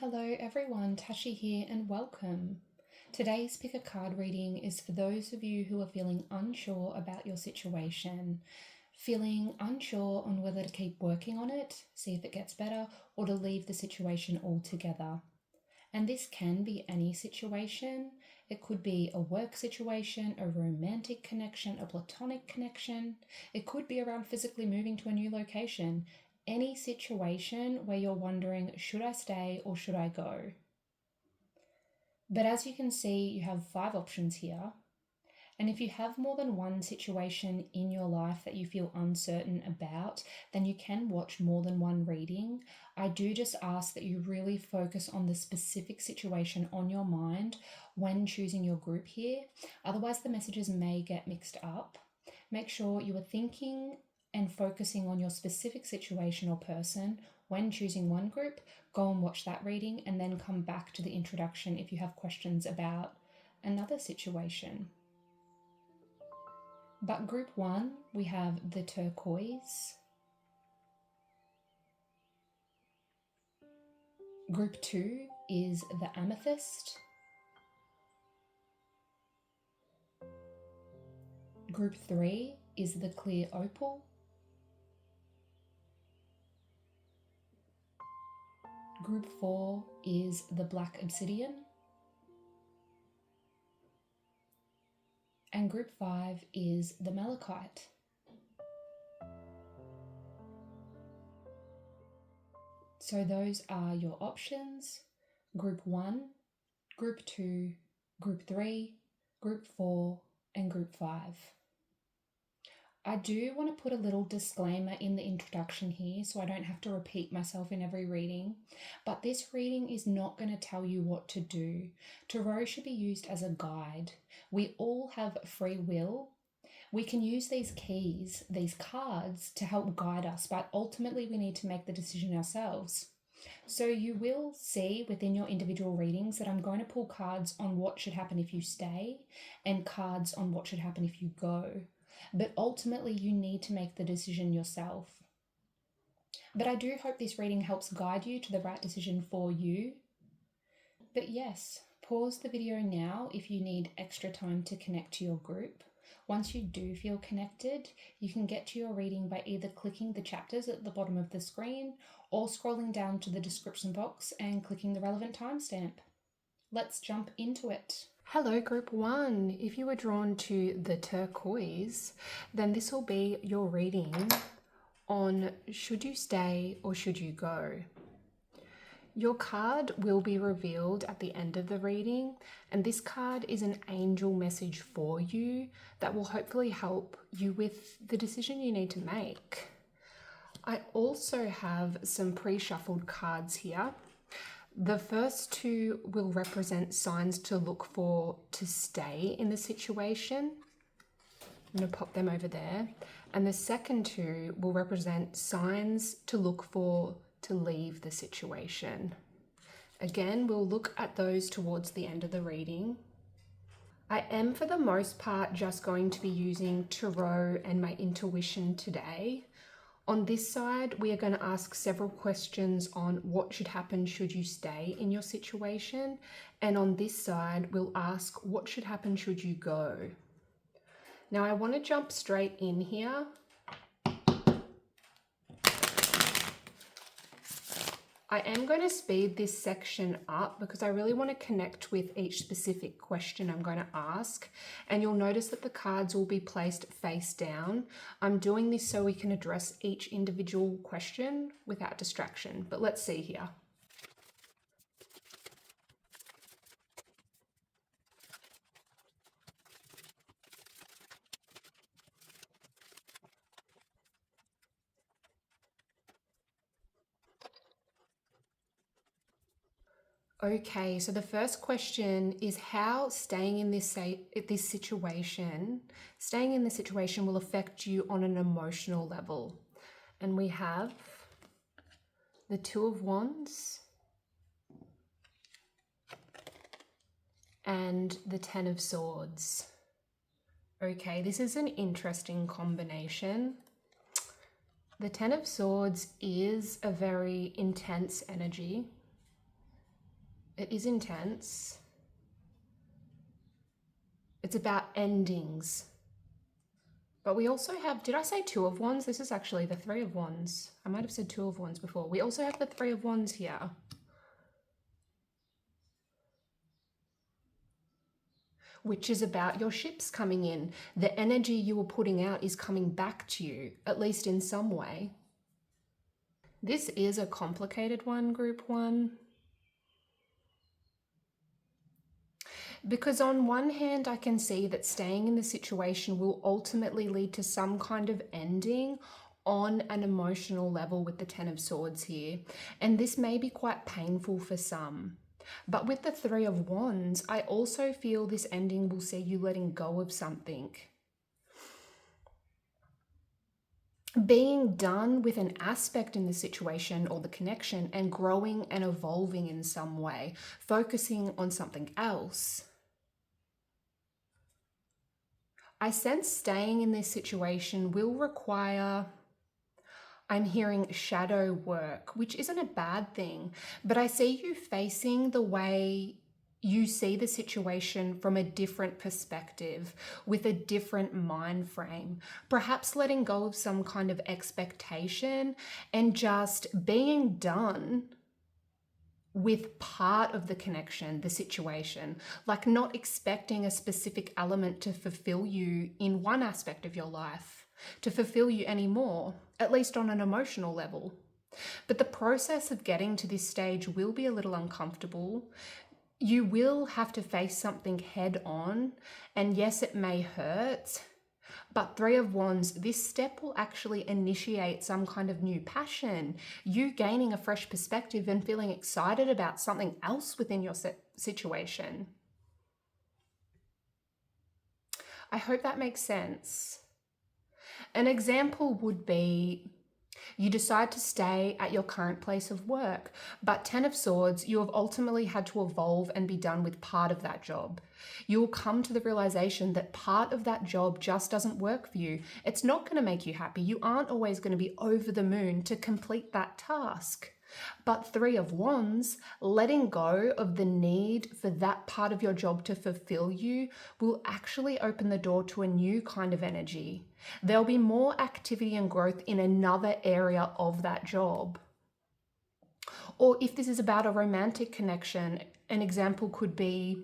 Hello everyone, Tashi here and welcome. Today's pick a card reading is for those of you who are feeling unsure about your situation, feeling unsure on whether to keep working on it, see if it gets better, or to leave the situation altogether. And this can be any situation. It could be a work situation, a romantic connection, a platonic connection. It could be around physically moving to a new location. Any situation where you're wondering, should I stay or should I go? But as you can see, you have 5 options here. And if you have more than one situation in your life that you feel uncertain about, then you can watch more than one reading. I do just ask that you really focus on the specific situation on your mind when choosing your group here. Otherwise, the messages may get mixed up. Make sure you are thinking and focusing on your specific situation or person when choosing one group. Go and watch that reading and then come back to the introduction if you have questions about another situation. But group 1, we have the Turquoise. Group 2 is the Amethyst. Group 3 is the clear Opal. Group 4 is the black Obsidian. And group 5 is the Malachite. So those are your options: group 1, group 2, group 3, group 4, and group 5. I do want to put a little disclaimer in the introduction here so I don't have to repeat myself in every reading, but this reading is not going to tell you what to do. Tarot should be used as a guide. We all have free will. We can use these keys, these cards, to help guide us, but ultimately we need to make the decision ourselves. So you will see within your individual readings that I'm going to pull cards on what should happen if you stay and cards on what should happen if you go. But ultimately you need to make the decision yourself. But I do hope this reading helps guide you to the right decision for you. But yes, pause the video now if you need extra time to connect to your group. Once you do feel connected, you can get to your reading by either clicking the chapters at the bottom of the screen or scrolling down to the description box and clicking the relevant timestamp. Let's jump into it. Hello group 1. If you were drawn to the Turquoise, then this will be your reading on should you stay or should you go. Your card will be revealed at the end of the reading, and this card is an angel message for you that will hopefully help you with the decision you need to make. I also have some pre-shuffled cards here. The first 2 will represent signs to look for to stay in the situation. I'm going to pop them over there. And the second 2 will represent signs to look for to leave the situation. Again, we'll look at those towards the end of the reading. I am for the most part just going to be using tarot and my intuition today. On this side, we are going to ask several questions on what should happen should you stay in your situation. And on this side, we'll ask what should happen should you go. Now I want to jump straight in here. I am going to speed this section up because I really want to connect with each specific question I'm going to ask. And you'll notice that the cards will be placed face down. I'm doing this so we can address each individual question without distraction. But let's see here. Okay, so the first question is how staying in this situation will affect you on an emotional level. And we have the 2 of Wands and the 10 of Swords. Okay, this is an interesting combination. The 10 of Swords is a very intense energy. It is intense. It's about endings. But we also have, did I say Two of Wands? This is actually the Three of Wands. I might have said Two of Wands before. We also have the Three of Wands here. Which is about your ships coming in. The energy you were putting out is coming back to you, at least in some way. This is a complicated one, group one. Because on one hand, I can see that staying in the situation will ultimately lead to some kind of ending on an emotional level with the Ten of Swords here. And this may be quite painful for some. But with the Three of Wands, I also feel this ending will see you letting go of something. Being done with an aspect in the situation or the connection and growing and evolving in some way, focusing on something else. I sense staying in this situation will require, I'm hearing shadow work, which isn't a bad thing, but I see you facing the way you see the situation from a different perspective, with a different mind frame, perhaps letting go of some kind of expectation and just being done with part of the connection, the situation, like not expecting a specific element to fulfill you in one aspect of your life, to fulfill you anymore, at least on an emotional level. But the process of getting to this stage will be a little uncomfortable. You will have to face something head on, and yes, it may hurt, but Three of Wands, this step will actually initiate some kind of new passion, you gaining a fresh perspective and feeling excited about something else within your situation. I hope that makes sense. An example would be, you decide to stay at your current place of work, but Ten of Swords, you have ultimately had to evolve and be done with part of that job. You will come to the realization that part of that job just doesn't work for you. It's not going to make you happy. You aren't always going to be over the moon to complete that task. But Three of Wands, letting go of the need for that part of your job to fulfill you will actually open the door to a new kind of energy. There'll be more activity and growth in another area of that job. Or if this is about a romantic connection, an example could be,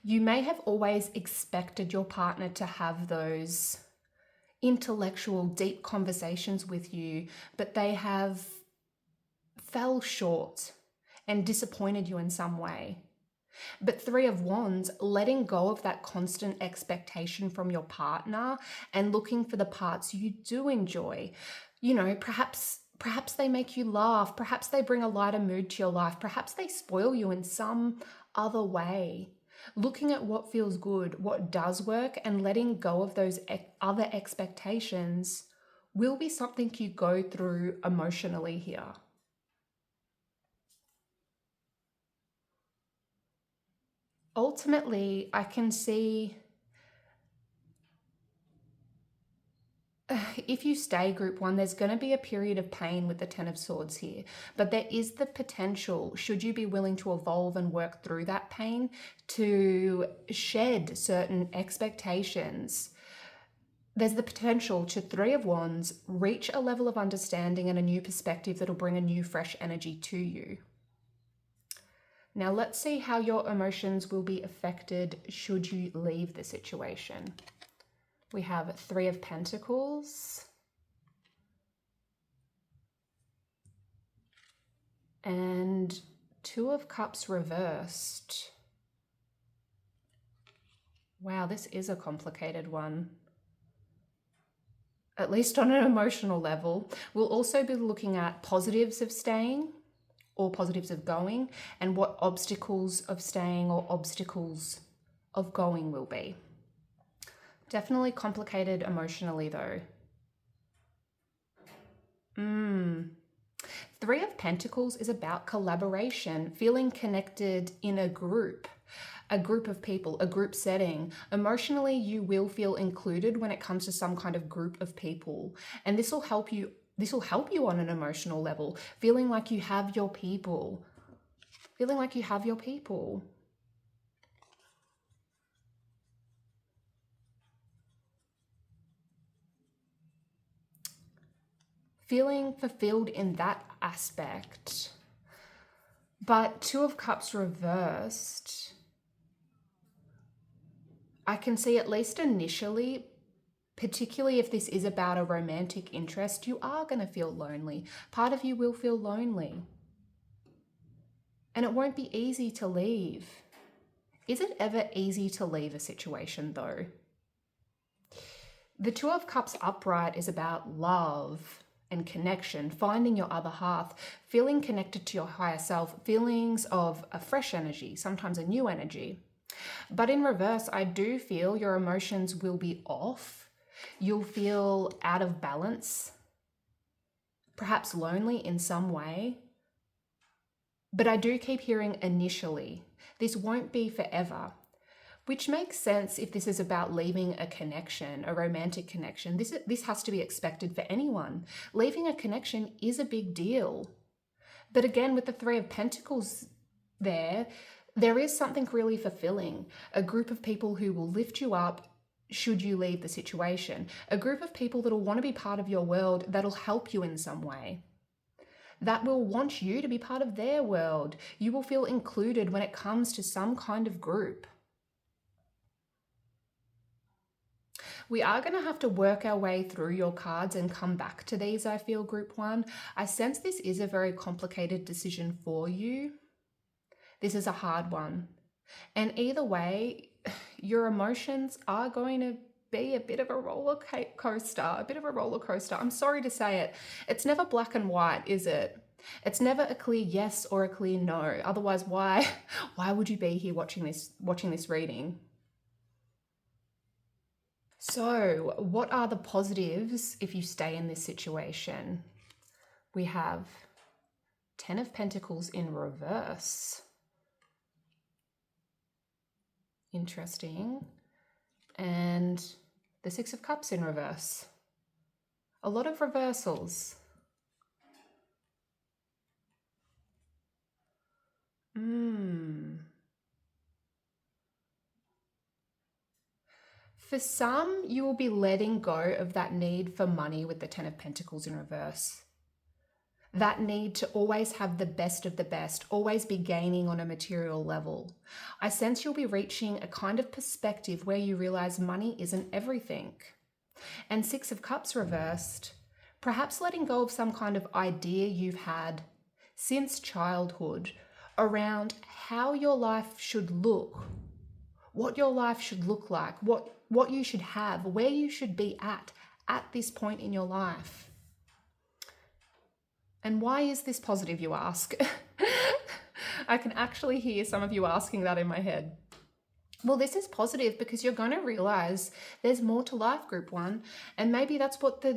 you may have always expected your partner to have those intellectual, deep conversations with you, but they have fell short and disappointed you in some way. But Three of Wands, letting go of that constant expectation from your partner and looking for the parts you do enjoy. You know, perhaps they make you laugh, perhaps they bring a lighter mood to your life, perhaps they spoil you in some other way. Looking at what feels good, what does work, and letting go of those other expectations will be something you go through emotionally here. Ultimately, I can see if you stay group one, there's going to be a period of pain with the Ten of Swords here, but there is the potential, should you be willing to evolve and work through that pain, to shed certain expectations. There's the potential to Three of Wands reach a level of understanding and a new perspective that'll bring a new fresh energy to you. Now let's see how your emotions will be affected should you leave the situation. We have Three of Pentacles and Two of Cups reversed. Wow, this is a complicated one. At least on an emotional level. We'll also be looking at positives of staying or positives of going, and what obstacles of staying or obstacles of going will be. Definitely complicated emotionally though. Three of Pentacles is about collaboration, feeling connected in a group of people, a group setting. Emotionally, you will feel included when it comes to some kind of group of people, and this will help you on an emotional level, feeling like you have your people. Feeling like you have your people. Feeling fulfilled in that aspect. But Two of Cups reversed, I can see, at least initially, particularly if this is about a romantic interest, you are going to feel lonely. Part of you will feel lonely. And it won't be easy to leave. Is it ever easy to leave a situation though? The Two of Cups upright is about love and connection, finding your other half, feeling connected to your higher self, feelings of a fresh energy, sometimes a new energy. But in reverse, I do feel your emotions will be off. You'll feel out of balance, perhaps lonely in some way. But I do keep hearing initially. This won't be forever, which makes sense if this is about leaving a connection, a romantic connection. This has to be expected for anyone. Leaving a connection is a big deal. But again, with the Three of Pentacles there is something really fulfilling. A group of people who will lift you up should you leave the situation. A group of people that will want to be part of your world, that'll help you in some way, that will want you to be part of their world. You will feel included when it comes to some kind of group. We are going to have to work our way through your cards and come back to these, I feel, Group 1. I sense this is a very complicated decision for you. This is a hard one. And either way, your emotions are going to be a bit of a roller coaster. I'm sorry to say it. It's never black and white, is it? It's never a clear yes or a clear no. Otherwise, why would you be here watching this reading? So, what are the positives if you stay in this situation? We have 10 of Pentacles in reverse. Interesting. And the Six of Cups in reverse. A lot of reversals. For some, you will be letting go of that need for money with the 10 of Pentacles in reverse. That need to always have the best of the best, always be gaining on a material level. I sense you'll be reaching a kind of perspective where you realize money isn't everything. And Six of Cups reversed, perhaps letting go of some kind of idea you've had since childhood around how your life should look, what your life should look like, what you should have, where you should be at this point in your life. And why is this positive, you ask? I can actually hear some of you asking that in my head. Well, this is positive because you're going to realize there's more to life, Group 1. And maybe that's what the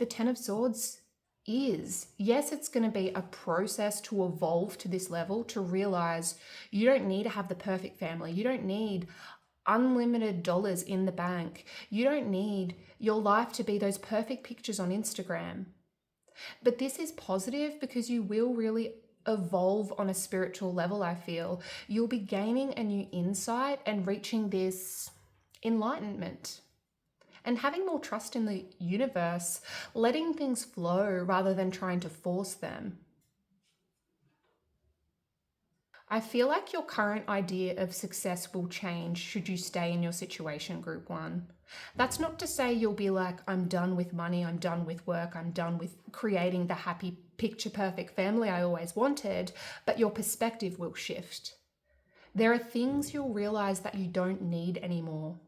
10 of Swords is. Yes, it's going to be a process to evolve to this level, to realize you don't need to have the perfect family. You don't need unlimited dollars in the bank. You don't need your life to be those perfect pictures on Instagram. But this is positive because you will really evolve on a spiritual level, I feel. You'll be gaining a new insight and reaching this enlightenment and having more trust in the universe, letting things flow rather than trying to force them. I feel like your current idea of success will change should you stay in your situation, Group 1. That's not to say you'll be like, I'm done with money, I'm done with work, I'm done with creating the happy, picture-perfect family I always wanted, but your perspective will shift. There are things you'll realize that you don't need anymore.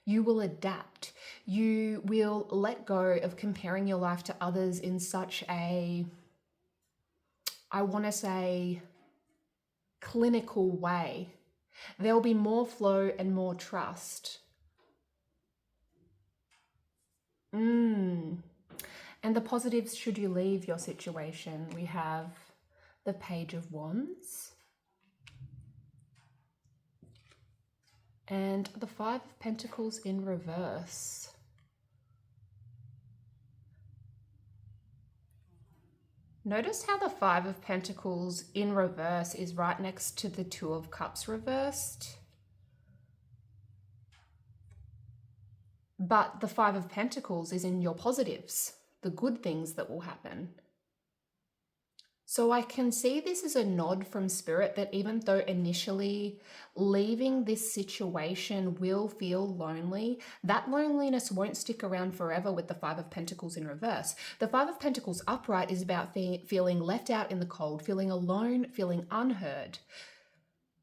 You will adapt. You will let go of comparing your life to others in such a, I want to say, clinical way. There'll be more flow and more trust. And the positives should you leave your situation. We have the Page of Wands and the Five of Pentacles in reverse. Notice how the Five of Pentacles in reverse is right next to the Two of Cups reversed. But the Five of Pentacles is in your positives, the good things that will happen. So I can see this as a nod from Spirit that even though initially leaving this situation will feel lonely, that loneliness won't stick around forever with the Five of Pentacles in reverse. The Five of Pentacles upright is about feeling left out in the cold, feeling alone, feeling unheard.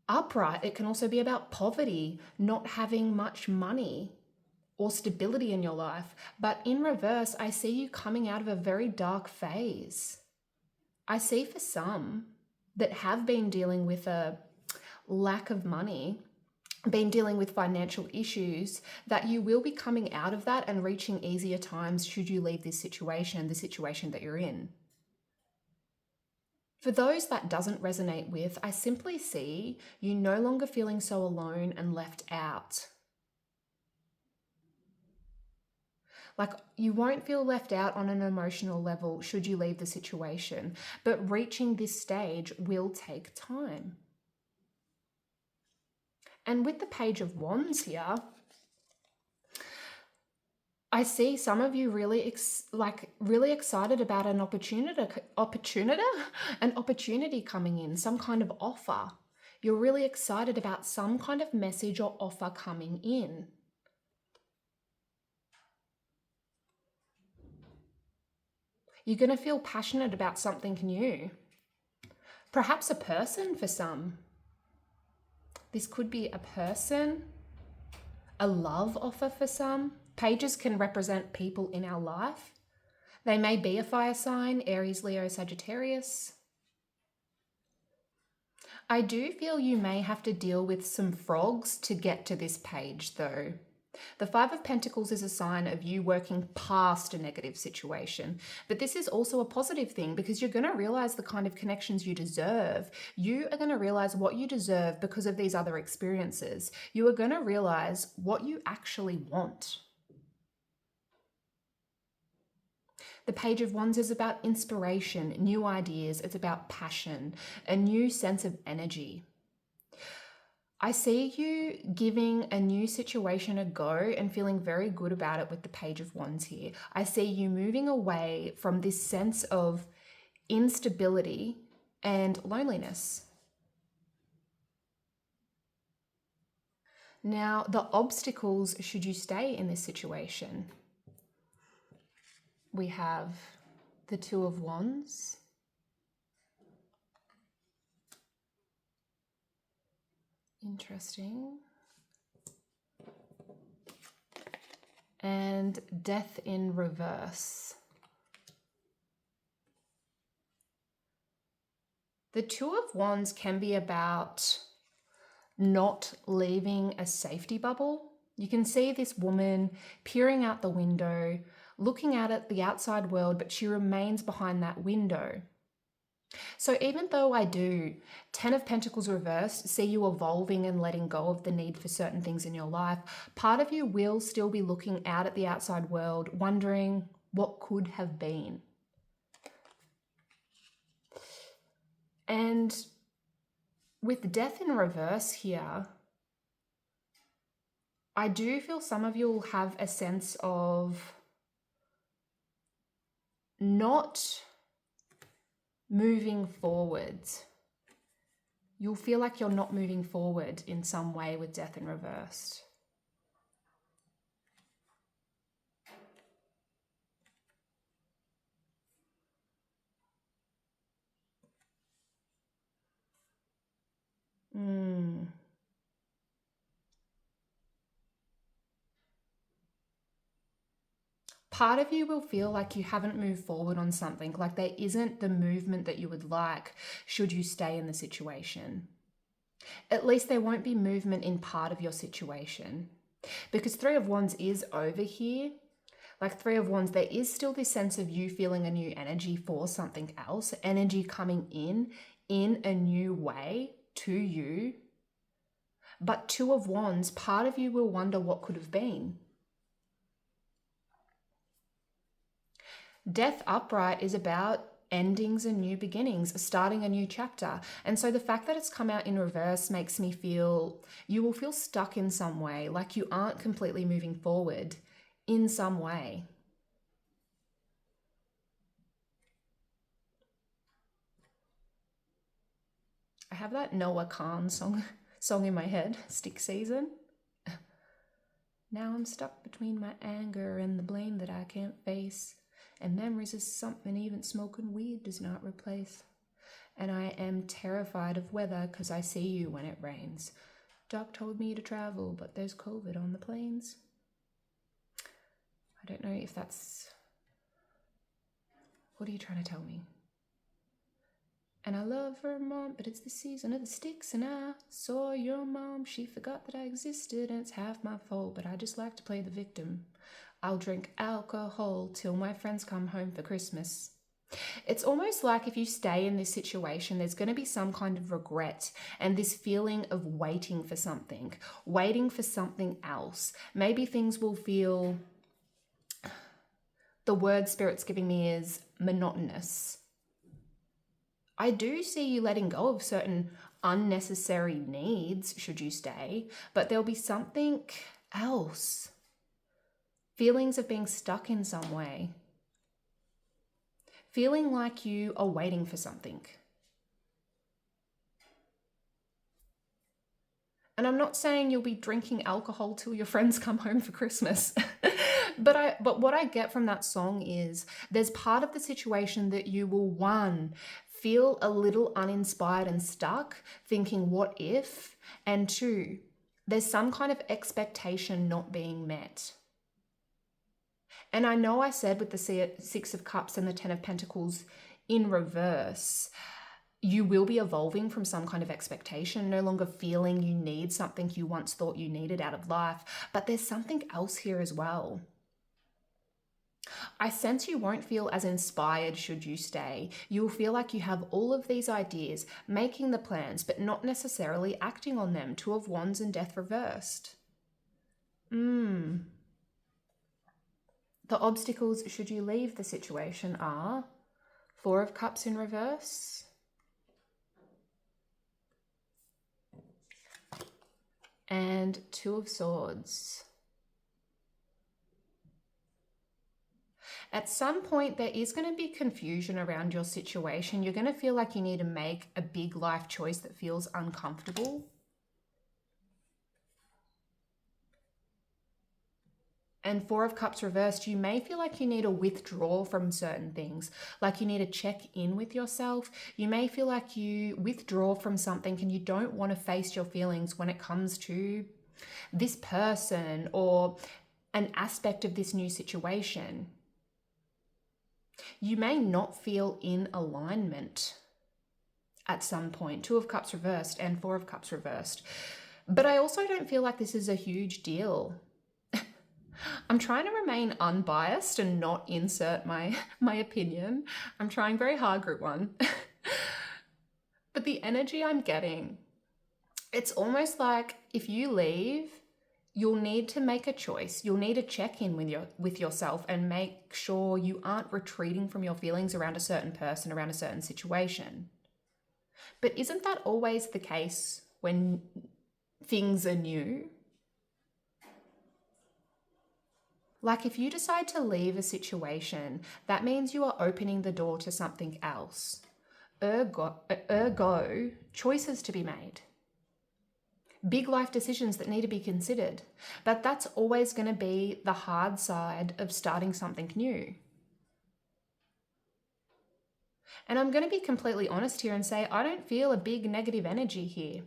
Upright, it can also be about poverty, not having much money or stability in your life. But in reverse, I see you coming out of a very dark phase. I see for some that have been dealing with a lack of money, been dealing with financial issues, that you will be coming out of that and reaching easier times should you leave this situation, the situation that you're in. For those that doesn't resonate with, I simply see you no longer feeling so alone and left out. Like, you won't feel left out on an emotional level should you leave the situation, but reaching this stage will take time. And with the Page of Wands here, I see some of you really excited about an opportunity coming in, some kind of offer. You're really excited about some kind of message or offer coming in. You're going to feel passionate about something new. Perhaps a person for some. This could be a person, a love offer for some. Pages can represent people in our life. They may be a fire sign, Aries, Leo, Sagittarius. I do feel you may have to deal with some frogs to get to this page though. The Five of Pentacles is a sign of you working past a negative situation. But this is also a positive thing because you're going to realize the kind of connections you deserve. You are going to realize what you deserve because of these other experiences. You are going to realize what you actually want. The Page of Wands is about inspiration, new ideas. It's about passion, a new sense of energy. I see you giving a new situation a go and feeling very good about it with the Page of Wands here. I see you moving away from this sense of instability and loneliness. Now, the obstacles should you stay in this situation. We have the Two of Wands. Interesting. And Death in reverse. The Two of Wands can be about not leaving a safety bubble. You can see this woman peering out the window, looking out at the outside world, but she remains behind that window. So even though I do, 10 of Pentacles reversed, see you evolving and letting go of the need for certain things in your life, part of you will still be looking out at the outside world, wondering what could have been. And with Death in reverse here, I do feel some of you will have a sense of not moving forwards. You'll feel like you're not moving forward in some way with Death in reversed. Part of you will feel like you haven't moved forward on something, like there isn't the movement that you would like should you stay in the situation. At least there won't be movement in part of your situation. Because Three of Wands is over here. Like Three of Wands, there is still this sense of you feeling a new energy for something else, energy coming in a new way to you. But Two of Wands, part of you will wonder what could have been. Death upright is about endings and new beginnings, starting a new chapter. And so the fact that it's come out in reverse makes me feel you will feel stuck in some way, like you aren't completely moving forward in some way. I have that Noah Khan song in my head, Stick Season. Now I'm stuck between my anger and the blame that I can't face, and memories is something even smoking weed does not replace. And I am terrified of weather 'cause I see you when it rains. Doc told me to travel, but there's COVID on the planes. I don't know if that's... What are you trying to tell me? And I love Vermont, but it's the season of the sticks, and I saw your mom. She forgot that I existed, and it's half my fault, but I just like to play the victim. I'll drink alcohol till my friends come home for Christmas. It's almost like if you stay in this situation, there's going to be some kind of regret and this feeling of waiting for something else. Maybe things will feel... The word Spirit's giving me is monotonous. I do see you letting go of certain unnecessary needs should you stay, but there'll be something else. Feelings of being stuck in some way. Feeling like you are waiting for something. And I'm not saying you'll be drinking alcohol till your friends come home for Christmas. But what I get from that song is there's part of the situation that you will, one, feel a little uninspired and stuck, thinking what if, and two, there's some kind of expectation not being met. And I know I said with the Six of Cups and the Ten of Pentacles in reverse, you will be evolving from some kind of expectation, no longer feeling you need something you once thought you needed out of life. But there's something else here as well. I sense you won't feel as inspired should you stay. You'll feel like you have all of these ideas, making the plans, but not necessarily acting on them. Two of Wands and Death reversed. The obstacles should you leave the situation are Four of Cups in reverse, and Two of Swords. At some point, there is going to be confusion around your situation. You're going to feel like you need to make a big life choice that feels uncomfortable. And Four of Cups reversed, you may feel like you need to withdraw from certain things, like you need to check in with yourself. You may feel like you withdraw from something and you don't want to face your feelings when it comes to this person or an aspect of this new situation. You may not feel in alignment at some point. Two of Cups reversed and Four of Cups reversed. But I also don't feel like this is a huge deal. I'm trying to remain unbiased and not insert my opinion. I'm trying very hard, Group 1. But the energy I'm getting, it's almost like if you leave, you'll need to make a choice. You'll need to check in with yourself and make sure you aren't retreating from your feelings around a certain person, around a certain situation. But isn't that always the case when things are new? Like if you decide to leave a situation, that means you are opening the door to something else. Ergo, choices to be made. Big life decisions that need to be considered. But that's always going to be the hard side of starting something new. And I'm going to be completely honest here and say I don't feel a big negative energy here.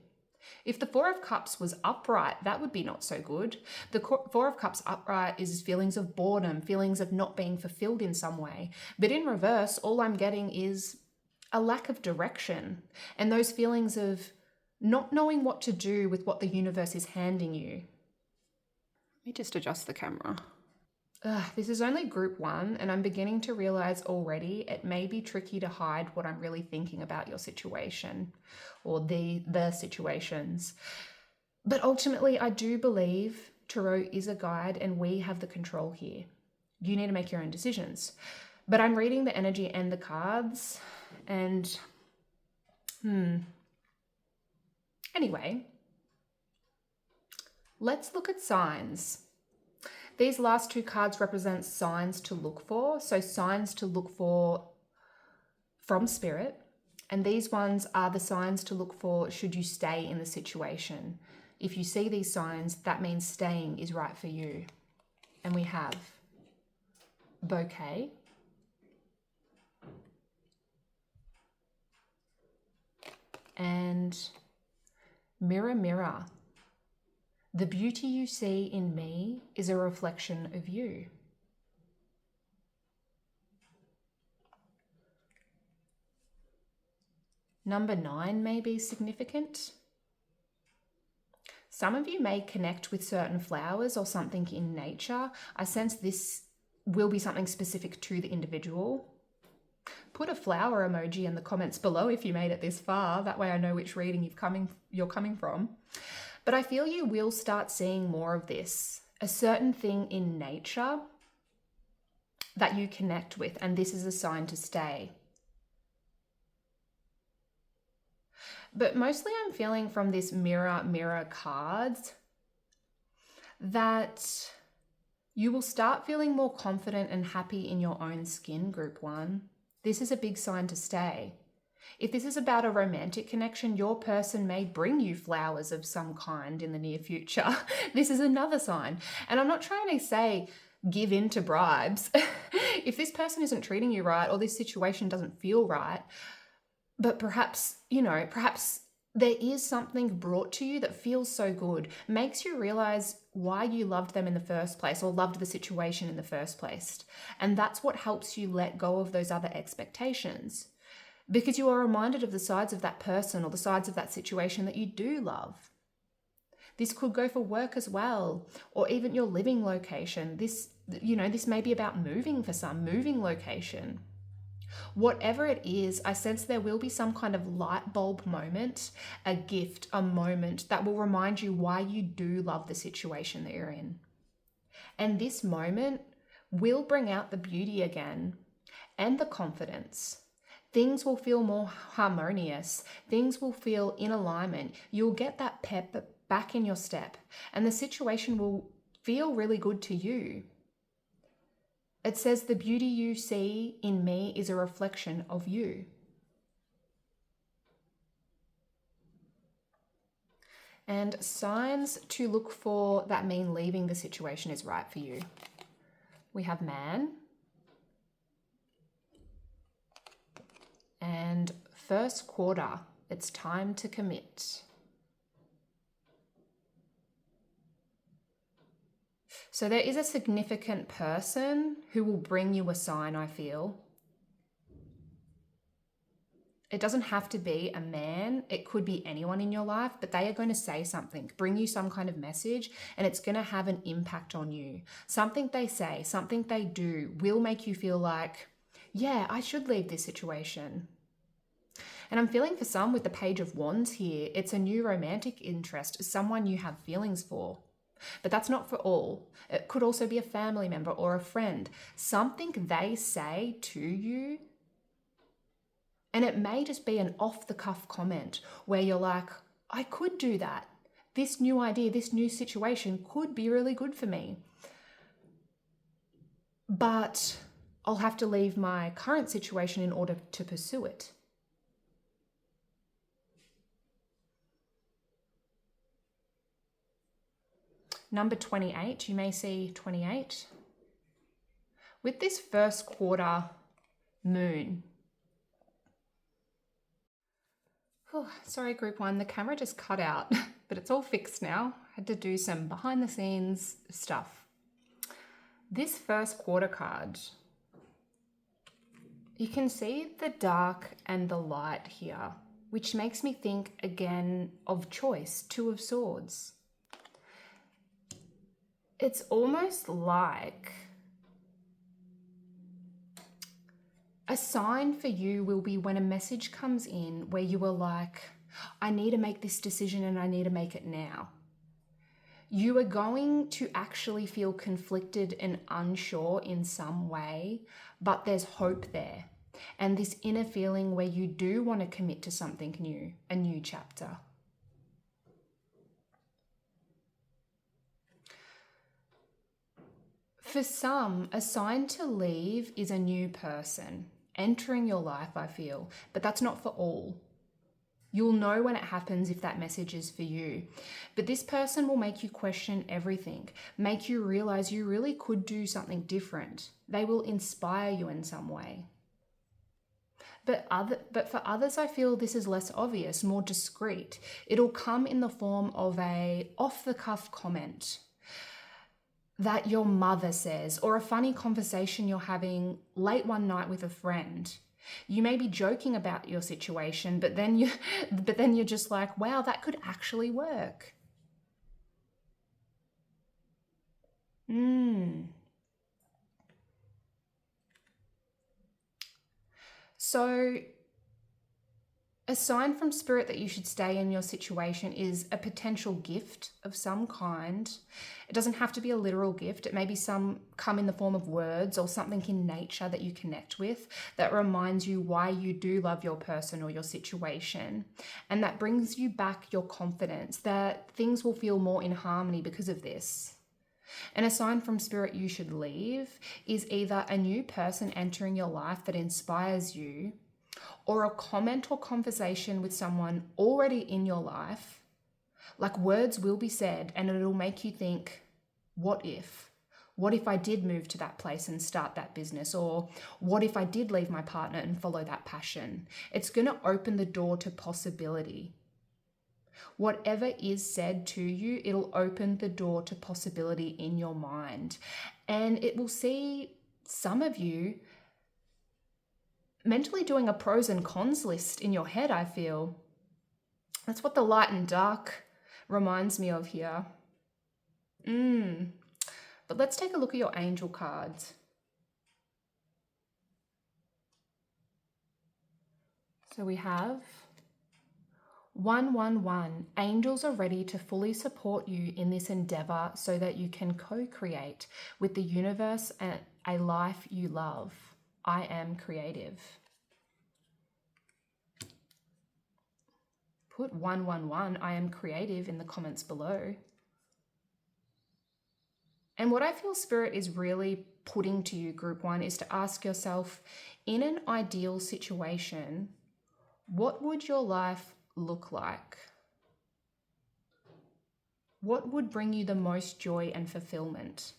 If the Four of Cups was upright, that would be not so good. The Four of Cups upright is feelings of boredom, feelings of not being fulfilled in some way. But in reverse, all I'm getting is a lack of direction and those feelings of not knowing what to do with what the universe is handing you. Let me just adjust the camera. This is only Group 1, and I'm beginning to realize already it may be tricky to hide what I'm really thinking about your situation or the situations. But ultimately, I do believe Tarot is a guide and we have the control here. You need to make your own decisions. But I'm reading the energy and the cards, and anyway, let's look at signs. These last two cards represent signs to look for. So signs to look for from spirit. And these ones are the signs to look for should you stay in the situation. If you see these signs, that means staying is right for you. And we have bouquet, and mirror, mirror. The beauty you see in me is a reflection of you. Number 9 may be significant. Some of you may connect with certain flowers or something in nature. I sense this will be something specific to the individual. Put a flower emoji in the comments below if you made it this far. That way I know which reading you're coming from. But I feel you will start seeing more of this. A certain thing in nature that you connect with, and this is a sign to stay. But mostly I'm feeling from this mirror, mirror cards that you will start feeling more confident and happy in your own skin, group 1. This is a big sign to stay. If this is about a romantic connection, your person may bring you flowers of some kind in the near future. This is another sign. And I'm not trying to say give in to bribes. If this person isn't treating you right or this situation doesn't feel right, but perhaps there is something brought to you that feels so good, makes you realize why you loved them in the first place or loved the situation in the first place. And that's what helps you let go of those other expectations. Because you are reminded of the sides of that person or the sides of that situation that you do love. This could go for work as well, or even your living location. This may be about moving for some, moving location. Whatever it is, I sense there will be some kind of light bulb moment, a gift, a moment that will remind you why you do love the situation that you're in. And this moment will bring out the beauty again and the confidence. Things will feel more harmonious. Things will feel in alignment. You'll get that pep back in your step, and the situation will feel really good to you. It says the beauty you see in me is a reflection of you. And signs to look for that mean leaving the situation is right for you. We have man. And first quarter, it's time to commit. So there is a significant person who will bring you a sign, I feel. It doesn't have to be a man. It could be anyone in your life, but they are going to say something, bring you some kind of message, and it's going to have an impact on you. Something they say, something they do will make you feel like, yeah, I should leave this situation. And I'm feeling for some with the Page of Wands here, it's a new romantic interest, someone you have feelings for. But that's not for all. It could also be a family member or a friend. Something they say to you, and it may just be an off-the-cuff comment where you're like, I could do that. This new idea, this new situation could be really good for me. But I'll have to leave my current situation in order to pursue it. Number 28, you may see 28. With this first quarter moon. Oh, sorry, group 1, the camera just cut out, but it's all fixed now. Had to do some behind the scenes stuff. This first quarter card, you can see the dark and the light here, which makes me think again of choice, 2 of Swords. It's almost like a sign for you will be when a message comes in where you are like, I need to make this decision and I need to make it now. You are going to actually feel conflicted and unsure in some way, but there's hope there. And this inner feeling where you do want to commit to something new, a new chapter. For some, a sign to leave is a new person entering your life, I feel, but that's not for all. You'll know when it happens if that message is for you. But this person will make you question everything, make you realize you really could do something different. They will inspire you in some way. But for others, I feel this is less obvious, more discreet. It'll come in the form of a off-the-cuff comment that your mother says, or a funny conversation you're having late one night with a friend. You may be joking about your situation, but then you're just like, wow, that could actually work. So a sign from spirit that you should stay in your situation is a potential gift of some kind. It doesn't have to be a literal gift. It may be come in the form of words or something in nature that you connect with that reminds you why you do love your person or your situation. And that brings you back your confidence that things will feel more in harmony because of this. And a sign from spirit you should leave is either a new person entering your life that inspires you, or a comment or conversation with someone already in your life. Like, words will be said and it'll make you think, what if? What if I did move to that place and start that business? Or what if I did leave my partner and follow that passion? It's going to open the door to possibility. Whatever is said to you, it'll open the door to possibility in your mind. And it will see some of you mentally doing a pros and cons list in your head, I feel. That's what the light and dark reminds me of here. But let's take a look at your angel cards. So we have 111. Angels are ready to fully support you in this endeavor so that you can co-create with the universe and a life you love. I am creative. Put 111, I am creative, in the comments below. And what I feel Spirit is really putting to you, Group 1, is to ask yourself, in an ideal situation, what would your life look like? What would bring you the most joy and fulfillment?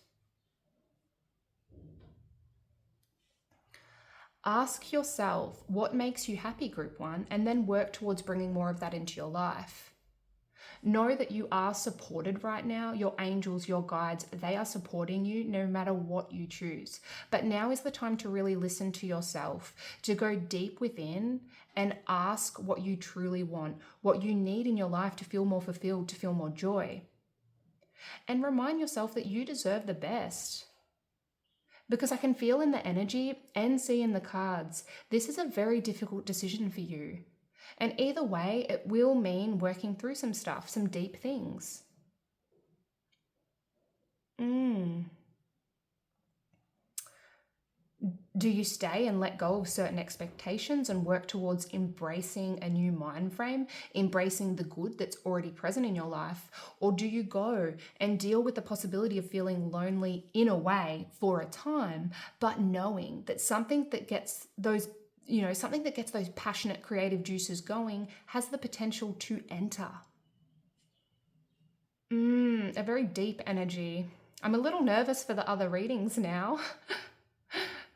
Ask yourself what makes you happy, Group 1, and then work towards bringing more of that into your life. Know that you are supported right now. Your angels, your guides, they are supporting you no matter what you choose. But now is the time to really listen to yourself, to go deep within and ask what you truly want, what you need in your life to feel more fulfilled, to feel more joy. And remind yourself that you deserve the best. Because I can feel in the energy and see in the cards, this is a very difficult decision for you. And either way, it will mean working through some stuff, some deep things. Do you stay and let go of certain expectations and work towards embracing a new mind frame, embracing the good that's already present in your life? Or do you go and deal with the possibility of feeling lonely in a way for a time, but knowing that something that gets those passionate creative juices going has the potential to enter? A very deep energy. I'm a little nervous for the other readings now.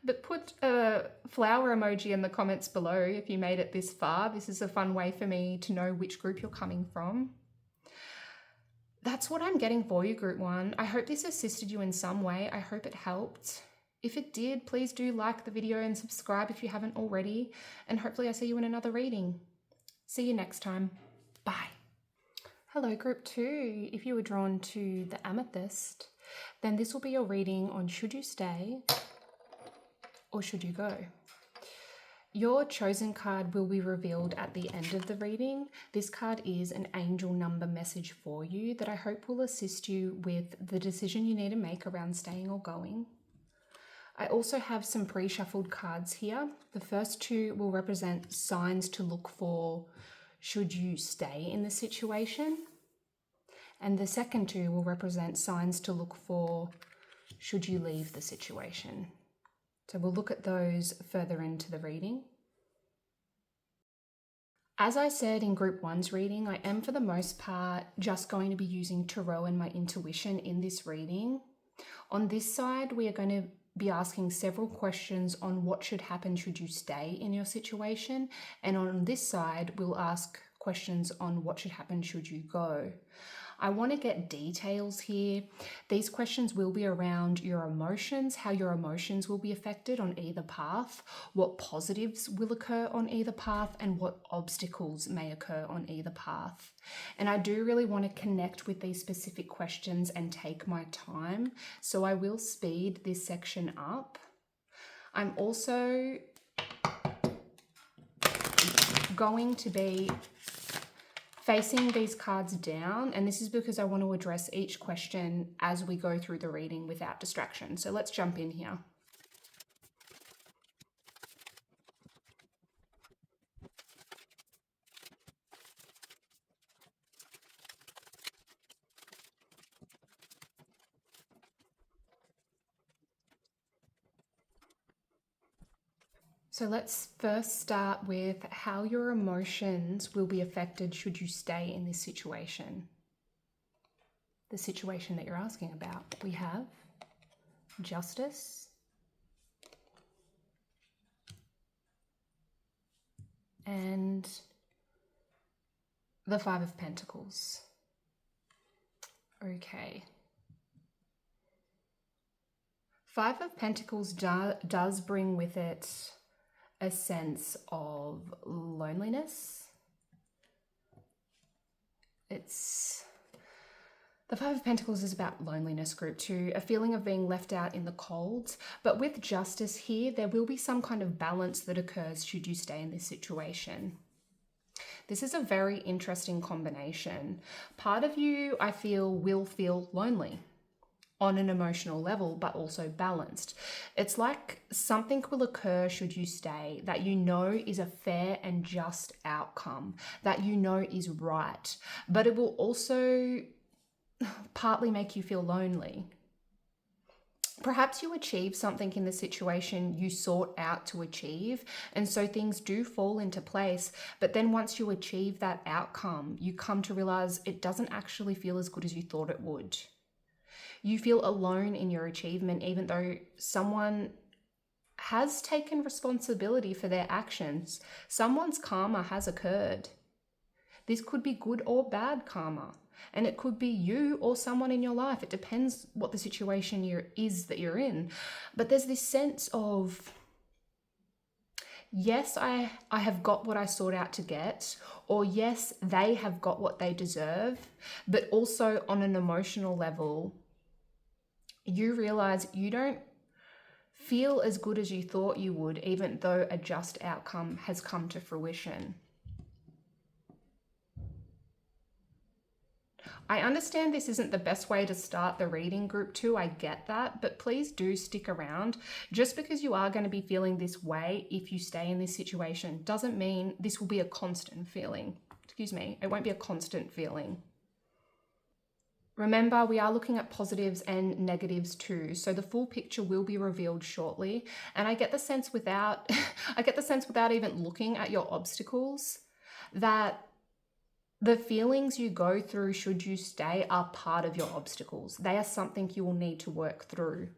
But put a flower emoji in the comments below if you made it this far. This is a fun way for me to know which group you're coming from. That's what I'm getting for you, Group 1. I hope this assisted you in some way. I hope it helped. If it did, please do like the video and subscribe if you haven't already. And hopefully I see you in another reading. See you next time. Bye. Hello, Group 2. If you were drawn to the Amethyst, then this will be your reading on should you stay or should you go? Your chosen card will be revealed at the end of the reading. This card is an angel number message for you that I hope will assist you with the decision you need to make around staying or going. I also have some pre-shuffled cards here. The first two will represent signs to look for should you stay in the situation. And the second two will represent signs to look for should you leave the situation. So we'll look at those further into the reading. As I said in Group 1's reading, I am for the most part just going to be using Tarot and my intuition in this reading. On this side, we are going to be asking several questions on what should happen should you stay in your situation. And on this side, we'll ask questions on what should happen should you go. I want to get details here. These questions will be around your emotions, how your emotions will be affected on either path, what positives will occur on either path, and what obstacles may occur on either path. And I do really want to connect with these specific questions and take my time, so I will speed this section up. I'm also going to be facing these cards down, and this is because I want to address each question as we go through the reading without distraction. So let's jump in here. So let's first start with how your emotions will be affected should you stay in this situation. The situation that you're asking about. We have Justice and the Five of Pentacles. Okay. Five of Pentacles does bring with it a sense of loneliness. The Five of Pentacles is about loneliness, Group 2, a feeling of being left out in the cold. But with Justice here, there will be some kind of balance that occurs should you stay in this situation. This is a very interesting combination. Part of you, I feel, will feel lonely on an emotional level, but also balanced. It's like something will occur should you stay that you know is a fair and just outcome, that you know is right, but it will also partly make you feel lonely. Perhaps you achieve something in the situation you sought out to achieve, and so things do fall into place, but then once you achieve that outcome, you come to realize it doesn't actually feel as good as you thought it would. You feel alone in your achievement, even though someone has taken responsibility for their actions. Someone's karma has occurred. This could be good or bad karma, and it could be you or someone in your life. It depends what the situation is that you're in. But there's this sense of, yes, I have got what I sought out to get, or yes, they have got what they deserve, but also on an emotional level, you realize you don't feel as good as you thought you would, even though a just outcome has come to fruition. I understand this isn't the best way to start the reading, Group 2, I get that, but please do stick around. Just because you are going to be feeling this way if you stay in this situation doesn't mean this will be a constant feeling. Excuse me, it won't be a constant feeling. Remember, we are looking at positives and negatives too, so the full picture will be revealed shortly. And I get the sense without even looking at your obstacles that the feelings you go through should you stay are part of your obstacles. They are something you will need to work through.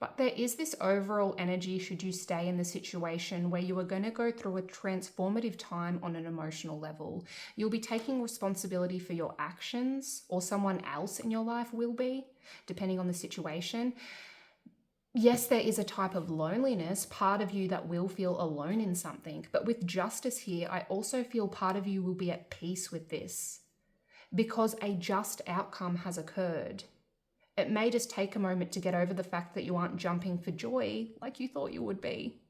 But there is this overall energy should you stay in the situation where you are going to go through a transformative time on an emotional level. You'll be taking responsibility for your actions, or someone else in your life will be, depending on the situation. Yes, there is a type of loneliness, part of you that will feel alone in something. But with Justice here, I also feel part of you will be at peace with this because a just outcome has occurred. It may just take a moment to get over the fact that you aren't jumping for joy like you thought you would be.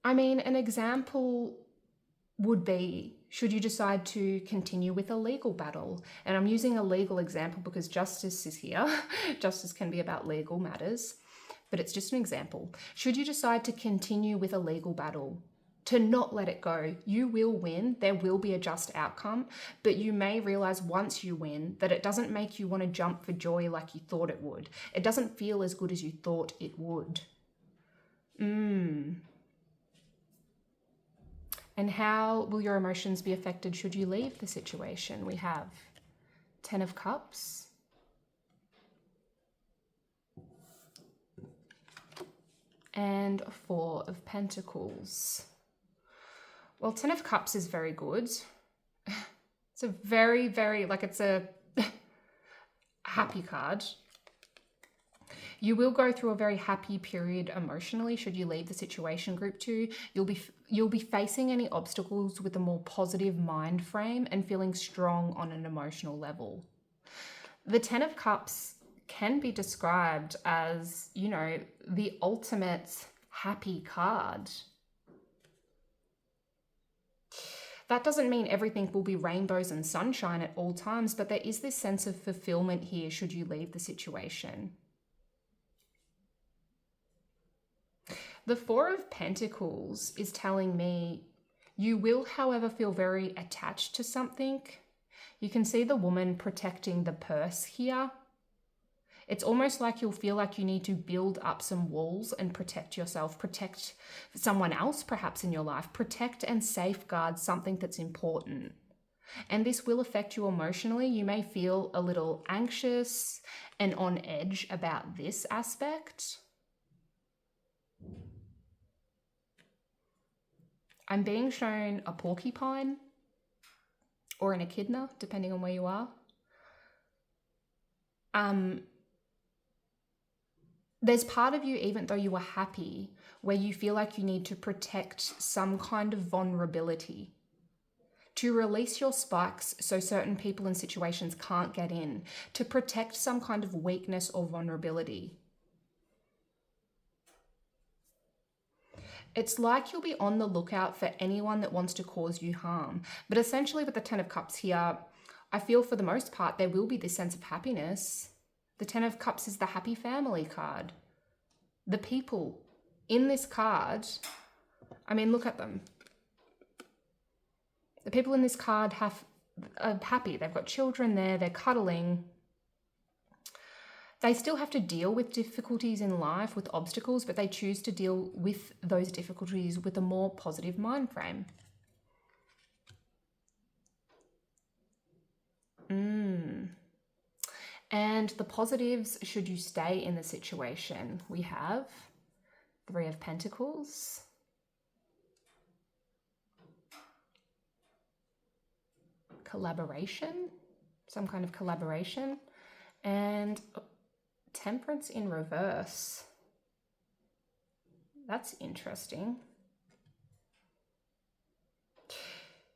I mean, an example would be, should you decide to continue with a legal battle? And I'm using a legal example because justice is here. Justice can be about legal matters, but it's just an example. Should you decide to continue with a legal battle, to not let it go, you will win. There will be a just outcome, but you may realize once you win that it doesn't make you want to jump for joy like you thought it would. It doesn't feel as good as you thought it would. And how will your emotions be affected should you leave the situation? We have 10 of Cups, and 4 of Pentacles. Well, 10 of Cups is very good. It's a very, very, like, it's a happy card. You will go through a very happy period emotionally should you leave the situation, group 2. You'll be facing any obstacles with a more positive mind frame and feeling strong on an emotional level. The 10 of Cups can be described as, you know, the ultimate happy card. That doesn't mean everything will be rainbows and sunshine at all times, but there is this sense of fulfillment here should you leave the situation. The 4 of Pentacles is telling me you will, however, feel very attached to something. You can see the woman protecting the purse here. It's almost like you'll feel like you need to build up some walls and protect yourself, protect someone else perhaps in your life, protect and safeguard something that's important. And this will affect you emotionally. You may feel a little anxious and on edge about this aspect. I'm being shown a porcupine or an echidna, depending on where you are. There's part of you, even though you are happy, where you feel like you need to protect some kind of vulnerability, to release your spikes so certain people and situations can't get in, to protect some kind of weakness or vulnerability. It's like you'll be on the lookout for anyone that wants to cause you harm. But essentially with the 10 of Cups here, I feel for the most part, there will be this sense of happiness. The 10 of Cups is the happy family card. The people in this card, I mean, look at them. The people in this card are happy. They've got children there, they're cuddling. They still have to deal with difficulties in life, with obstacles, but they choose to deal with those difficulties with a more positive mind frame. And the positives, should you stay in the situation, we have 3 of Pentacles, collaboration, some kind of collaboration, and Temperance in reverse. That's interesting.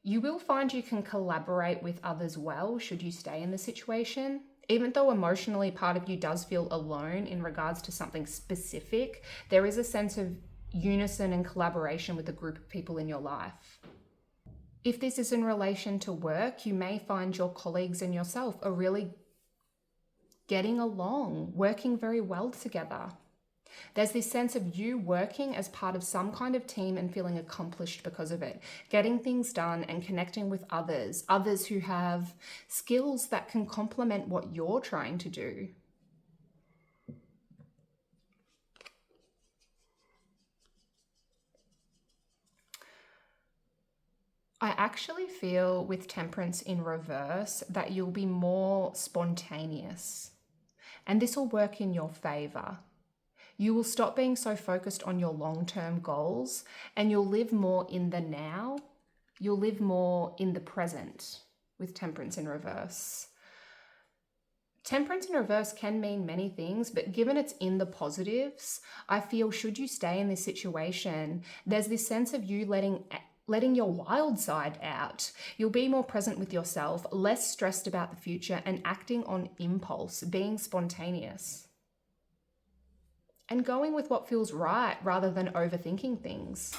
You will find you can collaborate with others well should you stay in the situation. Even though emotionally part of you does feel alone in regards to something specific, there is a sense of unison and collaboration with a group of people in your life. If this is in relation to work, you may find your colleagues and yourself are really getting along, working very well together. There's this sense of you working as part of some kind of team and feeling accomplished because of it, getting things done and connecting with others who have skills that can complement what you're trying to do. I actually feel with Temperance in reverse that you'll be more spontaneous, and this will work in your favor. You will stop being so focused on your long-term goals and you'll live more in the now. You'll live more in the present with Temperance in reverse. Temperance in reverse can mean many things, but given it's in the positives, I feel should you stay in this situation, there's this sense of you letting letting your wild side out. You'll be more present with yourself, less stressed about the future, and acting on impulse, being spontaneous. And going with what feels right rather than overthinking things.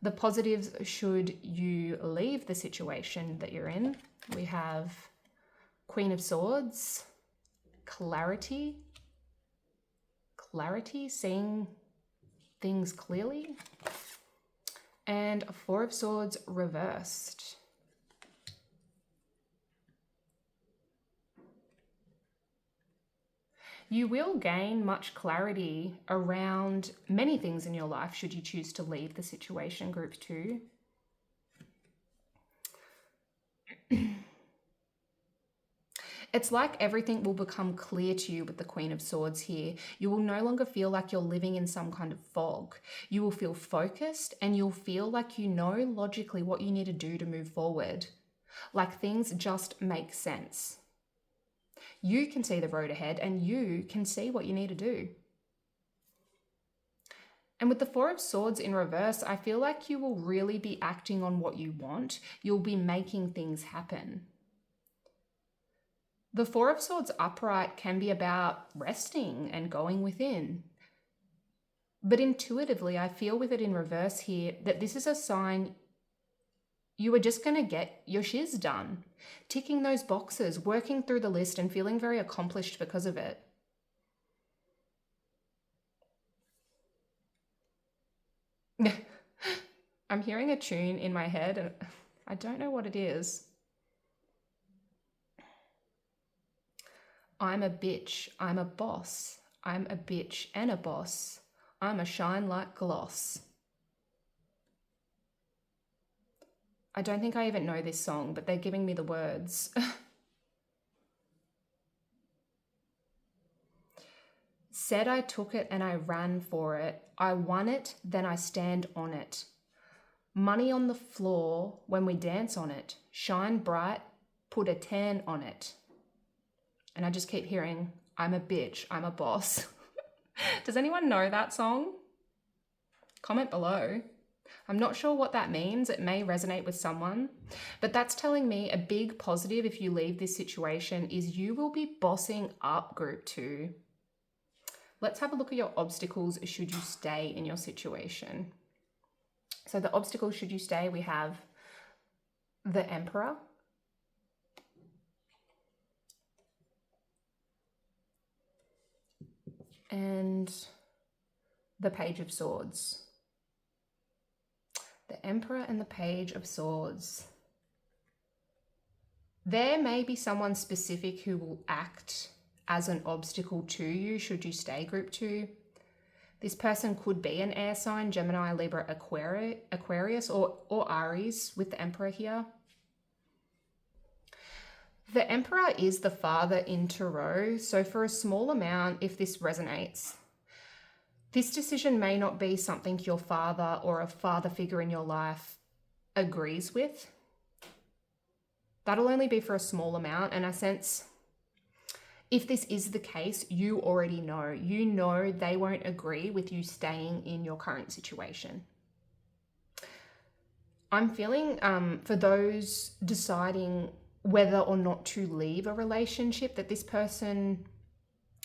The positives should you leave the situation that you're in. We have Queen of Swords, clarity, seeing things clearly, and Four of Swords reversed. You will gain much clarity around many things in your life should you choose to leave the situation, group 2. It's like everything will become clear to you with the Queen of Swords here. You will no longer feel like you're living in some kind of fog. You will feel focused and you'll feel like you know logically what you need to do to move forward. Like things just make sense. You can see the road ahead and you can see what you need to do. And with the Four of Swords in reverse, I feel like you will really be acting on what you want. You'll be making things happen. The Four of Swords upright can be about resting and going within. But intuitively, I feel with it in reverse here that this is a sign you are just going to get your shiz done. Ticking those boxes, working through the list and feeling very accomplished because of it. I'm hearing a tune in my head and I don't know what it is. I'm a bitch, I'm a boss. I'm a bitch and a boss. I'm a shine like gloss. I don't think I even know this song, but they're giving me the words. Said I took it and I ran for it. I won it, then I stand on it. Money on the floor when we dance on it. Shine bright, put a tan on it. And I just keep hearing, I'm a bitch, I'm a boss. Does anyone know that song? Comment below. I'm not sure what that means. It may resonate with someone, but that's telling me a big positive if you leave this situation is you will be bossing up group 2. Let's have a look at your obstacles should you stay in your situation. So the obstacles should you stay, we have the Emperor, and the Page of Swords. The Emperor and the Page of Swords. There may be someone specific who will act as an obstacle to you should you stay group 2. This person could be an air sign, Gemini, Libra, Aquarius, or Aries with the Emperor here. The Emperor is the father in Tarot, so for a small amount, if this resonates, this decision may not be something your father or a father figure in your life agrees with. That'll only be for a small amount, and I sense if this is the case, you already know. You know they won't agree with you staying in your current situation. I'm feeling for those deciding whether or not to leave a relationship, that this person,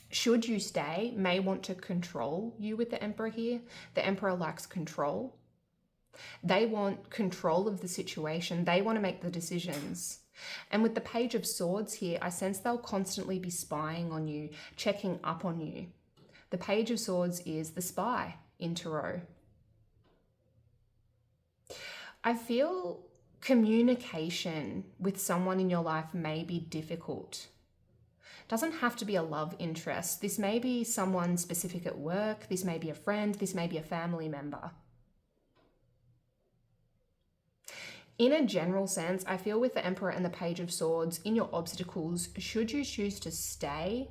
should you stay, may want to control you with the Emperor here. The Emperor likes control. They want control of the situation. They want to make the decisions. And with the Page of Swords here, I sense they'll constantly be spying on you, checking up on you. The Page of Swords is the spy in Tarot. I feel communication with someone in your life may be difficult. Doesn't have to be a love interest. This may be someone specific at work. This may be a friend. This may be a family member. In a general sense, I feel with the Emperor and the Page of Swords, in your obstacles, should you choose to stay,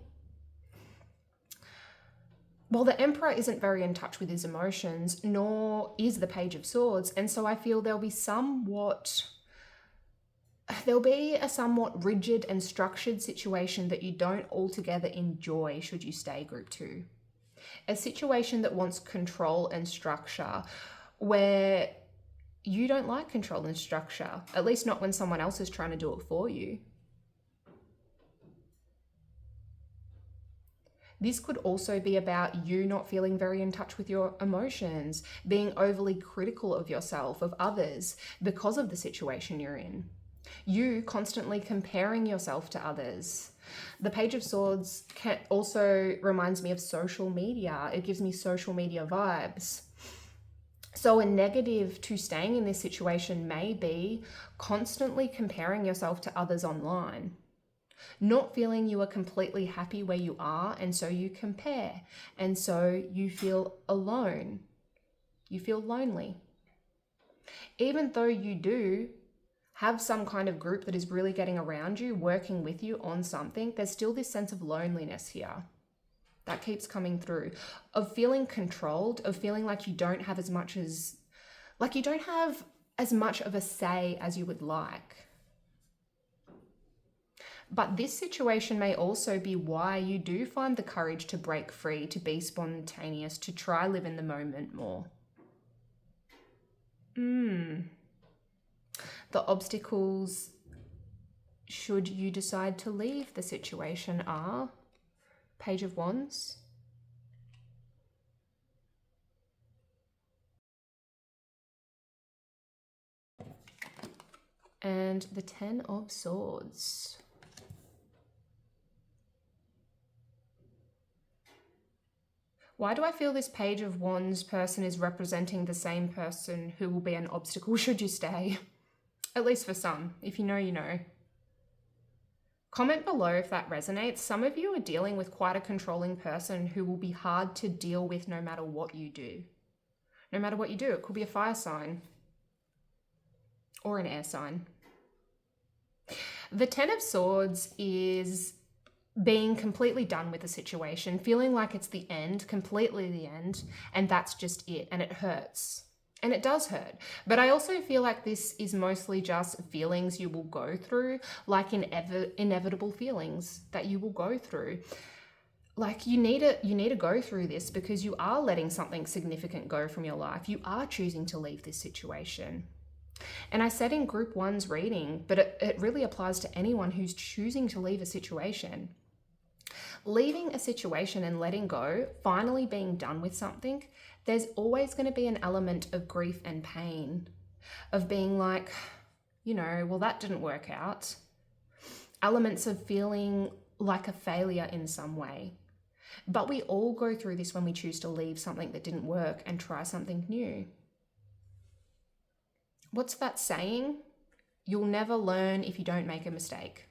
well, the Emperor isn't very in touch with his emotions, nor is the Page of Swords. And so I feel there'll be a somewhat rigid and structured situation that you don't altogether enjoy should you stay group 2. A situation that wants control and structure, where you don't like control and structure, at least not when someone else is trying to do it for you. This could also be about you not feeling very in touch with your emotions, being overly critical of yourself, of others, because of the situation you're in. You constantly comparing yourself to others. The Page of Swords also reminds me of social media. It gives me social media vibes. So a negative to staying in this situation may be constantly comparing yourself to others online. Not feeling you are completely happy where you are, and so you compare, and so you feel alone. You feel lonely. Even though you do have some kind of group that is really getting around you, working with you on something, there's still this sense of loneliness here that keeps coming through, of feeling controlled, of feeling like you don't have as much as, like you don't have as much of a say as you would like. But this situation may also be why you do find the courage to break free, to be spontaneous, to try live in the moment more. The obstacles, should you decide to leave the situation, are Page of Wands, and the Ten of Swords. Why do I feel this Page of Wands person is representing the same person who will be an obstacle should you stay? At least for some. If you know, you know. Comment below if that resonates. Some of you are dealing with quite a controlling person who will be hard to deal with no matter what you do. No matter what you do. It could be a fire sign or an air sign. The Ten of Swords is being completely done with the situation, feeling like it's the end, completely the end, and that's just it, and it hurts. And it does hurt. But I also feel like this is mostly just feelings you will go through, like inevitable feelings that you will go through. Like you need to go through this because you are letting something significant go from your life. You are choosing to leave this situation. And I said in group 1's reading, but it really applies to anyone who's choosing to leave a situation. Leaving a situation and letting go, finally being done with something, there's always going to be an element of grief and pain, of being like, you know, well, that didn't work out. Elements of feeling like a failure in some way. But we all go through this when we choose to leave something that didn't work and try something new. What's that saying? You'll never learn if you don't make a mistake.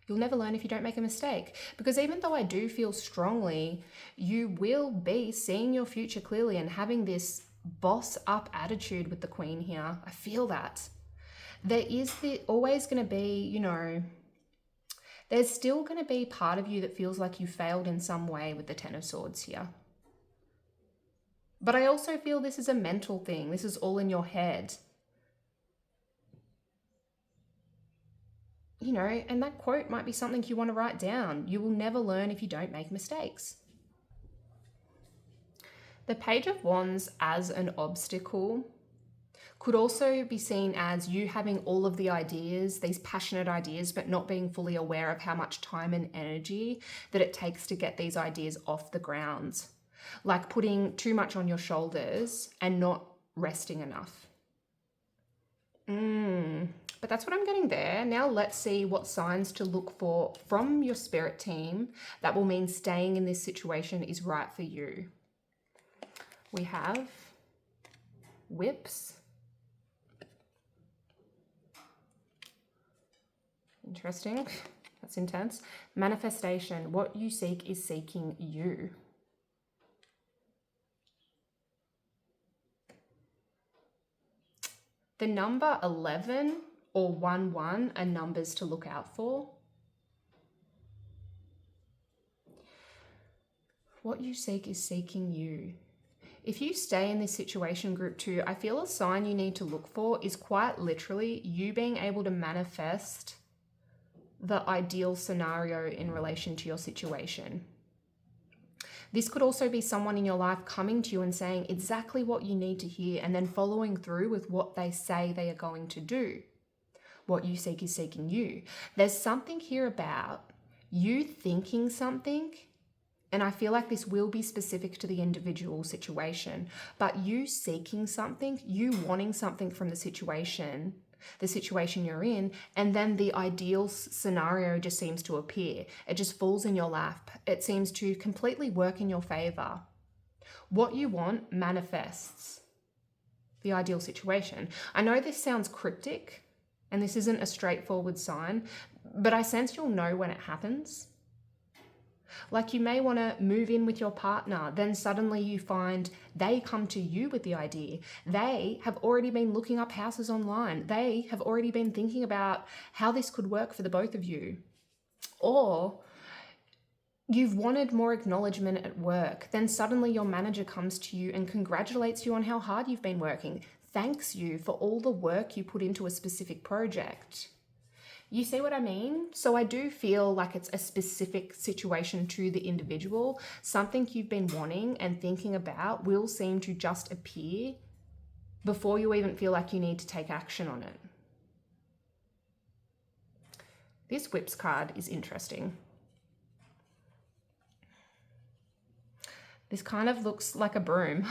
You'll never learn if you don't make a mistake. Because even though I do feel strongly, you will be seeing your future clearly and having this boss up attitude with the Queen here. I feel that. There is always going to be, you know, there's still going to be part of you that feels like you failed in some way with the Ten of Swords here. But I also feel this is a mental thing. This is all in your head. You know, and that quote might be something you want to write down. You will never learn if you don't make mistakes. The Page of Wands as an obstacle could also be seen as you having all of the ideas, these passionate ideas, but not being fully aware of how much time and energy that it takes to get these ideas off the ground. Like putting too much on your shoulders and not resting enough. But that's what I'm getting there. Now let's see what signs to look for from your spirit team that will mean staying in this situation is right for you. We have Whips. Interesting. That's intense. Manifestation. What you seek is seeking you. The number 11 or 11 are numbers to look out for. What you seek is seeking you. If you stay in this situation, group 2, I feel a sign you need to look for is quite literally you being able to manifest the ideal scenario in relation to your situation. This could also be someone in your life coming to you and saying exactly what you need to hear and then following through with what they say they are going to do. What you seek is seeking you. There's something here about you thinking something, and I feel like this will be specific to the individual situation, but you seeking something, you wanting something from the situation you're in, and then the ideal scenario just seems to appear. It just falls in your lap. It seems to completely work in your favor. What you want manifests the ideal situation. I know this sounds cryptic, and this isn't a straightforward sign, but I sense you'll know when it happens. Like you may want to move in with your partner, then suddenly you find they come to you with the idea. They have already been looking up houses online. They have already been thinking about how this could work for the both of you. Or you've wanted more acknowledgement at work, then suddenly your manager comes to you and congratulates you on how hard you've been working, thanks you for all the work you put into a specific project. You see what I mean? So I do feel like it's a specific situation to the individual. Something you've been wanting and thinking about will seem to just appear before you even feel like you need to take action on it. This Whips card is interesting. This kind of looks like a broom.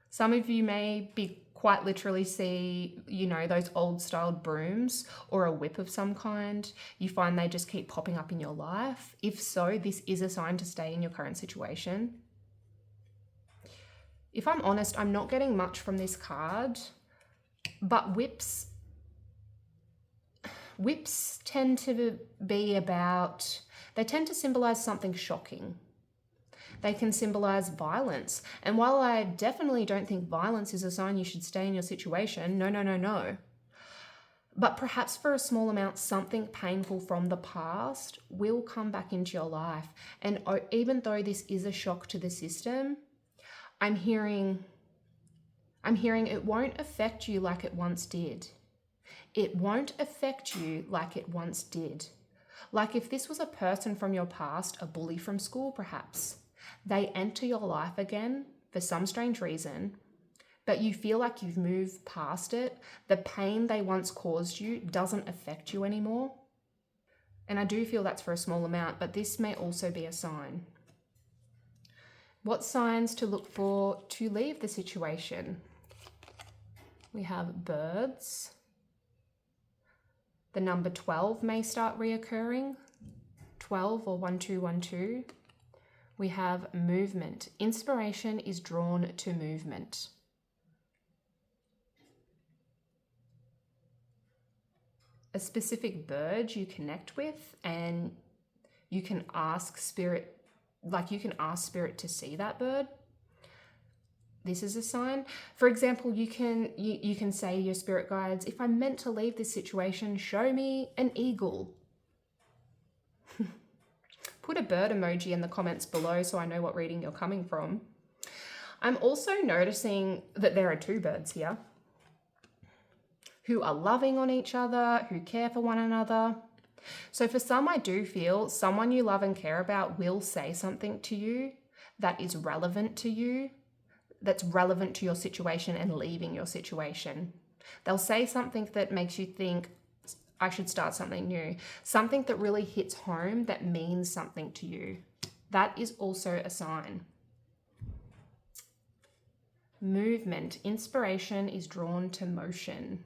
Some of you may be quite literally see, those old styled brooms or a whip of some kind. You find they just keep popping up in your life. If so, this is a sign to stay in your current situation. If I'm honest, I'm not getting much from this card, but whips tend to be about, they tend to symbolize something shocking. They can symbolize violence. And while I definitely don't think violence is a sign you should stay in your situation, no. But perhaps for a small amount, something painful from the past will come back into your life. And even though this is a shock to the system, I'm hearing it won't affect you like it once did. It won't affect you like it once did. Like if this was a person from your past, a bully from school perhaps, they enter your life again for some strange reason, but you feel like you've moved past it. The pain they once caused you doesn't affect you anymore. And I do feel that's for a small amount, but this may also be a sign. What signs to look for to leave the situation? We have birds. The number 12 may start reoccurring. 12 or 1212. We have movement. Inspiration is drawn to movement. A specific bird you connect with, and you can ask spirit, to see that bird. This is a sign. For example, you can say to your spirit guides, if I'm meant to leave this situation, show me an eagle. Put a bird emoji in the comments below so I know what reading you're coming from. I'm also noticing that there are two birds here who are loving on each other, who care for one another. So for some, I do feel someone you love and care about will say something to you that is relevant to you, that's relevant to your situation and leaving your situation. They'll say something that makes you think, I should start something new. Something that really hits home, that means something to you. That is also a sign. Movement. Inspiration is drawn to motion.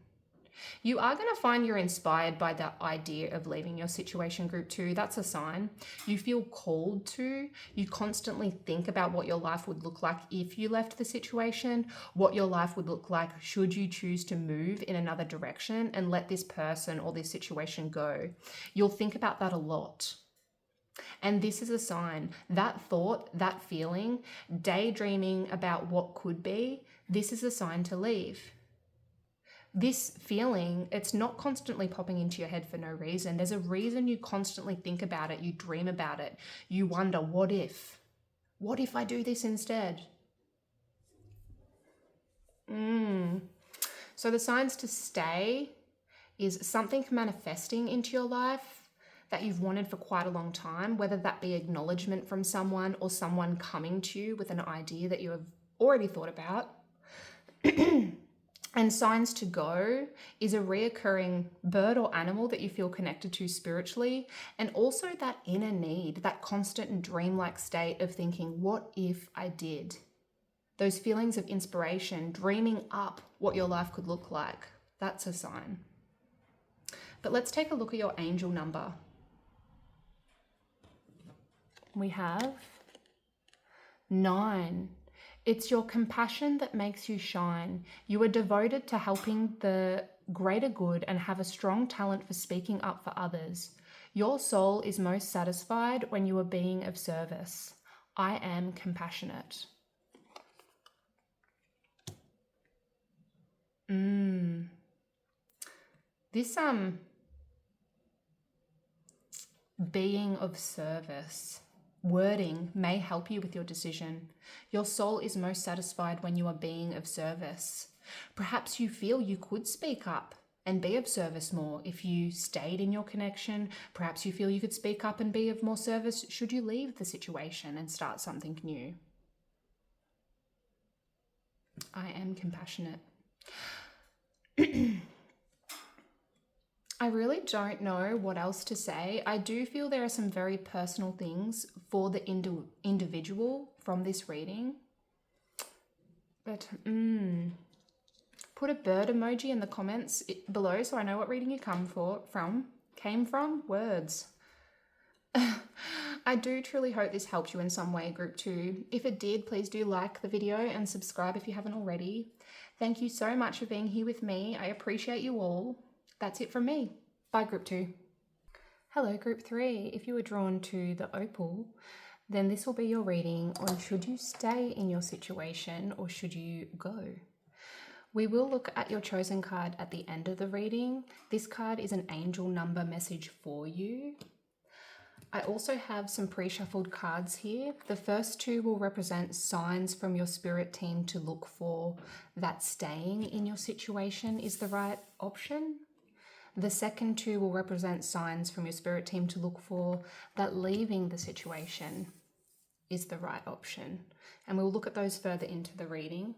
You are going to find you're inspired by the idea of leaving your situation, group 2. That's a sign. You feel called to. You constantly think about what your life would look like if you left the situation, what your life would look like should you choose to move in another direction and let this person or this situation go. You'll think about that a lot. And this is a sign. That thought, that feeling, daydreaming about what could be, this is a sign to leave. This feeling, it's not constantly popping into your head for no reason. There's a reason you constantly think about it, you dream about it, you wonder, what if? What if I do this instead? So the signs to stay is something manifesting into your life that you've wanted for quite a long time, whether that be acknowledgement from someone or someone coming to you with an idea that you have already thought about. And signs to go is a reoccurring bird or animal that you feel connected to spiritually, and also that inner need, that constant and dreamlike state of thinking, what if I did? Those feelings of inspiration, dreaming up what your life could look like. That's a sign. But let's take a look at your angel number. We have 9. It's your compassion that makes you shine. You are devoted to helping the greater good and have a strong talent for speaking up for others. Your soul is most satisfied when you are being of service. I am compassionate. This being of service wording may help you with your decision. Your soul is most satisfied when you are being of service. Perhaps you feel you could speak up and be of service more if you stayed in your connection. Perhaps you feel you could speak up and be of more service should you leave the situation and start something new. I am compassionate. I really don't know what else to say. I do feel there are some very personal things for the individual from this reading. But put a bird emoji in the comments below so I know what reading you came from. Words. I do truly hope this helped you in some way, Group 2. If it did, please do like the video and subscribe if you haven't already. Thank you so much for being here with me. I appreciate you all. That's it from me. Bye, Group 2. Hello, Group 3. If you were drawn to the Opal, then this will be your reading on should you stay in your situation or should you go. We will look at your chosen card at the end of the reading. This card is an angel number message for you. I also have some pre-shuffled cards here. The first 2 will represent signs from your spirit team to look for that staying in your situation is the right option. The second 2 will represent signs from your spirit team to look for that leaving the situation is the right option. And we'll look at those further into the reading.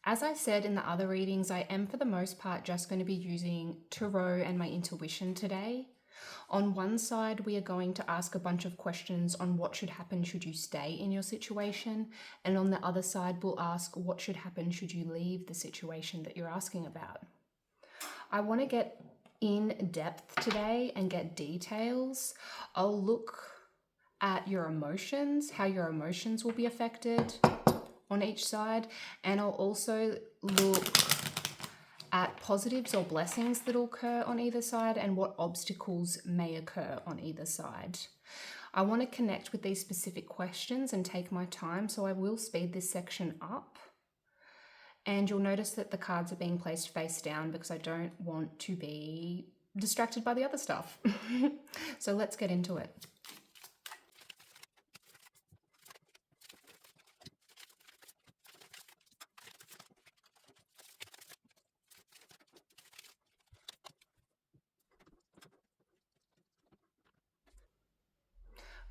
As I said in the other readings, I am for the most part just going to be using tarot and my intuition today. On one side, we are going to ask a bunch of questions on what should happen should you stay in your situation. And on the other side, we'll ask what should happen should you leave the situation that you're asking about. I want to get in depth today and get details. I'll look at your emotions, how your emotions will be affected on each side. And I'll also look at positives or blessings that will occur on either side and what obstacles may occur on either side. I want to connect with these specific questions and take my time, so I will speed this section up. And you'll notice that the cards are being placed face down because I don't want to be distracted by the other stuff. So let's get into it.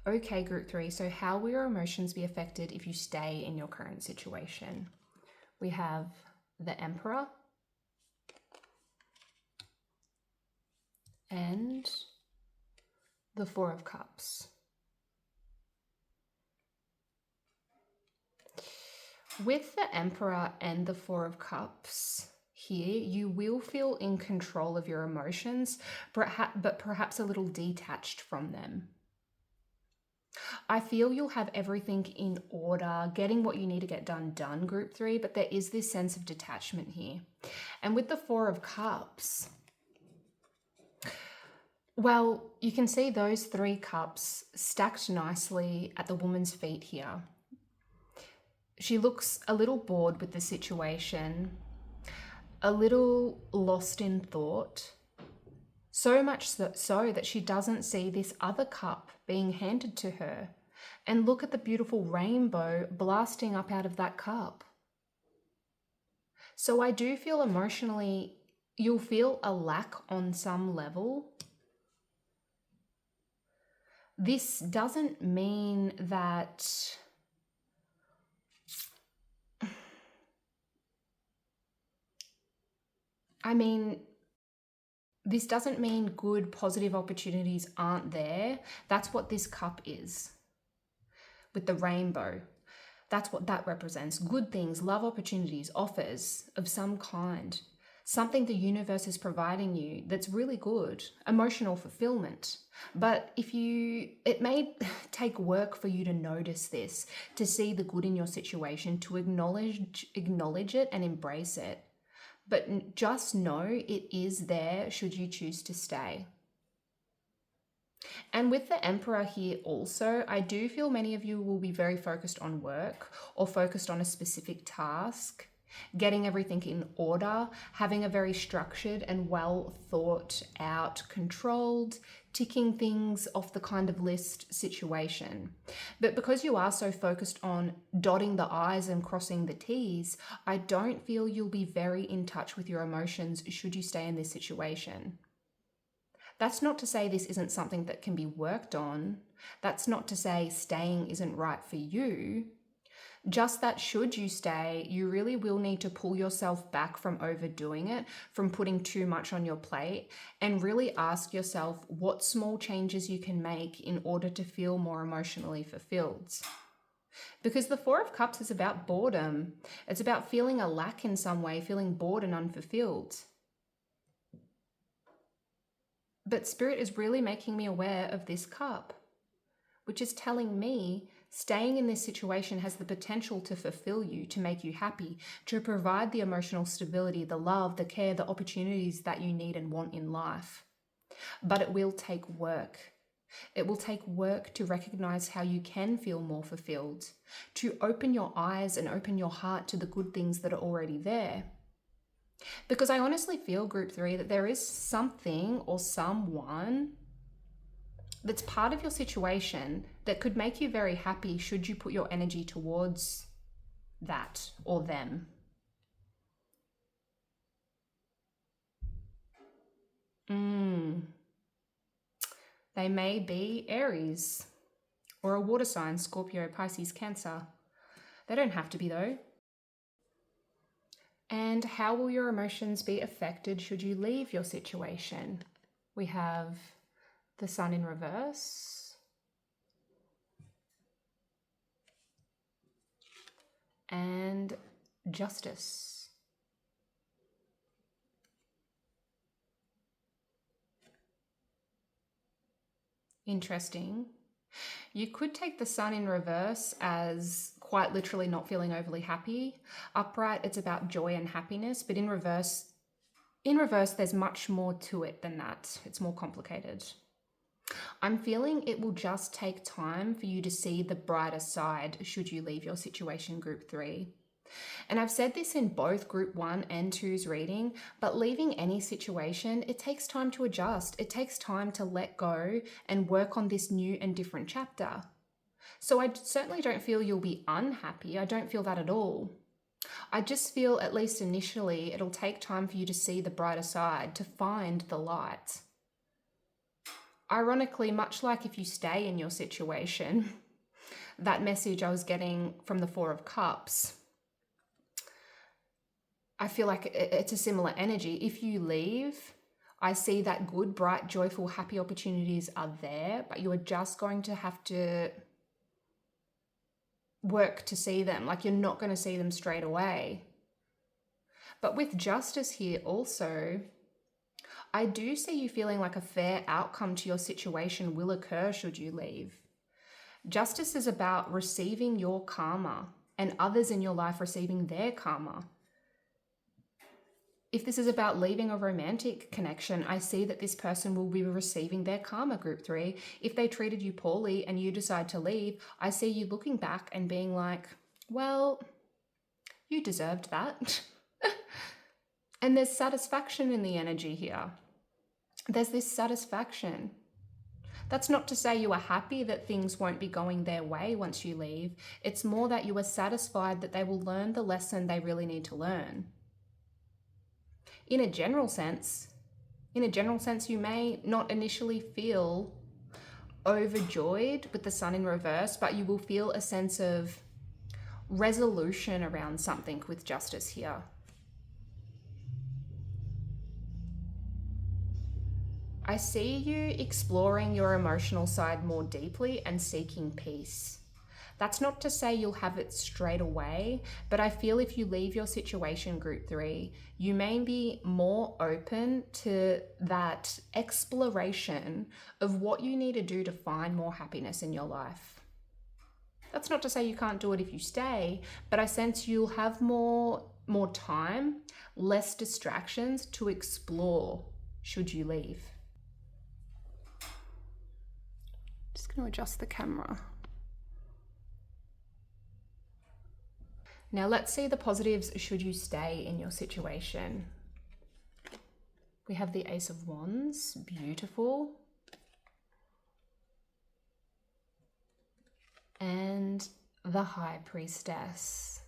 Okay, Group 3, so how will your emotions be affected if you stay in your current situation? We have the Emperor and the Four of Cups. With the Emperor and the Four of Cups here, you will feel in control of your emotions, but perhaps a little detached from them. I feel you'll have everything in order, getting what you need to get done, Group 3, but there is this sense of detachment here. And with the Four of Cups, well, you can see those 3 cups stacked nicely at the woman's feet here. She looks a little bored with the situation, a little lost in thought, so much so that she doesn't see this other cup being handed to her. And look at the beautiful rainbow blasting up out of that cup. So I do feel emotionally, you'll feel a lack on some level. this doesn't mean that this doesn't mean good, positive opportunities aren't there. That's what this cup is. With the rainbow, that's what that represents. Good things, love opportunities, offers of some kind. Something the universe is providing you that's really good, emotional fulfillment. But it may take work for you to notice this, to see the good in your situation, to acknowledge it and embrace it. But just know it is there should you choose to stay. And with the Emperor here also, I do feel many of you will be very focused on work or focused on a specific task, getting everything in order, having a very structured and well thought out, controlled, ticking things off the kind of list situation. But because you are so focused on dotting the I's and crossing the T's, I don't feel you'll be very in touch with your emotions should you stay in this situation. That's not to say this isn't something that can be worked on. That's not to say staying isn't right for you. Just that should you stay, you really will need to pull yourself back from overdoing it, from putting too much on your plate, and really ask yourself what small changes you can make in order to feel more emotionally fulfilled. Because the Four of Cups is about boredom. It's about feeling a lack in some way, feeling bored and unfulfilled. But Spirit is really making me aware of this cup, which is telling me staying in this situation has the potential to fulfill you, to make you happy, to provide the emotional stability, the love, the care, the opportunities that you need and want in life. But it will take work. It will take work to recognize how you can feel more fulfilled, to open your eyes and open your heart to the good things that are already there. Because I honestly feel, Group 3, that there is something or someone that's part of your situation that could make you very happy should you put your energy towards that or them. They may be Aries or a water sign, Scorpio, Pisces, Cancer. They don't have to be though. And how will your emotions be affected should you leave your situation? We have the Sun in reverse and Justice. Interesting. You could take the Sun in reverse as quite literally not feeling overly happy. Upright, it's about joy and happiness, but in reverse, there's much more to it than that. It's more complicated. I'm feeling it will just take time for you to see the brighter side should you leave your situation, Group 3. And I've said this in both Group 1 and 2's reading, but leaving any situation, it takes time to adjust. It takes time to let go and work on this new and different chapter. So I certainly don't feel you'll be unhappy. I don't feel that at all. I just feel, at least initially, it'll take time for you to see the brighter side, to find the light. Ironically, much like if you stay in your situation, that message I was getting from the Four of Cups, I feel like it's a similar energy. If you leave, I see that good, bright, joyful, happy opportunities are there, but you are just going to have to work to see them. Like, you're not going to see them straight away. But with Justice here also, I do see you feeling like a fair outcome to your situation will occur should you leave. Justice is about receiving your karma and others in your life receiving their karma. If this is about leaving a romantic connection, I see that this person will be receiving their karma, Group 3. If they treated you poorly and you decide to leave, I see you looking back and being like, well, you deserved that. And there's satisfaction in the energy here. There's this satisfaction. That's not to say you are happy that things won't be going their way once you leave. It's more that you are satisfied that they will learn the lesson they really need to learn. In a general sense, you may not initially feel overjoyed with the Sun in reverse, but you will feel a sense of resolution around something with Justice here. I see you exploring your emotional side more deeply and seeking peace. That's not to say you'll have it straight away, but I feel if you leave your situation, group 3, you may be more open to that exploration of what you need to do to find more happiness in your life. That's not to say you can't do it if you stay, but I sense you'll have more time, less distractions to explore should you leave. Just going to adjust the camera. Now let's see the positives should you stay in your situation. We have the Ace of Wands, beautiful. And the High Priestess.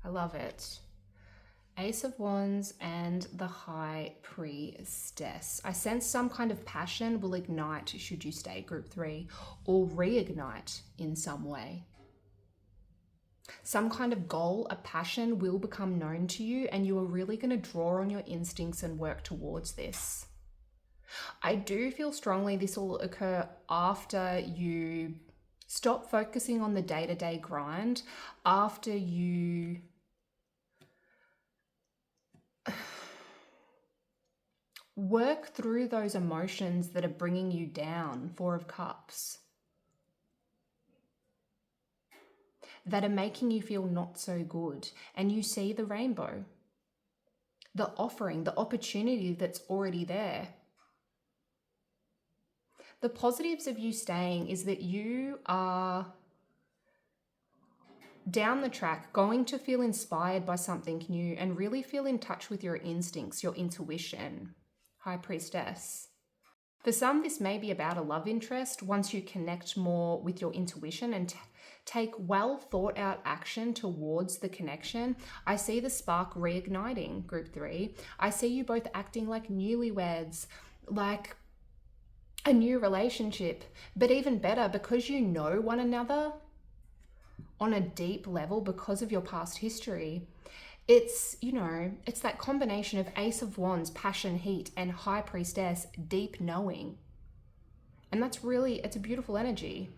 I love it. Ace of Wands and the High Priestess. I sense some kind of passion will ignite should you stay, group 3, or reignite in some way. Some kind of goal, a passion will become known to you, and you are really going to draw on your instincts and work towards this. I do feel strongly this will occur after you stop focusing on the day-to-day grind, after you work through those emotions that are bringing you down, Four of Cups, that are making you feel not so good, and you see the rainbow, the offering, the opportunity that's already there. The positives of you staying is that you are down the track going to feel inspired by something new and really feel in touch with your instincts, your intuition. High Priestess. For some, this may be about a love interest once you connect more with your intuition and take well thought out action towards the connection. I see the spark reigniting, group 3. I see you both acting like newlyweds, like a new relationship, but even better, because you know one another on a deep level because of your past history. It's, it's that combination of Ace of Wands, passion, heat, and High Priestess, deep knowing. And that's really, it's a beautiful energy.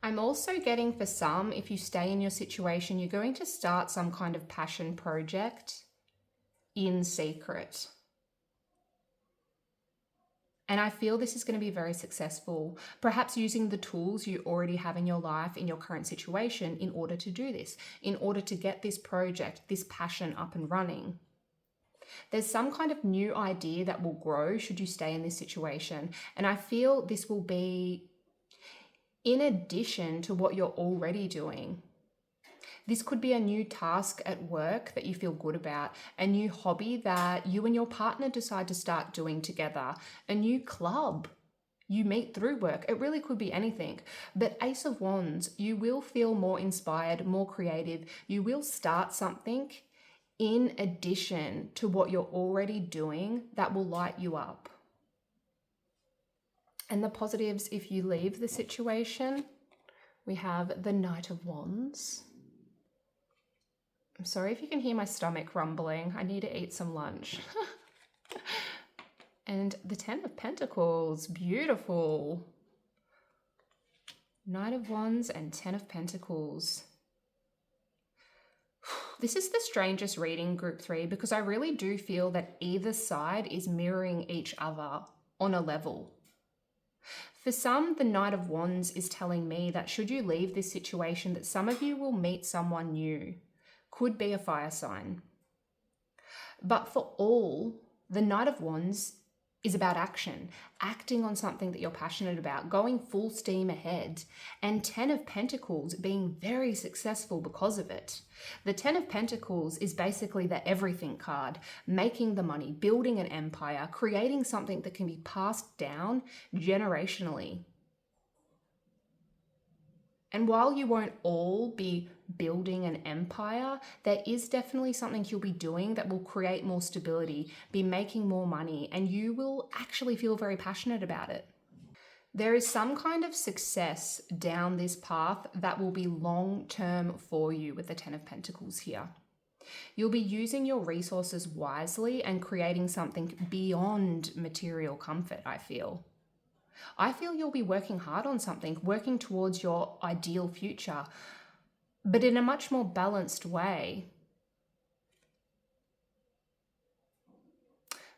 I'm also getting, for some, if you stay in your situation, you're going to start some kind of passion project in secret. And I feel this is going to be very successful, perhaps using the tools you already have in your life, in your current situation, in order to do this, in order to get this project, this passion up and running. There's some kind of new idea that will grow should you stay in this situation. And I feel this will be in addition to what you're already doing. This could be a new task at work that you feel good about, a new hobby that you and your partner decide to start doing together, a new club you meet through work. It really could be anything. But Ace of Wands, you will feel more inspired, more creative. You will start something in addition to what you're already doing that will light you up. And the positives, if you leave the situation, we have the Knight of Wands. I'm sorry if you can hear my stomach rumbling. I need to eat some lunch. And the Ten of Pentacles, beautiful. Knight of Wands and Ten of Pentacles. This is the strangest reading, group 3, because I really do feel that either side is mirroring each other on a level. For some, the Knight of Wands is telling me that should you leave this situation, that some of you will meet someone new. Could be a fire sign. But for all, the Knight of Wands is about action, acting on something that you're passionate about, going full steam ahead, and Ten of Pentacles being very successful because of it. The Ten of Pentacles is basically the everything card, making the money, building an empire, creating something that can be passed down generationally. And while you won't all be building an empire, there is definitely something you'll be doing that will create more stability, be making more money, and you will actually feel very passionate about it. There is some kind of success down this path that will be long-term for you with the Ten of Pentacles here. You'll be using your resources wisely and creating something beyond material comfort, I feel. I feel you'll be working hard on something, working towards your ideal future, but in a much more balanced way.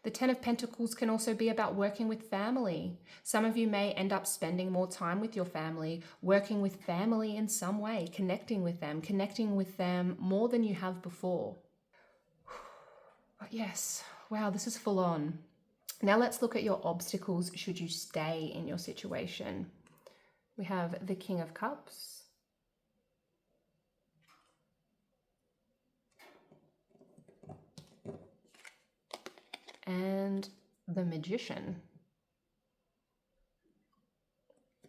The Ten of Pentacles can also be about working with family. Some of you may end up spending more time with your family, working with family in some way, connecting with them more than you have before. But yes, wow, this is full on. Now let's look at your obstacles should you stay in your situation. We have the King of Cups. And the Magician.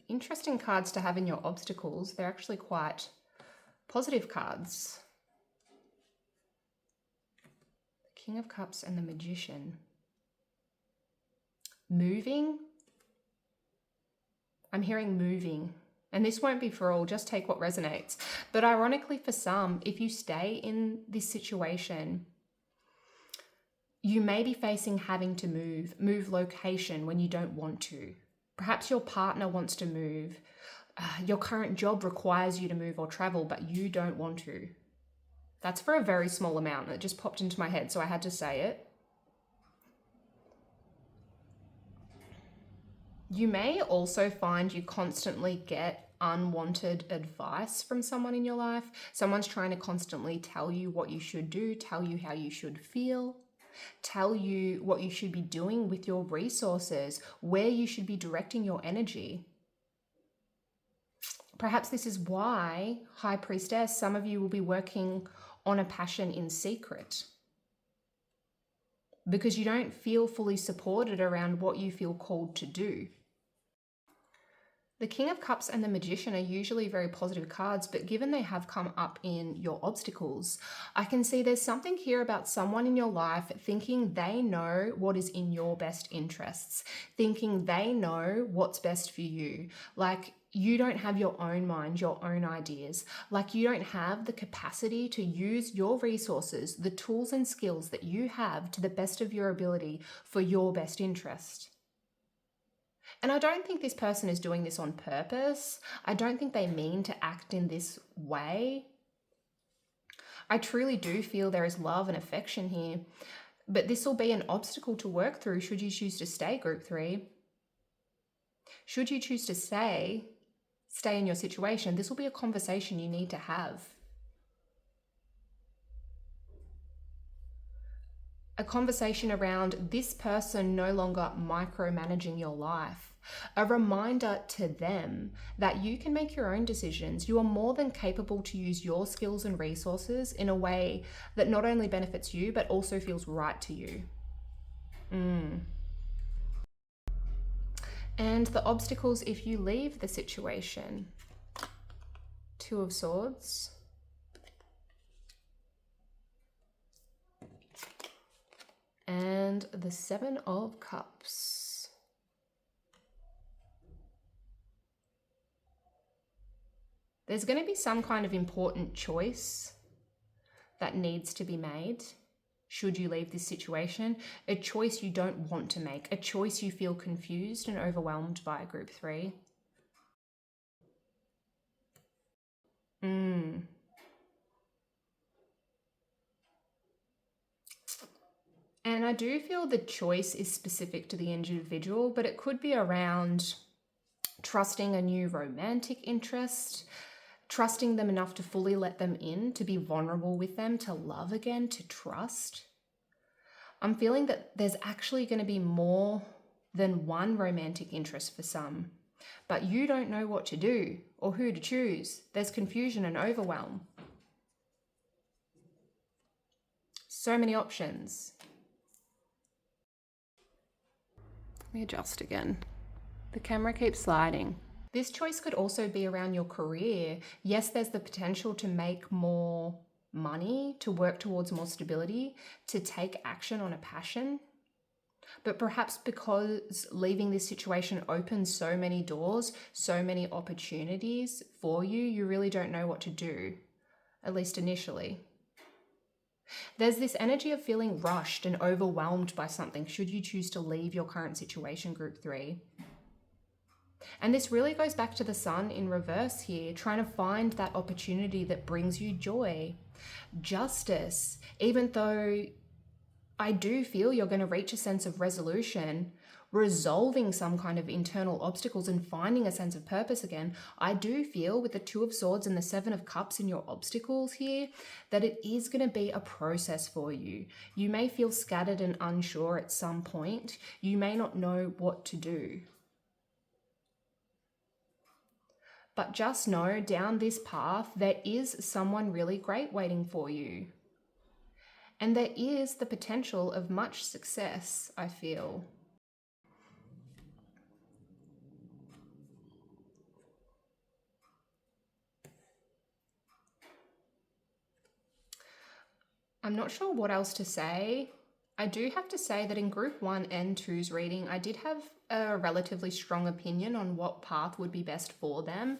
Interesting cards to have in your obstacles. They're actually quite positive cards. The King of Cups and the Magician. Moving. I'm hearing moving. And this won't be for all, just take what resonates. But ironically for some, if you stay in this situation, you may be facing having to move location when you don't want to. Perhaps your partner wants to move. Your current job requires you to move or travel, but you don't want to. That's for a very small amount. It just popped into my head, so I had to say it. You may also find you constantly get unwanted advice from someone in your life. Someone's trying to constantly tell you what you should do, tell you how you should feel, tell you what you should be doing with your resources, where you should be directing your energy. Perhaps this is why, High Priestess, some of you will be working on a passion in secret, because you don't feel fully supported around what you feel called to do. The King of Cups and the Magician are usually very positive cards, but given they have come up in your obstacles, I can see there's something here about someone in your life thinking they know what is in your best interests, thinking they know what's best for you. Like you don't have your own mind, your own ideas. Like you don't have the capacity to use your resources, the tools and skills that you have to the best of your ability for your best interest. And I don't think this person is doing this on purpose. I don't think they mean to act in this way. I truly do feel there is love and affection here, but this will be an obstacle to work through should you choose to stay, Group 3. Should you choose to stay in your situation, this will be a conversation you need to have. A conversation around this person no longer micromanaging your life. A reminder to them that you can make your own decisions. You are more than capable to use your skills and resources in a way that not only benefits you, but also feels right to you. And the obstacles if you leave the situation. Two of Swords. And the Seven of Cups. There's going to be some kind of important choice that needs to be made should you leave this situation. A choice you don't want to make, a choice you feel confused and overwhelmed by, Group 3. And I do feel the choice is specific to the individual, but it could be around trusting a new romantic interest, trusting them enough to fully let them in, to be vulnerable with them, to love again, to trust. I'm feeling that there's actually going to be more than one romantic interest for some, but you don't know what to do or who to choose. There's confusion and overwhelm. So many options. Let me adjust again. The camera keeps sliding. This choice could also be around your career. Yes, there's the potential to make more money, to work towards more stability, to take action on a passion. But perhaps because leaving this situation opens so many doors, so many opportunities for you, you really don't know what to do, at least initially. There's this energy of feeling rushed and overwhelmed by something should you choose to leave your current situation, group 3. And this really goes back to the sun in reverse here, trying to find that opportunity that brings you joy, justice. Even though I do feel you're going to reach a sense of resolution, resolving some kind of internal obstacles and finding a sense of purpose again, I do feel with the 2 of Swords and the 7 of Cups in your obstacles here, that it is going to be a process for you. You may feel scattered and unsure at some point. You may not know what to do. But just know down this path, there is someone really great waiting for you. And there is the potential of much success, I feel. I'm not sure what else to say. I do have to say that in group 1 and 2's reading, I did have a relatively strong opinion on what path would be best for them.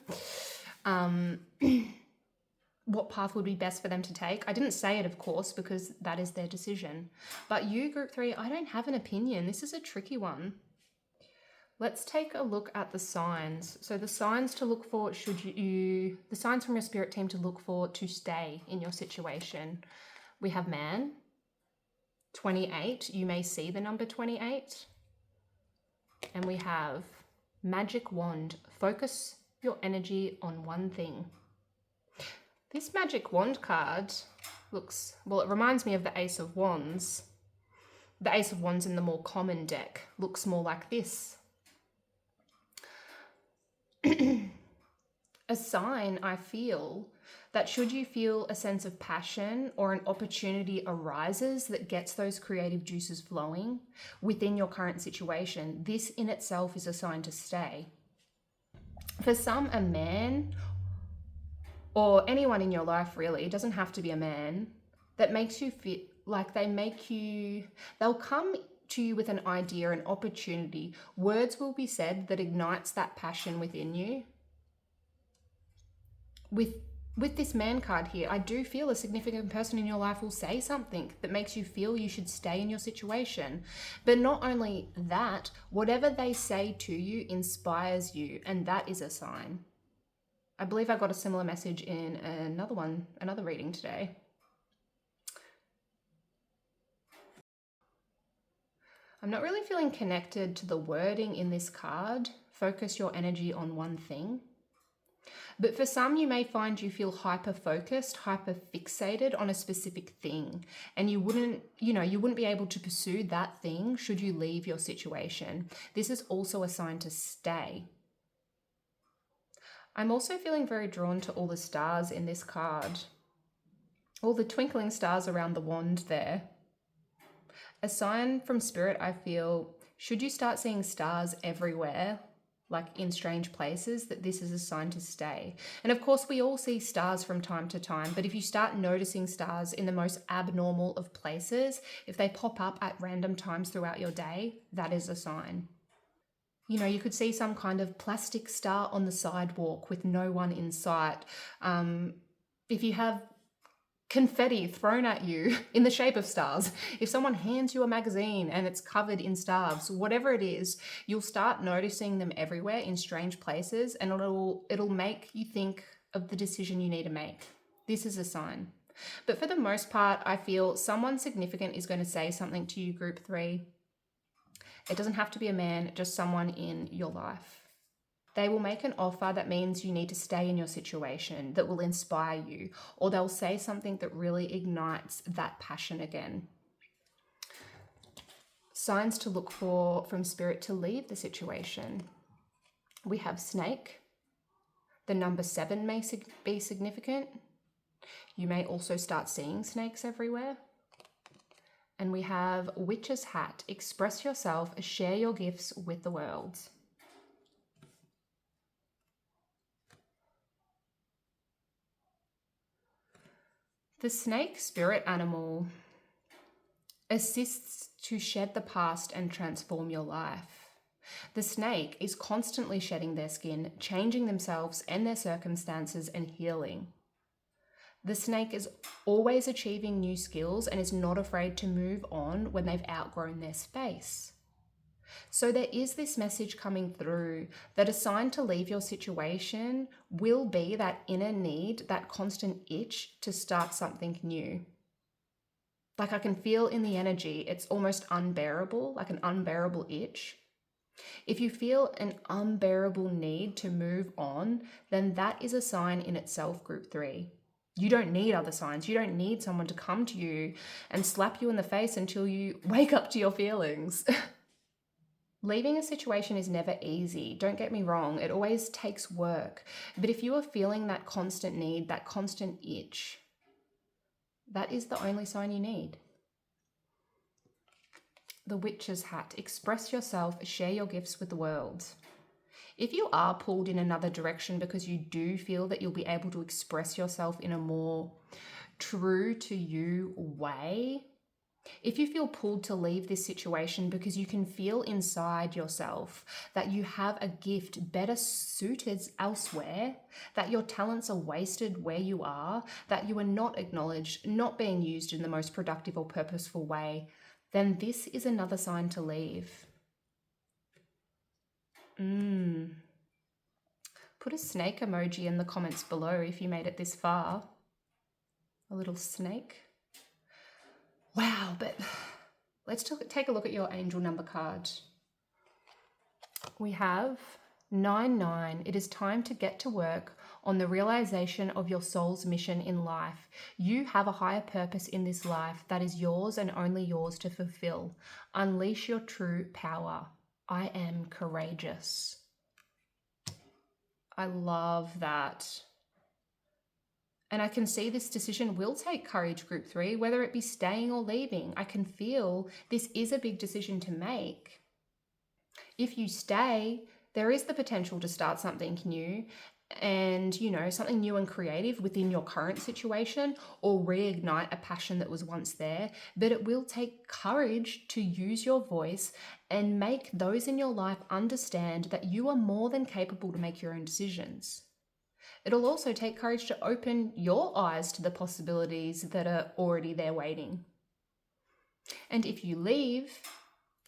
What path would be best for them to take. I didn't say it, of course, because that is their decision. But you, group 3, I don't have an opinion. This is a tricky one. Let's take a look at the signs. So the signs to look for the signs from your spirit team to look for to stay in your situation. We have man, 28. You may see the number 28. And we have magic wand. Focus your energy on one thing. This magic wand card looks, well, it reminds me of the Ace of Wands. The Ace of Wands in the more common deck looks more like this. A sign, I feel, that should you feel a sense of passion or an opportunity arises that gets those creative juices flowing within your current situation, this in itself is a sign to stay. For some, a man or anyone in your life really, it doesn't have to be a man, that makes you feel like they'll come to you with an idea, an opportunity. Words will be said that ignites that passion within you. With this man card here, I do feel a significant person in your life will say something that makes you feel you should stay in your situation. But not only that, whatever they say to you inspires you, and that is a sign. I believe I got a similar message in another reading today. I'm not really feeling connected to the wording in this card. Focus your energy on one thing. But for some, you may find you feel hyper-focused, hyper-fixated on a specific thing, and you wouldn't be able to pursue that thing should you leave your situation. This is also a sign to stay. I'm also feeling very drawn to all the stars in this card. All the twinkling stars around the wand there. A sign from spirit, I feel, should you start seeing stars everywhere, like in strange places, that this is a sign to stay. And of course, we all see stars from time to time, but if you start noticing stars in the most abnormal of places, if they pop up at random times throughout your day, that is a sign. You know, you could see some kind of plastic star on the sidewalk with no one in sight. If you have confetti thrown at you in the shape of stars, if someone hands you a magazine and it's covered in stars, whatever it is, you'll start noticing them everywhere in strange places, and it'll make you think of the decision you need to make. This is a sign. But for the most part, I feel someone significant is going to say something to you, group 3. It doesn't have to be a man, just someone in your life. They will make an offer that means you need to stay in your situation, that will inspire you, or they'll say something that really ignites that passion again. Signs to look for from spirit to leave the situation. We have snake. The number 7 may be significant. You may also start seeing snakes everywhere. And we have witch's hat. Express yourself, share your gifts with the world. The snake spirit animal assists to shed the past and transform your life. The snake is constantly shedding their skin, changing themselves and their circumstances, and healing. The snake is always achieving new skills and is not afraid to move on when they've outgrown their space. So there is this message coming through that a sign to leave your situation will be that inner need, that constant itch to start something new. Like I can feel in the energy, it's almost unbearable, like an unbearable itch. If you feel an unbearable need to move on, then that is a sign in itself, group 3. You don't need other signs. You don't need someone to come to you and slap you in the face until you wake up to your feelings. Leaving a situation is never easy. Don't get me wrong. It always takes work. But if you are feeling that constant need, that constant itch, that is the only sign you need. The witch's hat. Express yourself, share your gifts with the world. If you are pulled in another direction because you do feel that you'll be able to express yourself in a more true to you way, if you feel pulled to leave this situation because you can feel inside yourself that you have a gift better suited elsewhere, that your talents are wasted where you are, that you are not acknowledged, not being used in the most productive or purposeful way, then this is another sign to leave. Put a snake emoji in the comments below if you made it this far. A little snake. Wow, but let's take a look at your angel number card. We have 9-9. It is time to get to work on the realization of your soul's mission in life. You have a higher purpose in this life that is yours and only yours to fulfill. Unleash your true power. I am courageous. I love that. And I can see this decision will take courage, group 3, whether it be staying or leaving. I can feel this is a big decision to make. If you stay, there is the potential to start something new and, something new and creative within your current situation, or reignite a passion that was once there. But it will take courage to use your voice and make those in your life understand that you are more than capable to make your own decisions. It'll also take courage to open your eyes to the possibilities that are already there waiting. And if you leave,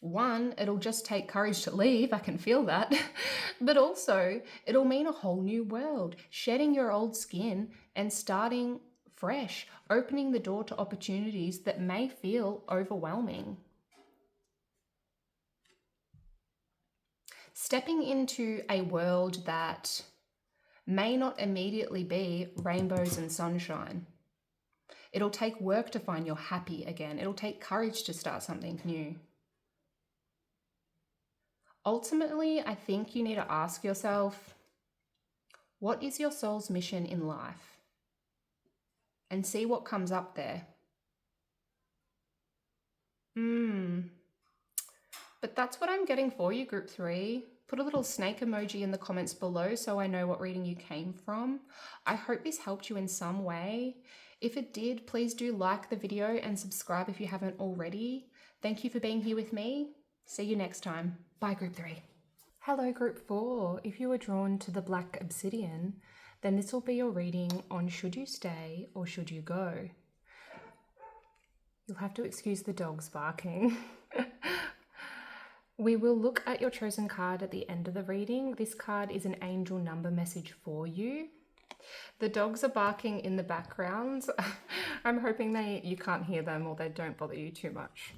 one, it'll just take courage to leave, I can feel that, but also it'll mean a whole new world, shedding your old skin and starting fresh, opening the door to opportunities that may feel overwhelming. Stepping into a world that may not immediately be rainbows and sunshine. It'll take work to find you're happy again. It'll take courage to start something new. Ultimately, I think you need to ask yourself, what is your soul's mission in life? And see what comes up there. But that's what I'm getting for you, group 3. Put a little snake emoji in the comments below so I know what reading you came from. I hope this helped you in some way. If it did, please do like the video and subscribe if you haven't already. Thank you for being here with me. See you next time. Bye, group 3. Hello, group 4. If you were drawn to the black obsidian, then this will be your reading on should you stay or should you go. You'll have to excuse the dogs barking. We will look at your chosen card at the end of the reading. This card is an angel number message for you. The dogs are barking in the background. I'm hoping you can't hear them or they don't bother you too much.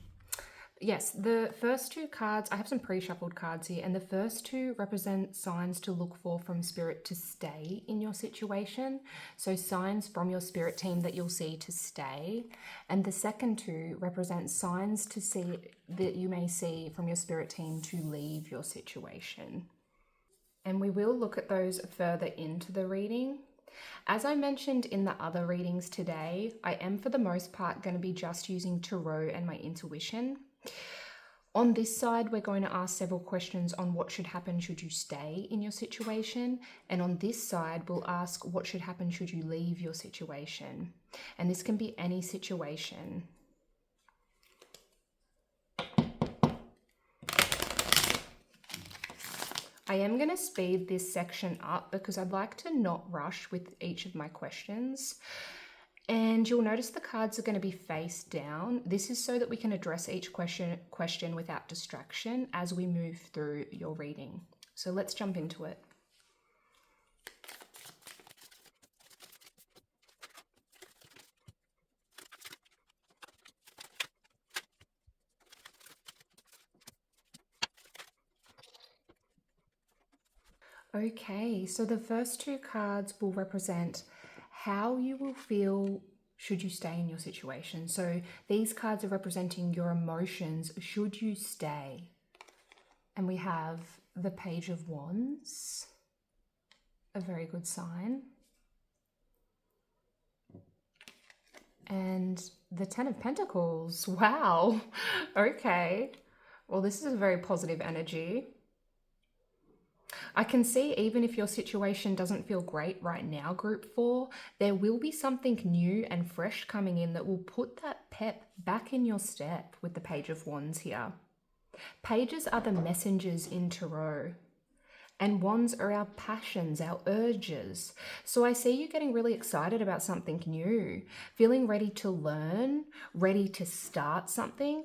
Yes, the first two cards, I have some pre-shuffled cards here, and the first two represent signs to look for from spirit to stay in your situation. So signs from your spirit team that you'll see to stay. And the second two represent signs to see that you may see from your spirit team to leave your situation. And we will look at those further into the reading. As I mentioned in the other readings today, I am for the most part going to be just using tarot and my intuition. On this side, we're going to ask several questions on what should happen should you stay in your situation. And on this side, we'll ask what should happen should you leave your situation. And this can be any situation. I am going to speed this section up because I'd like to not rush with each of my questions. And you'll notice the cards are going to be face down. This is so that we can address each question without distraction as we move through your reading. So let's jump into it. Okay, so the first two cards will represent how you will feel should you stay in your situation. So these cards are representing your emotions should you stay. And we have the Page of Wands, a very good sign. And the Ten of Pentacles, wow, okay. Well, this is a very positive energy. I can see even if your situation doesn't feel great right now, Group 4, there will be something new and fresh coming in that will put that pep back in your step with the Page of Wands here. Pages are the messengers in Tarot. And wands are our passions, our urges. So I see you getting really excited about something new, feeling ready to learn, ready to start something.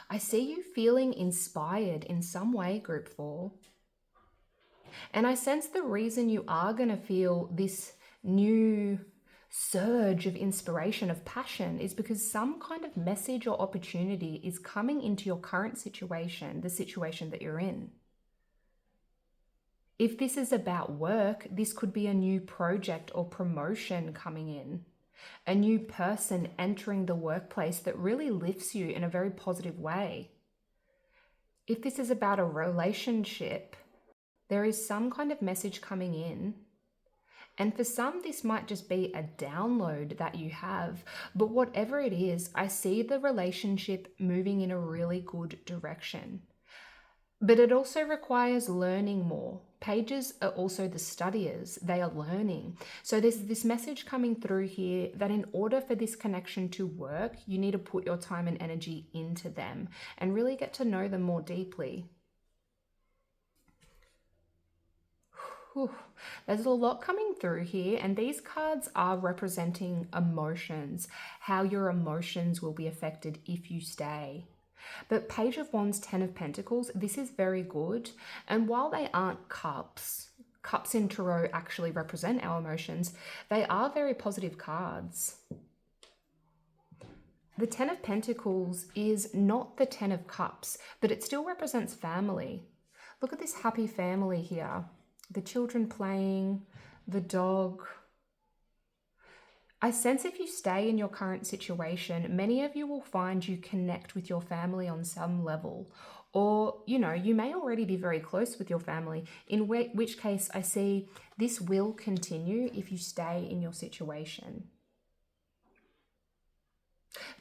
I see you feeling inspired in some way, Group 4. And I sense the reason you are going to feel this new surge of inspiration, of passion, is because some kind of message or opportunity is coming into your current situation, the situation that you're in. If this is about work, this could be a new project or promotion coming in, a new person entering the workplace that really lifts you in a very positive way. If this is about a relationship, there is some kind of message coming in. And for some, this might just be a download that you have. But whatever it is, I see the relationship moving in a really good direction. But it also requires learning more. Pages are also the studiers. They are learning. So there's this message coming through here that in order for this connection to work, you need to put your time and energy into them and really get to know them more deeply. Whew. There's a lot coming through here, and these cards are representing emotions, how your emotions will be affected if you stay. But Page of Wands, Ten of Pentacles, this is very good. And while they aren't cups in Tarot actually represent our emotions, they are very positive cards. The Ten of Pentacles is not the Ten of Cups, but it still represents family. Look at this happy family here. The children playing, the dog. I sense if you stay in your current situation, many of you will find you connect with your family on some level. Or, you may already be very close with your family, in which case I see this will continue if you stay in your situation.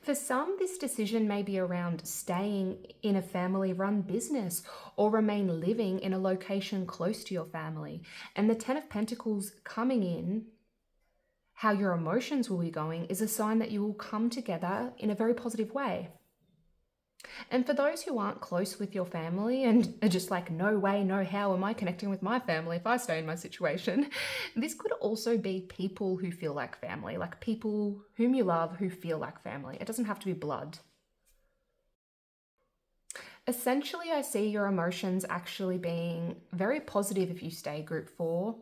For some, this decision may be around staying in a family-run business or remain living in a location close to your family. And the Ten of Pentacles coming in, how your emotions will be going, is a sign that you will come together in a very positive way. And for those who aren't close with your family and are just like, no way, no how am I connecting with my family if I stay in my situation, this could also be people who feel like family, like people whom you love who feel like family. It doesn't have to be blood. Essentially, I see your emotions actually being very positive if you stay, Group 4.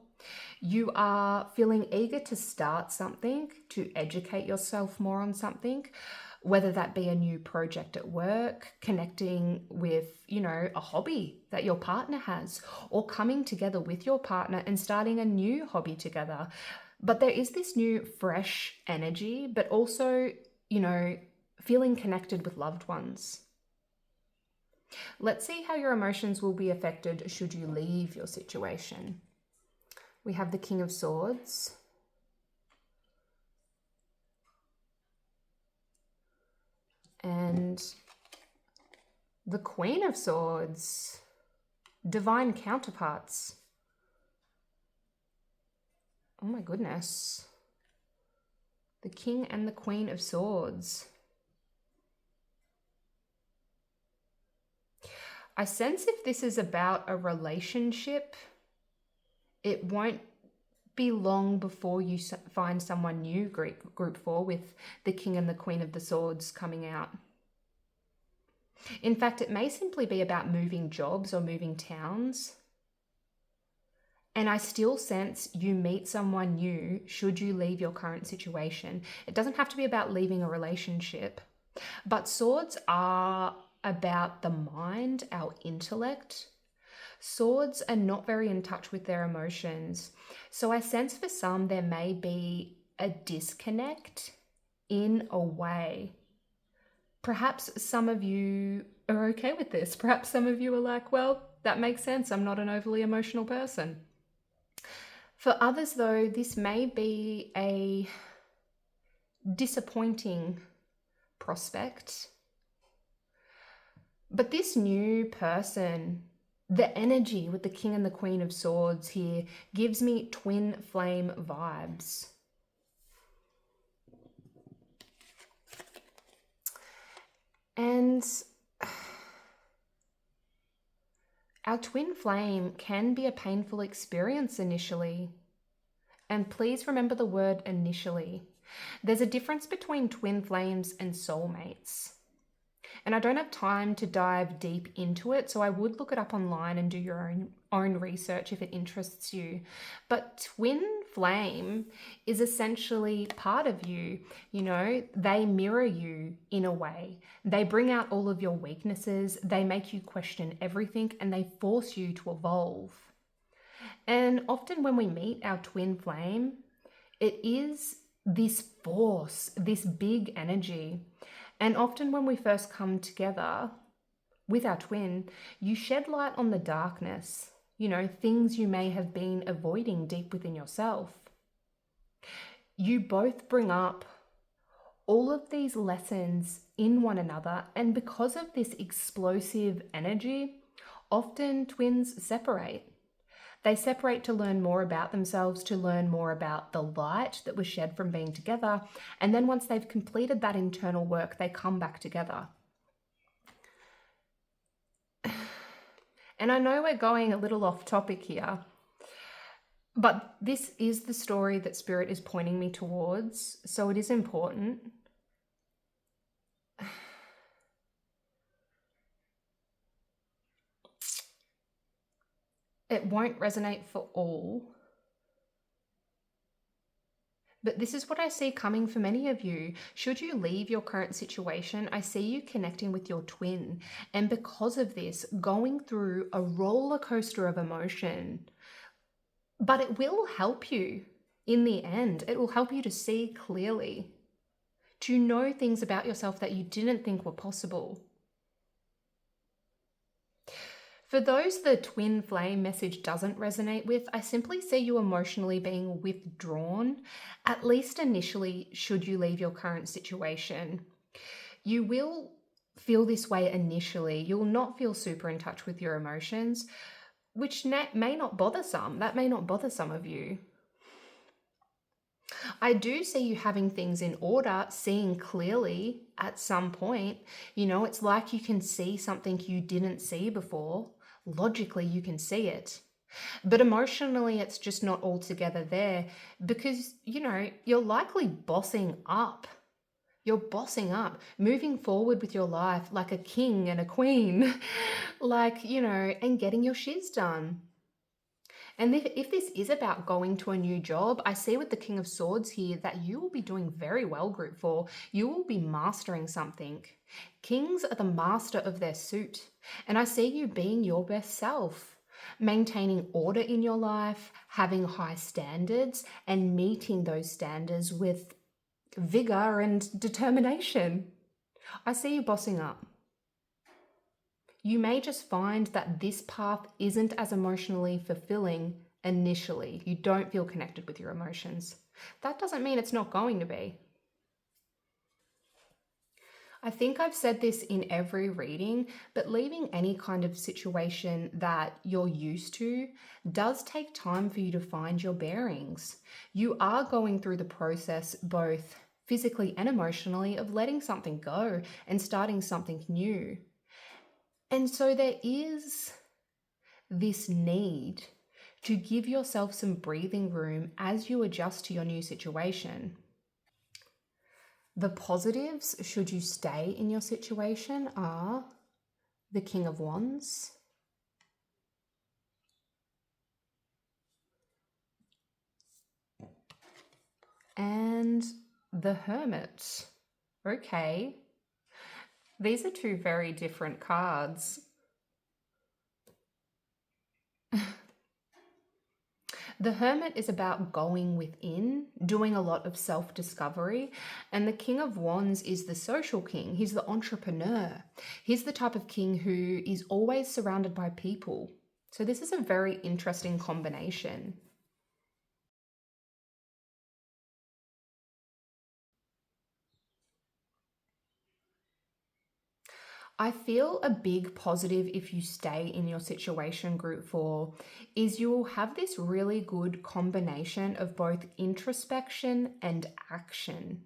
You are feeling eager to start something, to educate yourself more on something, whether that be a new project at work, connecting with, a hobby that your partner has, or coming together with your partner and starting a new hobby together. But there is this new fresh energy, but also, feeling connected with loved ones. Let's see how your emotions will be affected should you leave your situation. We have the King of Swords. And The Queen of Swords. Divine counterparts. Oh my goodness. The King and the Queen of Swords. I sense if this is about a relationship, it won't be long before you find someone new, group 4, with the King and the Queen of the Swords coming out. In fact, it may simply be about moving jobs or moving towns. And I still sense you meet someone new should you leave your current situation. It doesn't have to be about leaving a relationship, but swords are about the mind, our intellect. Swords are not very in touch with their emotions. So I sense for some there may be a disconnect in a way. Perhaps some of you are okay with this. Perhaps some of you are like, well, that makes sense. I'm not an overly emotional person. For others, though, this may be a disappointing prospect. But this new person, the energy with the King and the Queen of Swords here gives me twin flame vibes. And our twin flame can be a painful experience initially. And please remember the word initially. There's a difference between twin flames and soulmates. And I don't have time to dive deep into it, so I would look it up online and do your own research if it interests you. But twin flame is essentially part of you. You know, they mirror you in a way. They bring out all of your weaknesses, they make you question everything, and they force you to evolve. And often when we meet our twin flame, it is this force, this big energy. And often when we first come together with our twin, you shed light on the darkness, you know, things you may have been avoiding deep within yourself. You both bring up all of these lessons in one another, and because of this explosive energy, often twins separate. They separate to learn more about themselves, to learn more about the light that was shed from being together. And then once they've completed that internal work, they come back together. And I know we're going a little off topic here, but this is the story that Spirit is pointing me towards, so it is important. It won't resonate for all, but this is what I see coming for many of you. Should you leave your current situation, I see you connecting with your twin, and because of this, going through a roller coaster of emotion. But it will help you in the end. It will help you to see clearly, to know things about yourself that you didn't think were possible. For those the twin flame message doesn't resonate with, I simply see you emotionally being withdrawn, at least initially, should you leave your current situation. You will feel this way initially. You will not feel super in touch with your emotions, which may not bother some. That may not bother some of you. I do see you having things in order, seeing clearly at some point. You know, it's like you can see something you didn't see before. Logically, you can see it. But emotionally, it's just not altogether there because, you know, you're likely bossing up. You're bossing up, moving forward with your life like a king and a queen, like, you know, and getting your shiz done. And if this is about going to a new job, I see with the King of Swords here that you will be doing very well, Group 4. You will be mastering something. Kings are the master of their suit. And I see you being your best self, maintaining order in your life, having high standards, and meeting those standards with vigor and determination. I see you bossing up. You may just find that this path isn't as emotionally fulfilling initially. You don't feel connected with your emotions. That doesn't mean it's not going to be. I think I've said this in every reading, but leaving any kind of situation that you're used to does take time for you to find your bearings. You are going through the process both physically and emotionally of letting something go and starting something new. And so there is this need to give yourself some breathing room as you adjust to your new situation. The positives, should you stay in your situation, are the King of Wands, and the Hermit. Okay, these are two very different cards. The Hermit is about going within, doing a lot of self-discovery, and the King of Wands is the social king. He's the entrepreneur. He's the type of king who is always surrounded by people. So this is a very interesting combination. I feel a big positive if you stay in your situation, group 4, is you will have this really good combination of both introspection and action.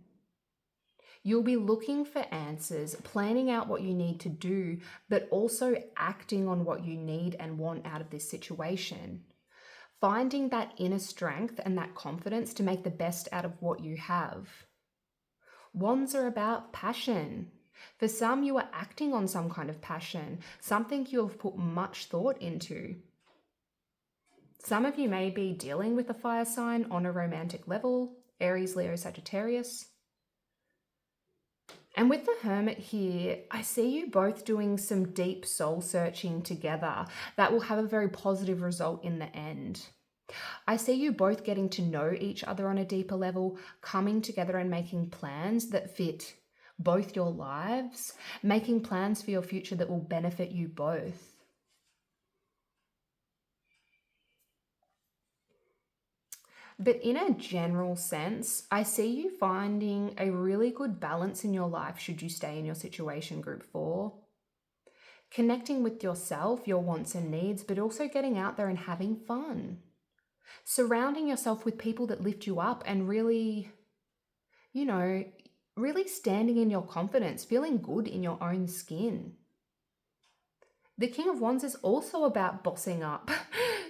You'll be looking for answers, planning out what you need to do, but also acting on what you need and want out of this situation. Finding that inner strength and that confidence to make the best out of what you have. Wands are about passion. For some, you are acting on some kind of passion, something you have put much thought into. Some of you may be dealing with a fire sign on a romantic level, Aries, Leo, Sagittarius. And with the Hermit here, I see you both doing some deep soul searching together that will have a very positive result in the end. I see you both getting to know each other on a deeper level, coming together and making plans that fit both your lives, making plans for your future that will benefit you both. But in a general sense, I see you finding a really good balance in your life should you stay in your situation, group 4. Connecting with yourself, your wants and needs, but also getting out there and having fun. Surrounding yourself with people that lift you up and really, really standing in your confidence, feeling good in your own skin. The King of Wands is also about bossing up.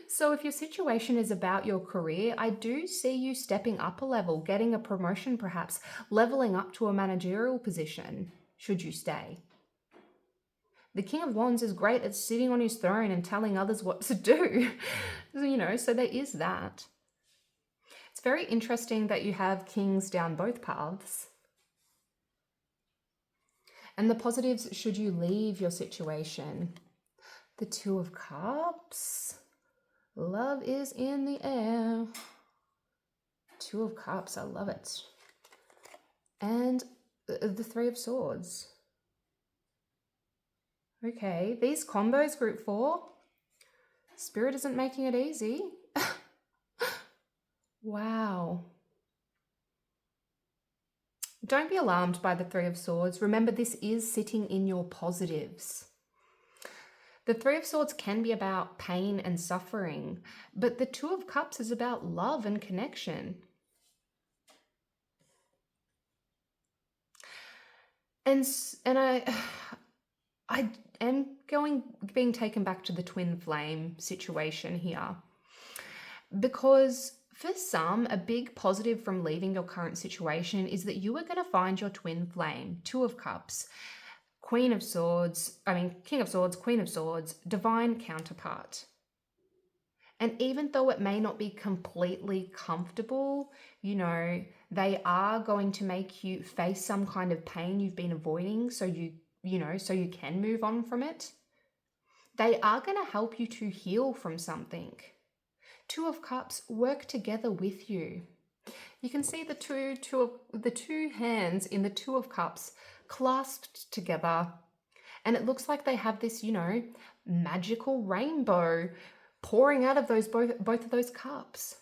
So if your situation is about your career, I do see you stepping up a level, getting a promotion perhaps, leveling up to a managerial position, should you stay. The King of Wands is great at sitting on his throne and telling others what to do. So there is that. It's very interesting that you have kings down both paths. And the positives, should you leave your situation? The Two of Cups. Love is in the air. Two of Cups, I love it. And the Three of Swords. Okay, these combos, group 4. Spirit isn't making it easy. Wow. Don't be alarmed by the Three of Swords. Remember, this is sitting in your positives. The Three of Swords can be about pain and suffering, but the Two of Cups is about love and connection. And I am being taken back to the twin flame situation here, because for some, a big positive from leaving your current situation is that you are going to find your twin flame, Two of Cups, King of Swords, Queen of Swords, divine counterpart. And even though it may not be completely comfortable, they are going to make you face some kind of pain you've been avoiding so you can move on from it. They are going to help you to heal from something. Two of Cups work together with you. You can see the two hands in the Two of Cups clasped together, and it looks like they have this, magical rainbow pouring out of both of those cups.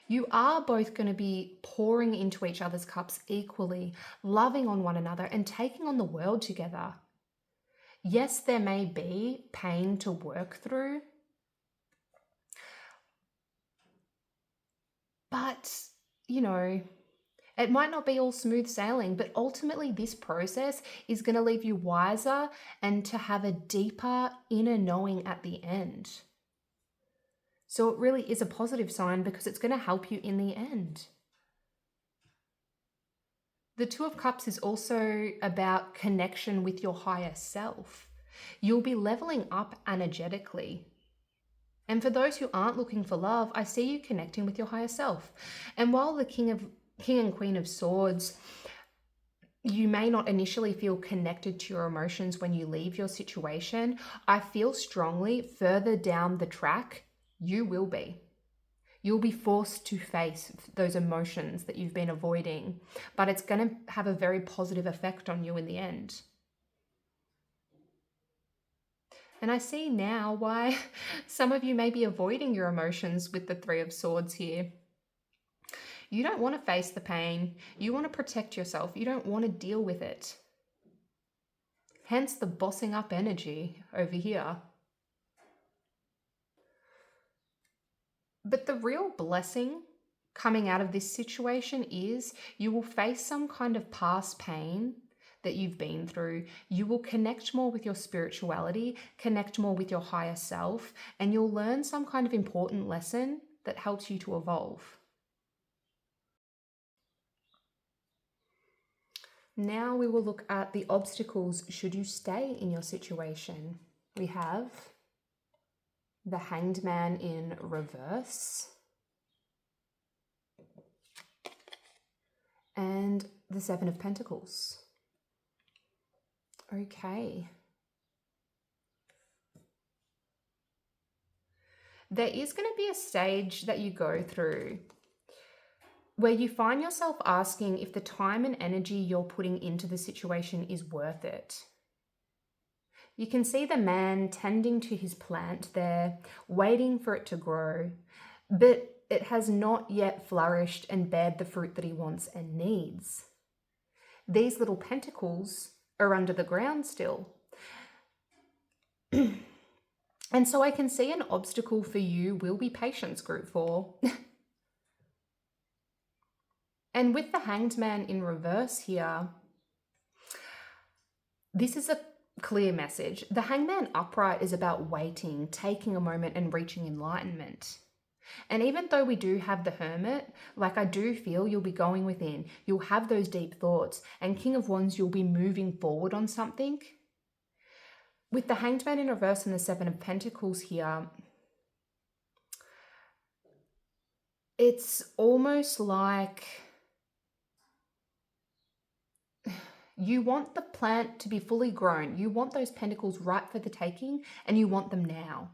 You are both going to be pouring into each other's cups equally, loving on one another and taking on the world together. Yes, there may be pain to work through, but, you know, it might not be all smooth sailing, but ultimately this process is going to leave you wiser and to have a deeper inner knowing at the end. So it really is a positive sign because it's going to help you in the end. The Two of Cups is also about connection with your higher self. You'll be leveling up energetically. And for those who aren't looking for love, I see you connecting with your higher self. And while the King and Queen of Swords, you may not initially feel connected to your emotions when you leave your situation, I feel strongly further down the track, you will be. You'll be forced to face those emotions that you've been avoiding, but it's going to have a very positive effect on you in the end. And I see now why some of you may be avoiding your emotions with the Three of Swords here. You don't want to face the pain. You want to protect yourself. You don't want to deal with it. Hence the bossing up energy over here. But the real blessing coming out of this situation is you will face some kind of past pain that you've been through. You will connect more with your spirituality, connect more with your higher self, and you'll learn some kind of important lesson that helps you to evolve. Now we will look at the obstacles should you stay in your situation. We have the Hanged Man in reverse and the Seven of Pentacles. Okay. There is going to be a stage that you go through where you find yourself asking if the time and energy you're putting into the situation is worth it. You can see the man tending to his plant there, waiting for it to grow, but it has not yet flourished and bared the fruit that he wants and needs. These little pentacles are under the ground still. And so I can see an obstacle for you will be patience, group 4. And with the Hanged Man in reverse here, this is a clear message. The Hangman upright is about waiting, taking a moment and reaching enlightenment. And even though we do have the Hermit, like I do feel you'll be going within, you'll have those deep thoughts, and King of Wands, you'll be moving forward on something. With the Hanged Man in reverse and the Seven of Pentacles here, it's almost like you want the plant to be fully grown. You want those pentacles ripe for the taking, and you want them now.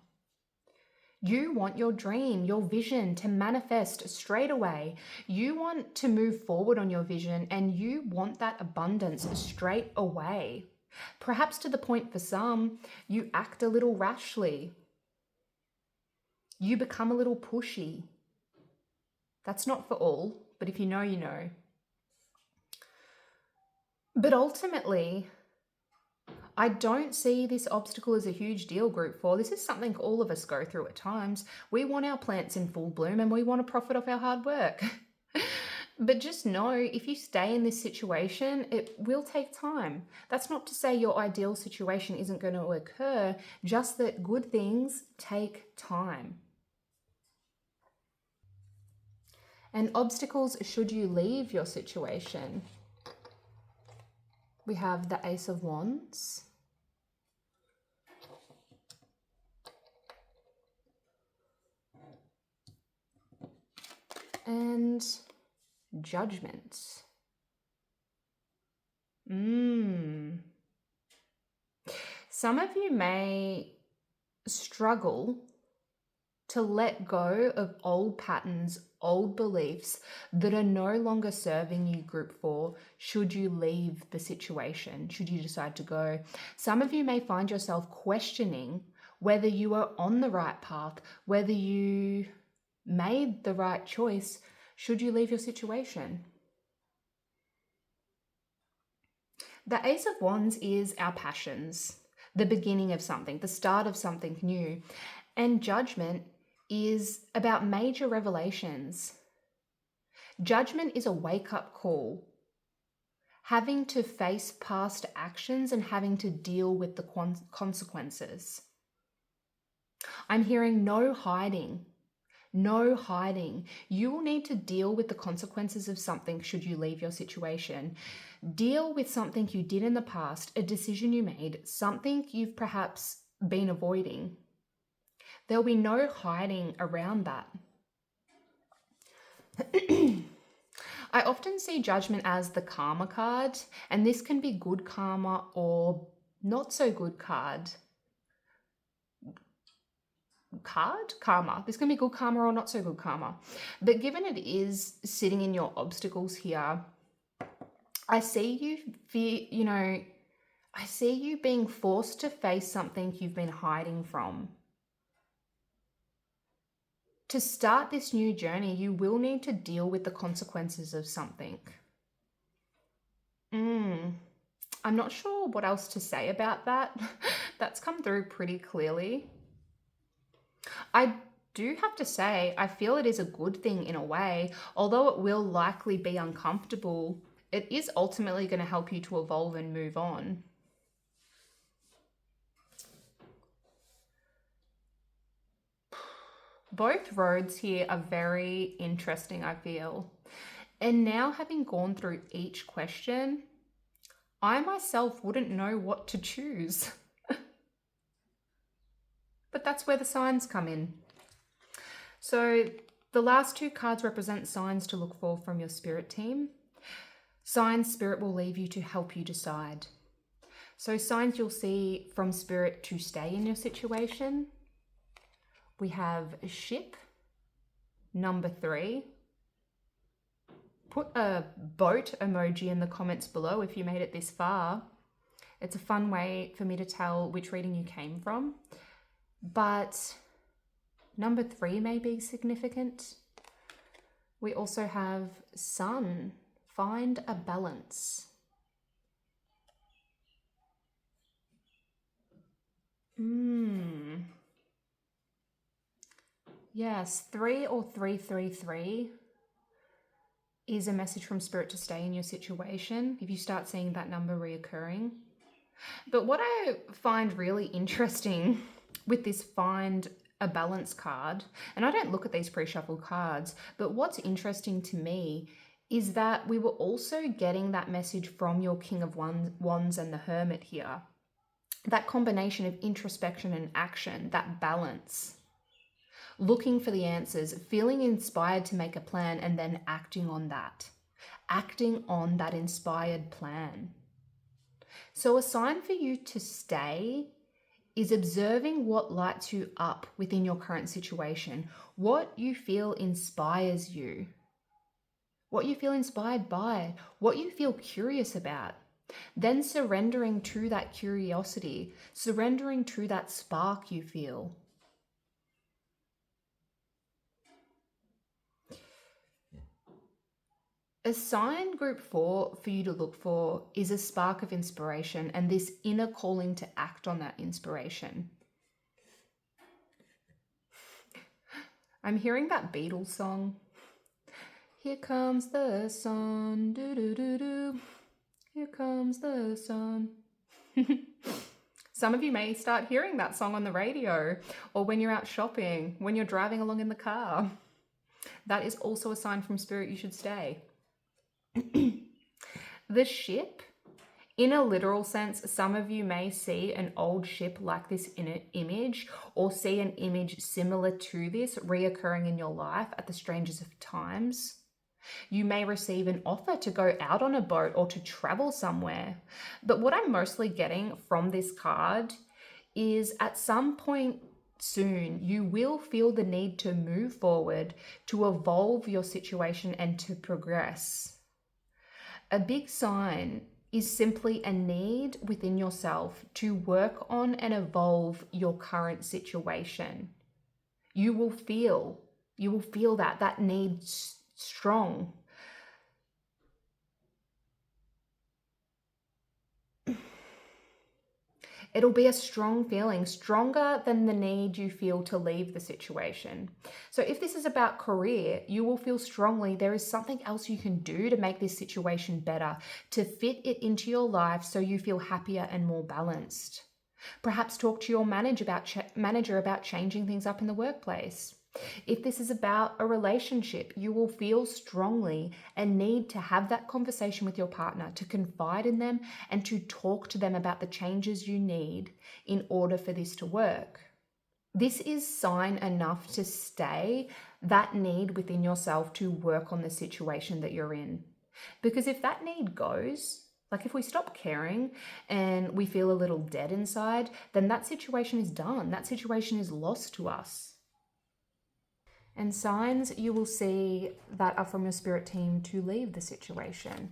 You want your dream, your vision to manifest straight away. You want to move forward on your vision, and you want that abundance straight away. Perhaps to the point for some, you act a little rashly. You become a little pushy. That's not for all, but if you know, you know. But ultimately, I don't see this obstacle as a huge deal, group 4. This is something all of us go through at times. We want our plants in full bloom and we want to profit off our hard work. But just know, if you stay in this situation, it will take time. That's not to say your ideal situation isn't going to occur, just that good things take time. And obstacles should you leave your situation. We have the Ace of Wands. And Judgment. Some of you may struggle to let go of old patterns, old beliefs that are no longer serving you, group 4, should you leave the situation, should you decide to go. Some of you may find yourself questioning whether you are on the right path, whether you made the right choice should you leave your situation. The Ace of Wands is our passions, the beginning of something, the start of something new. And Judgment is about major revelations. Judgment is a wake-up call, having to face past actions and having to deal with the consequences. I'm hearing no hiding. No hiding. You will need to deal with the consequences of something should you leave your situation. Deal with something you did in the past, a decision you made, something you've perhaps been avoiding. There'll be no hiding around that. I often see Judgment as the karma card, and this can be good karma or not so good karma. This can be good karma or not so good karma. But given it is sitting in your obstacles here, I see you being forced to face something you've been hiding from. To start this new journey, you will need to deal with the consequences of something. I'm not sure what else to say about that. That's come through pretty clearly. I do have to say, I feel it is a good thing in a way. Although it will likely be uncomfortable, it is ultimately going to help you to evolve and move on. Both roads here are very interesting, I feel. And now, having gone through each question, I myself wouldn't know what to choose. But that's where the signs come in. So the last two cards represent signs to look for from your spirit team. Signs Spirit will leave you to help you decide. So signs you'll see from Spirit to stay in your situation. We have a ship, number 3. Put a boat emoji in the comments below if you made it this far. It's a fun way for me to tell which reading you came from. But number 3 may be significant. We also have Sun, find a balance. Yes, 3 or 333 is a message from Spirit to stay in your situation if you start seeing that number reoccurring. But what I find really interesting with this find a balance card, and I don't look at these pre-shuffled cards, but what's interesting to me is that we were also getting that message from your King of Wands and the Hermit here. That combination of introspection and action, that balance. Looking for the answers, feeling inspired to make a plan, and then acting on that. Acting on that inspired plan. So a sign for you to stay is observing what lights you up within your current situation, what you feel inspires you, what you feel inspired by, what you feel curious about. Then surrendering to that curiosity, surrendering to that spark you feel. A sign group 4 for you to look for is a spark of inspiration and this inner calling to act on that inspiration. I'm hearing that Beatles song. Here comes the sun, do-do-do-do. Here comes the sun. Some of you may start hearing that song on the radio or when you're out shopping, when you're driving along in the car. That is also a sign from Spirit you should stay. The ship, in a literal sense, some of you may see an old ship like this in an image or see an image similar to this reoccurring in your life at the strangest of times. You may receive an offer to go out on a boat or to travel somewhere. But what I'm mostly getting from this card is at some point soon, you will feel the need to move forward, to evolve your situation and to progress. A big sign is simply a need within yourself to work on and evolve your current situation. You will feel You will feel that need strong. It'll be a strong feeling, stronger than the need you feel to leave the situation. So if this is about career, you will feel strongly there is something else you can do to make this situation better, to fit it into your life so you feel happier and more balanced. Perhaps talk to your manager about changing things up in the workplace. If this is about a relationship, you will feel strongly a need to have that conversation with your partner, to confide in them and to talk to them about the changes you need in order for this to work. This is sign enough to stay that need within yourself to work on the situation that you're in. Because if that need goes, like if we stop caring and we feel a little dead inside, then that situation is done. That situation is lost to us. And signs you will see that are from your spirit team to leave the situation.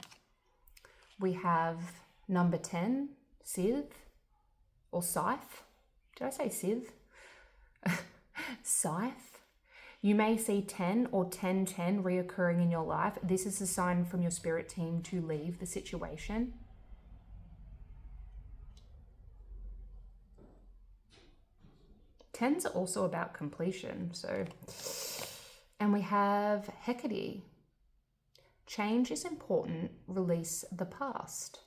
We have number 10, Scythe, or Scythe. Did I say Scythe? Scythe. You may see 10 or 1010 reoccurring in your life. This is a sign from your spirit team to leave the situation. Tens are also about completion, so. And we have Hecate. Change is important, release the past.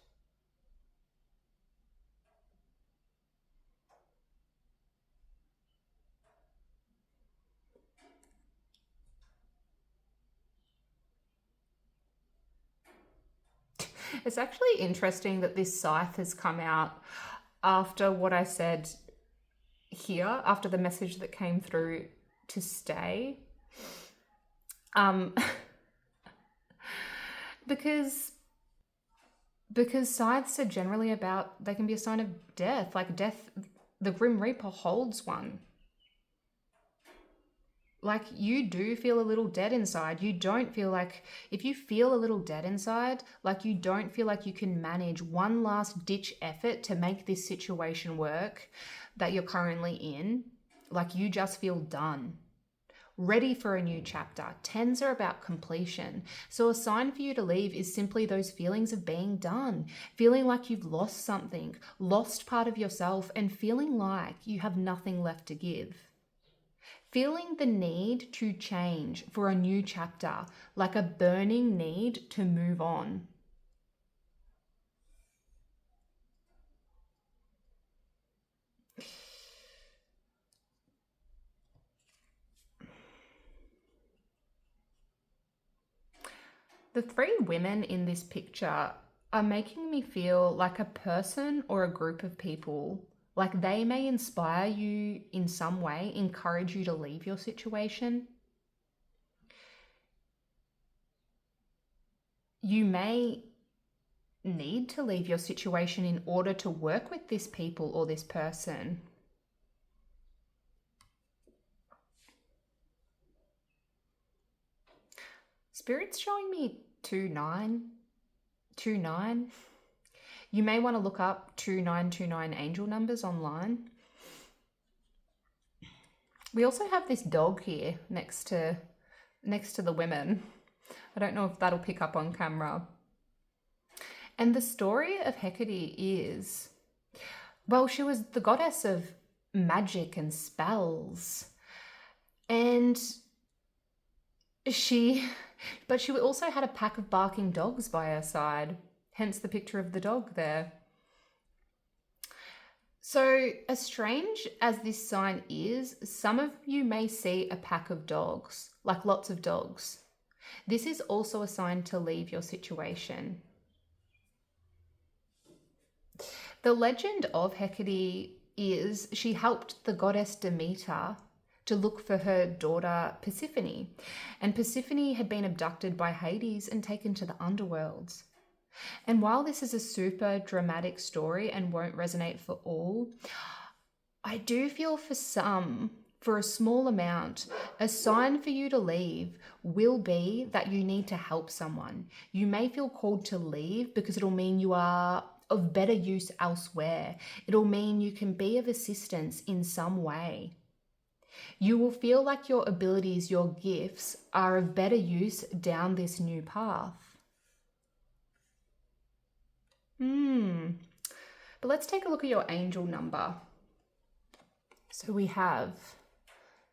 It's actually interesting that this Scythe has come out after what I said here, after the message that came through to stay. Because scythes are generally about, they can be a sign of death. Like death, the Grim Reaper holds one. Like you do feel a little dead inside. You don't feel like, if you feel a little dead inside, like you don't feel like you can manage one last ditch effort to make this situation work that you're currently in, like you just feel done, ready for a new chapter. Tens are about completion. So a sign for you to leave is simply those feelings of being done, feeling like you've lost something, lost part of yourself, and feeling like you have nothing left to give. Feeling the need to change for a new chapter, like a burning need to move on. The three women in this picture are making me feel like a person or a group of people, like they may inspire you in some way, encourage you to leave your situation. You may need to leave your situation in order to work with this people or this person. Spirit's showing me 2929. You may want to look up 2929 angel numbers online. We also have this dog here next to the women. I don't know if that'll pick up on camera. And the story of Hecate is, well, she was the goddess of magic and spells. And she also had a pack of barking dogs by her side, hence the picture of the dog there. So as strange as this sign is, some of you may see a pack of dogs, like lots of dogs. This is also a sign to leave your situation. The legend of Hecate is she helped the goddess Demeter to look for her daughter Persephone. And Persephone had been abducted by Hades and taken to the underworlds. And while this is a super dramatic story and won't resonate for all, I do feel for some, for a small amount, a sign for you to leave will be that you need to help someone. You may feel called to leave because it'll mean you are of better use elsewhere. It'll mean you can be of assistance in some way. You will feel like your abilities, your gifts, are of better use down this new path. But let's take a look at your angel number. So we have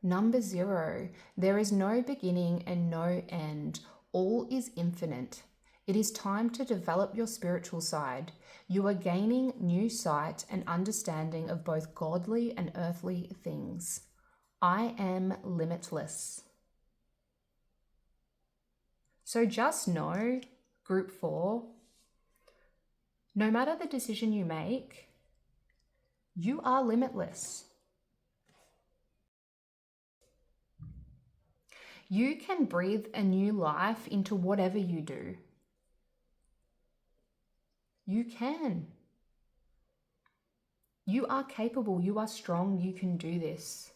number 0. There is no beginning and no end. All is infinite. It is time to develop your spiritual side. You are gaining new sight and understanding of both godly and earthly things. I am limitless. So just know, group 4, no matter the decision you make, you are limitless. You can breathe a new life into whatever you do. You can. You are capable, you are strong, you can do this.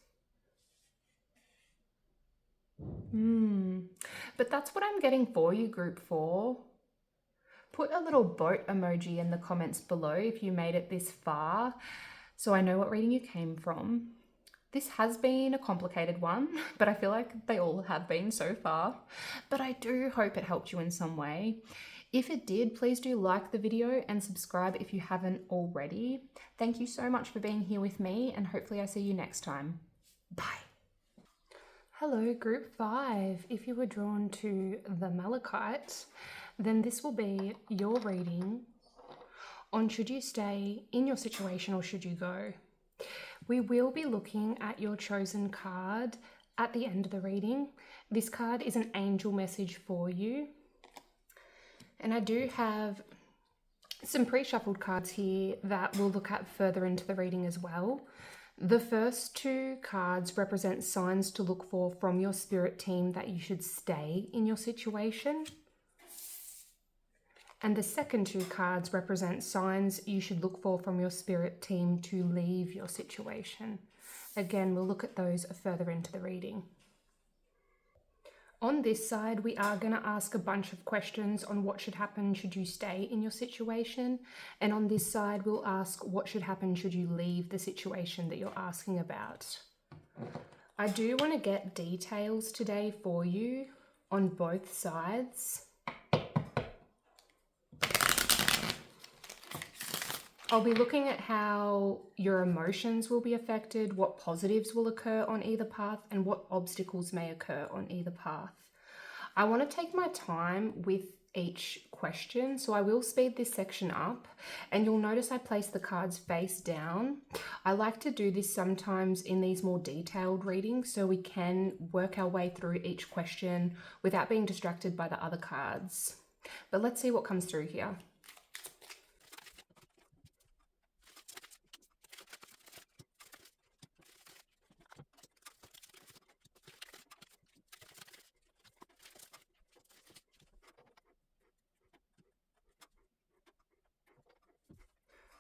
But that's what I'm getting for you, group 4. Put a little boat emoji in the comments below if you made it this far, so I know what reading you came from. This has been a complicated one, but I feel like they all have been so far. But I do hope it helped you in some way. If it did, please do like the video and subscribe if you haven't already. Thank you so much for being here with me, and hopefully I see you next time. Bye. Hello, group 5. If you were drawn to the Malachite, then this will be your reading on should you stay in your situation or should you go. We will be looking at your chosen card at the end of the reading. This card is an angel message for you. And I do have some pre-shuffled cards here that we'll look at further into the reading as well. The first 2 cards represent signs to look for from your spirit team that you should stay in your situation. And the second 2 cards represent signs you should look for from your spirit team to leave your situation. Again, we'll look at those further into the reading. On this side, we are going to ask a bunch of questions on what should happen should you stay in your situation. And on this side, we'll ask what should happen should you leave the situation that you're asking about. I do want to get details today for you on both sides. I'll be looking at how your emotions will be affected, what positives will occur on either path, and what obstacles may occur on either path. I want to take my time with each question, so I will speed this section up, and you'll notice I place the cards face down. I like to do this sometimes in these more detailed readings so we can work our way through each question without being distracted by the other cards. But let's see what comes through here.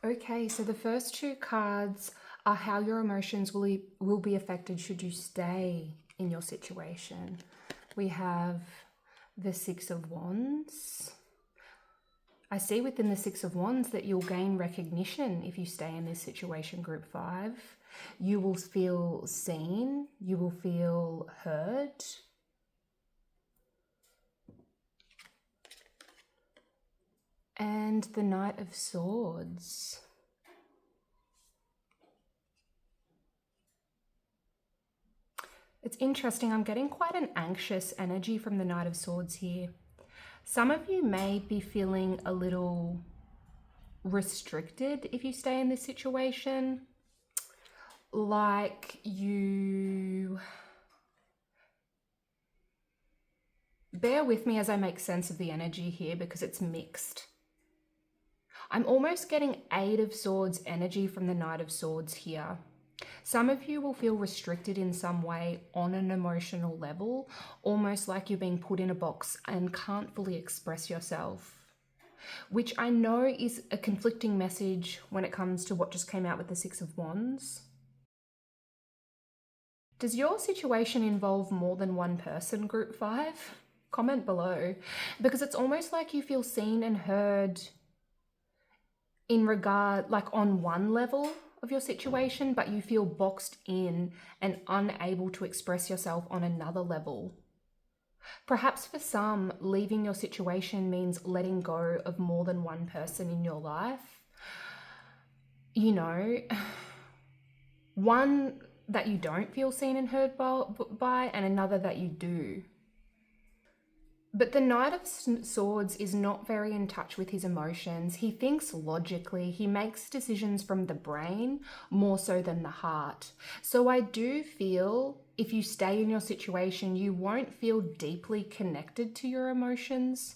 Okay, so the first 2 cards are how your emotions will be affected should you stay in your situation. We have the 6 of Wands. I see within the 6 of Wands that you'll gain recognition if you stay in this situation, group 5. You will feel seen, you will feel heard. And the Knight of Swords. It's interesting, I'm getting quite an anxious energy from the Knight of Swords here. Some of you may be feeling a little restricted if you stay in this situation. Like you... Bear with me as I make sense of the energy here because it's mixed. I'm almost getting 8 of Swords energy from the Knight of Swords here. Some of you will feel restricted in some way on an emotional level, almost like you're being put in a box and can't fully express yourself, which I know is a conflicting message when it comes to what just came out with the 6 of Wands. Does your situation involve more than one person, group 5? Comment below, because it's almost like you feel seen and heard in regard, like on one level of your situation, but you feel boxed in and unable to express yourself on another level. Perhaps for some, leaving your situation means letting go of more than one person in your life. You know, one that you don't feel seen and heard by, and another that you do. But the Knight of Swords is not very in touch with his emotions. He thinks logically. He makes decisions from the brain more so than the heart. So I do feel if you stay in your situation, you won't feel deeply connected to your emotions.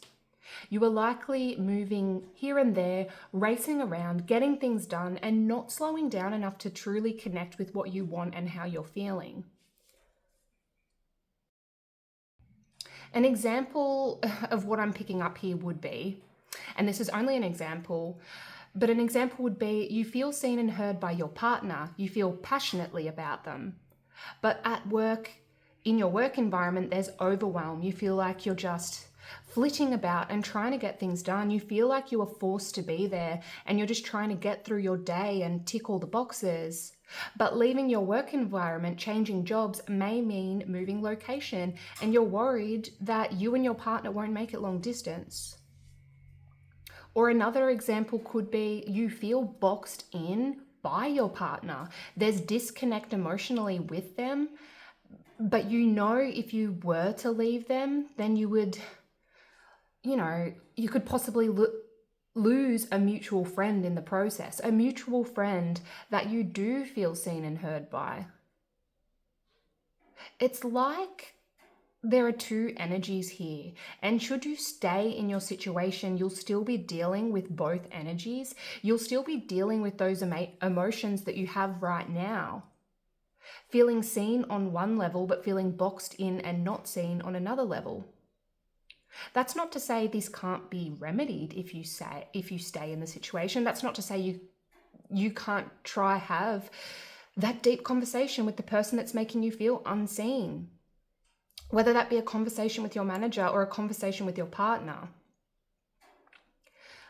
You are likely moving here and there, racing around, getting things done, and not slowing down enough to truly connect with what you want and how you're feeling. An example of what I'm picking up here would be, and this is only an example, but an example would be you feel seen and heard by your partner. You feel passionately about them. But at work, in your work environment, there's overwhelm. You feel like you're just flitting about and trying to get things done. You feel like you are forced to be there and you're just trying to get through your day and tick all the boxes. But leaving your work environment, changing jobs may mean moving location, and you're worried that you and your partner won't make it long distance. Or another example could be you feel boxed in by your partner. There's disconnect emotionally with them, but you know if you were to leave them, then you would, you could possibly lose a mutual friend in the process, a mutual friend that you do feel seen and heard by. It's like there are two energies here, and should you stay in your situation, you'll still be dealing with both energies. You'll still be dealing with those emotions that you have right now. Feeling seen on one level, but feeling boxed in and not seen on another level. That's not to say this can't be remedied if you stay in the situation. That's not to say you can't have that deep conversation with the person that's making you feel unseen. Whether that be a conversation with your manager or a conversation with your partner.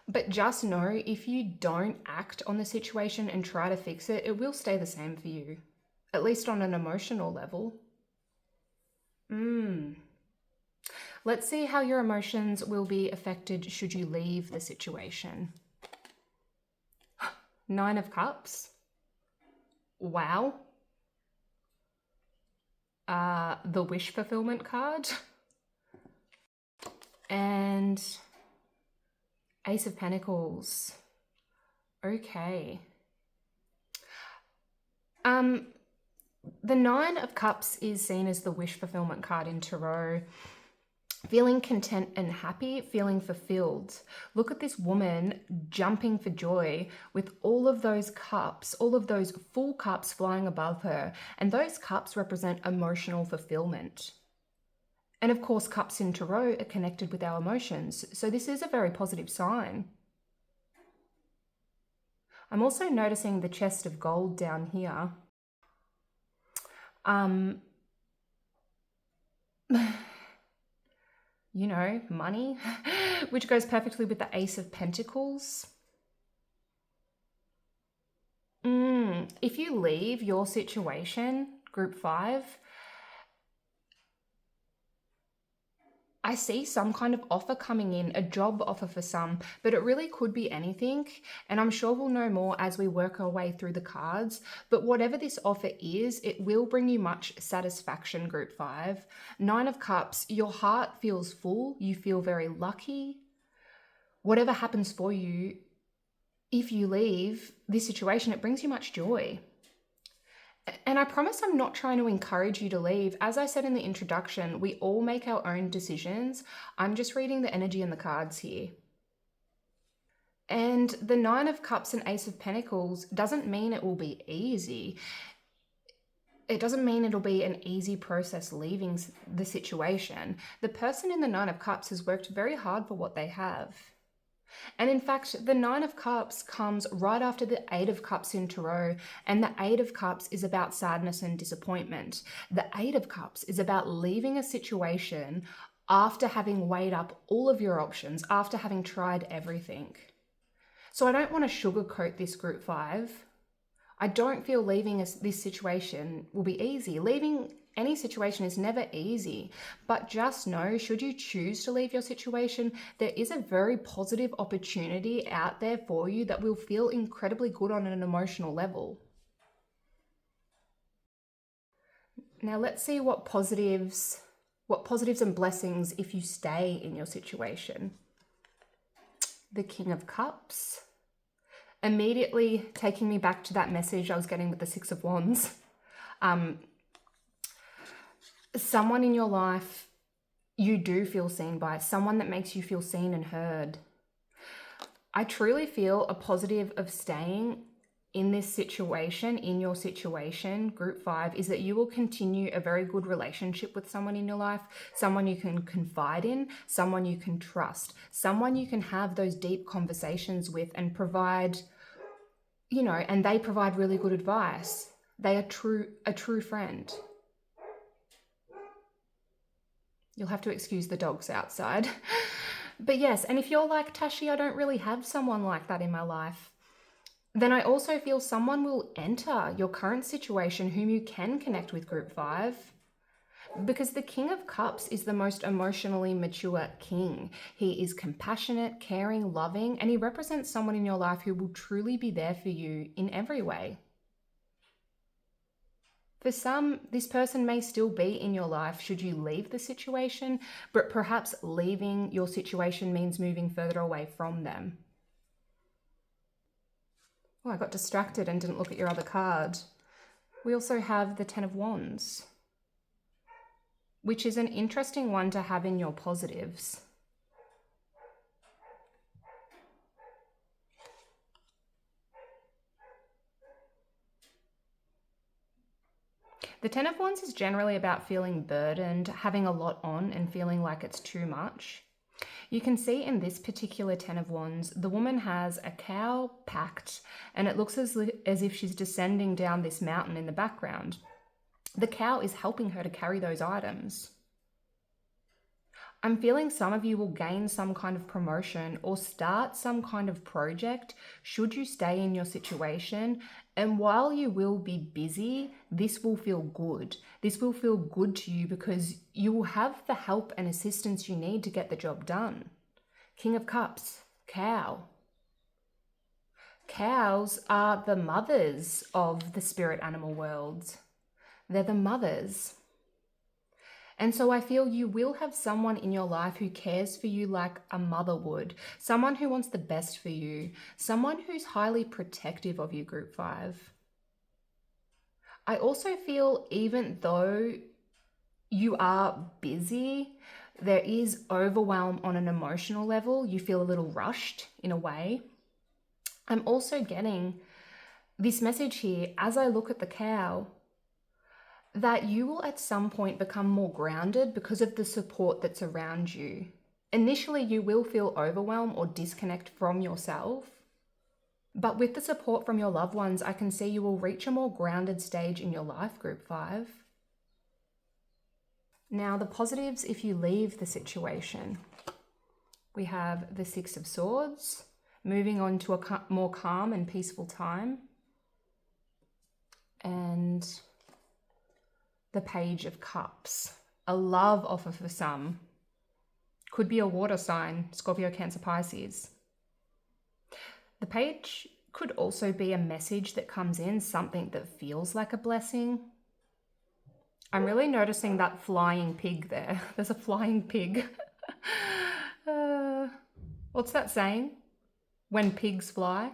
But just know if you don't act on the situation and try to fix it, it will stay the same for you, at least on an emotional level. Let's see how your emotions will be affected should you leave the situation. 9 of Cups. Wow. The Wish Fulfillment card. And Ace of Pentacles. Okay. The 9 of Cups is seen as the wish fulfillment card in Tarot. Feeling content and happy, feeling fulfilled. Look at this woman jumping for joy with all of those cups, all of those full cups flying above her. And those cups represent emotional fulfillment. And of course, cups in Tarot are connected with our emotions. So this is a very positive sign. I'm also noticing the chest of gold down here. Money, which goes perfectly with the Ace of Pentacles. If you leave your situation, group 5, I see some kind of offer coming in, a job offer for some, but it really could be anything. And I'm sure we'll know more as we work our way through the cards. But whatever this offer is, it will bring you much satisfaction, group 5. 9 of Cups, your heart feels full. You feel very lucky. Whatever happens for you, if you leave this situation, it brings you much joy. And I promise I'm not trying to encourage you to leave. As I said in the introduction, we all make our own decisions. I'm just reading the energy in the cards here. And the 9 of Cups and Ace of Pentacles doesn't mean it will be easy. It doesn't mean it'll be an easy process leaving the situation. The person in the 9 of Cups has worked very hard for what they have. And in fact, the 9 of Cups comes right after the 8 of Cups in Tarot, and the 8 of Cups is about sadness and disappointment. The 8 of Cups is about leaving a situation after having weighed up all of your options, after having tried everything. So I don't want to sugarcoat this group 5 I don't feel leaving this situation will be easy. Leaving any situation is never easy, but just know, should you choose to leave your situation, there is a very positive opportunity out there for you that will feel incredibly good on an emotional level. Now let's see what positives and blessings if you stay in your situation. The King of Cups. Immediately taking me back to that message I was getting with the Six of Wands. Someone in your life you do feel seen by, someone that makes you feel seen and heard. I truly feel a positive of staying in this situation, in your situation, group 5, is that you will continue a very good relationship with someone in your life, someone you can confide in, someone you can trust, someone you can have those deep conversations with and provide, and they provide really good advice. They are a true friend. You'll have to excuse the dogs outside. But yes, and if you're like, Tashi, I don't really have someone like that in my life, then I also feel someone will enter your current situation whom you can connect with group 5. Because the King of Cups is the most emotionally mature king. He is compassionate, caring, loving, and he represents someone in your life who will truly be there for you in every way. For some, this person may still be in your life should you leave the situation, but perhaps leaving your situation means moving further away from them. Oh, I got distracted and didn't look at your other card. We also have the Ten of Wands, which is an interesting one to have in your positives. The Ten of Wands is generally about feeling burdened, having a lot on and feeling like it's too much. You can see in this particular Ten of Wands, the woman has a cow packed and it looks as if she's descending down this mountain in the background. The cow is helping her to carry those items. I'm feeling some of you will gain some kind of promotion or start some kind of project should you stay in your situation. And while you will be busy, this will feel good. This will feel good to you because you will have the help and assistance you need to get the job done. King of Cups, cow. Cows are the mothers of the spirit animal world. They're the mothers. And so I feel you will have someone in your life who cares for you like a mother would, someone who wants the best for you, someone who's highly protective of you, group 5. I also feel even though you are busy, there is overwhelm on an emotional level. You feel a little rushed in a way. I'm also getting this message here as I look at the cow, that you will at some point become more grounded because of the support that's around you. Initially, you will feel overwhelmed or disconnect from yourself, but with the support from your loved ones, I can see you will reach a more grounded stage in your life, group 5. Now, the positives if you leave the situation. We have the Six of Swords, moving on to a more calm and peaceful time. And the Page of Cups, a love offer for some. Could be a water sign, Scorpio, Cancer, Pisces. The page could also be a message that comes in, something that feels like a blessing. I'm really noticing that flying pig there. There's a flying pig. What's that saying? When pigs fly?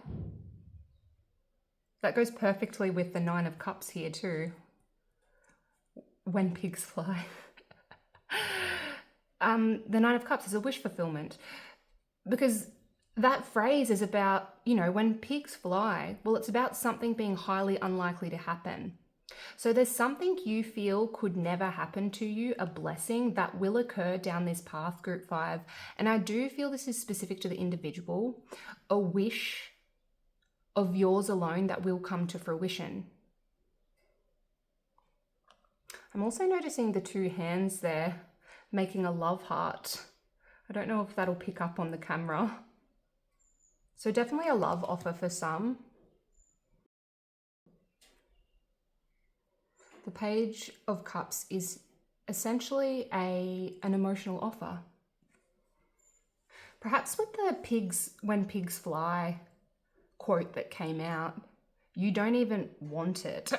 That goes perfectly with the Nine of Cups here too. When pigs fly. The Nine of Cups is a wish fulfillment, because that phrase is about, when pigs fly, well, it's about something being highly unlikely to happen. So there's something you feel could never happen to you, a blessing that will occur down this path, group 5. And I do feel this is specific to the individual, a wish of yours alone that will come to fruition. I'm also noticing the two hands there making a love heart. I don't know if that'll pick up on the camera. So definitely a love offer for some. The Page of Cups is essentially an emotional offer. Perhaps with the when pigs fly quote that came out, you don't even want it.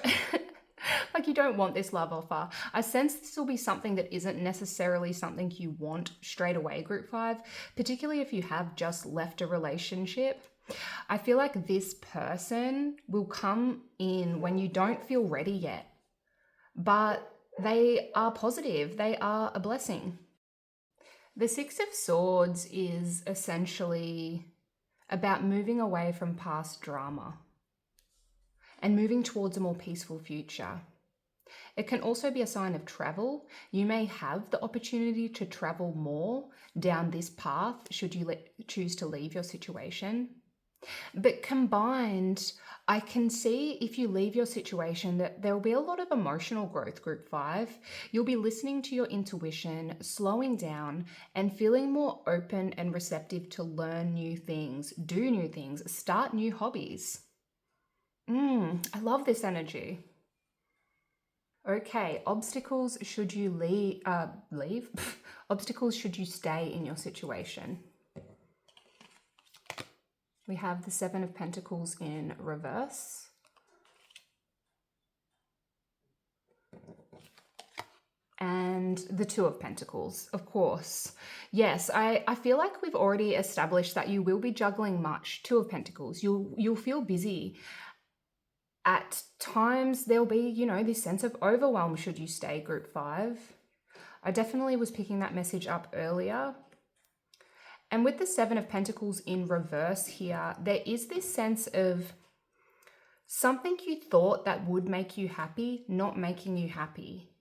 Like, you don't want this love offer. I sense this will be something that isn't necessarily something you want straight away, Group 5, particularly if you have just left a relationship. I feel like this person will come in when you don't feel ready yet, but they are positive. They are a blessing. The Six of Swords is essentially about moving away from past drama and moving towards a more peaceful future. It can also be a sign of travel. You may have the opportunity to travel more down this path should you choose to leave your situation. But combined, I can see if you leave your situation that there will be a lot of emotional growth, Group 5. You'll be listening to your intuition, slowing down, and feeling more open and receptive to learn new things, do new things, start new hobbies. I love this energy. Okay, obstacles should you leave? Obstacles should you stay in your situation? We have the Seven of Pentacles in reverse. And the Two of Pentacles, of course. Yes, I feel like we've already established that you will be juggling much. Two of Pentacles, you'll feel busy. At times, there'll be, this sense of overwhelm should you stay, Group 5. I definitely was picking that message up earlier. And with the Seven of Pentacles in reverse here, there is this sense of something you thought that would make you happy, not making you happy.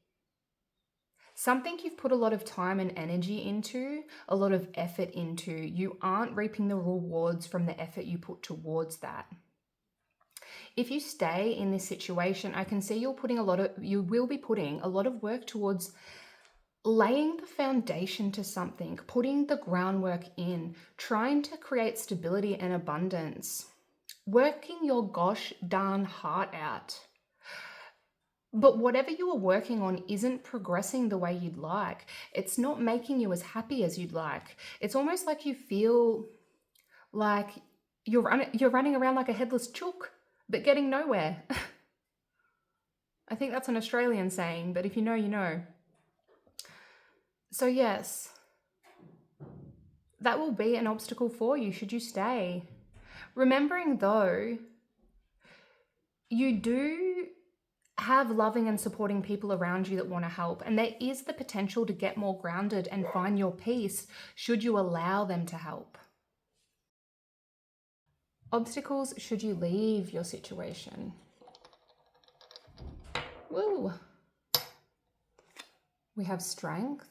Something you've put a lot of time and energy into, a lot of effort into. You aren't reaping the rewards from the effort you put towards that. If you stay in this situation, I can see you will be putting a lot of work towards laying the foundation to something, putting the groundwork in, trying to create stability and abundance, working your gosh darn heart out. But whatever you are working on isn't progressing the way you'd like. It's not making you as happy as you'd like. It's almost like you feel like you're running around like a headless chook, but getting nowhere. I think that's an Australian saying, but if you know, you know. So yes, that will be an obstacle for you should you stay. Remembering though, you do have loving and supporting people around you that want to help, and there is the potential to get more grounded and find your peace should you allow them to help. Obstacles should you leave your situation. Woo! We have strength.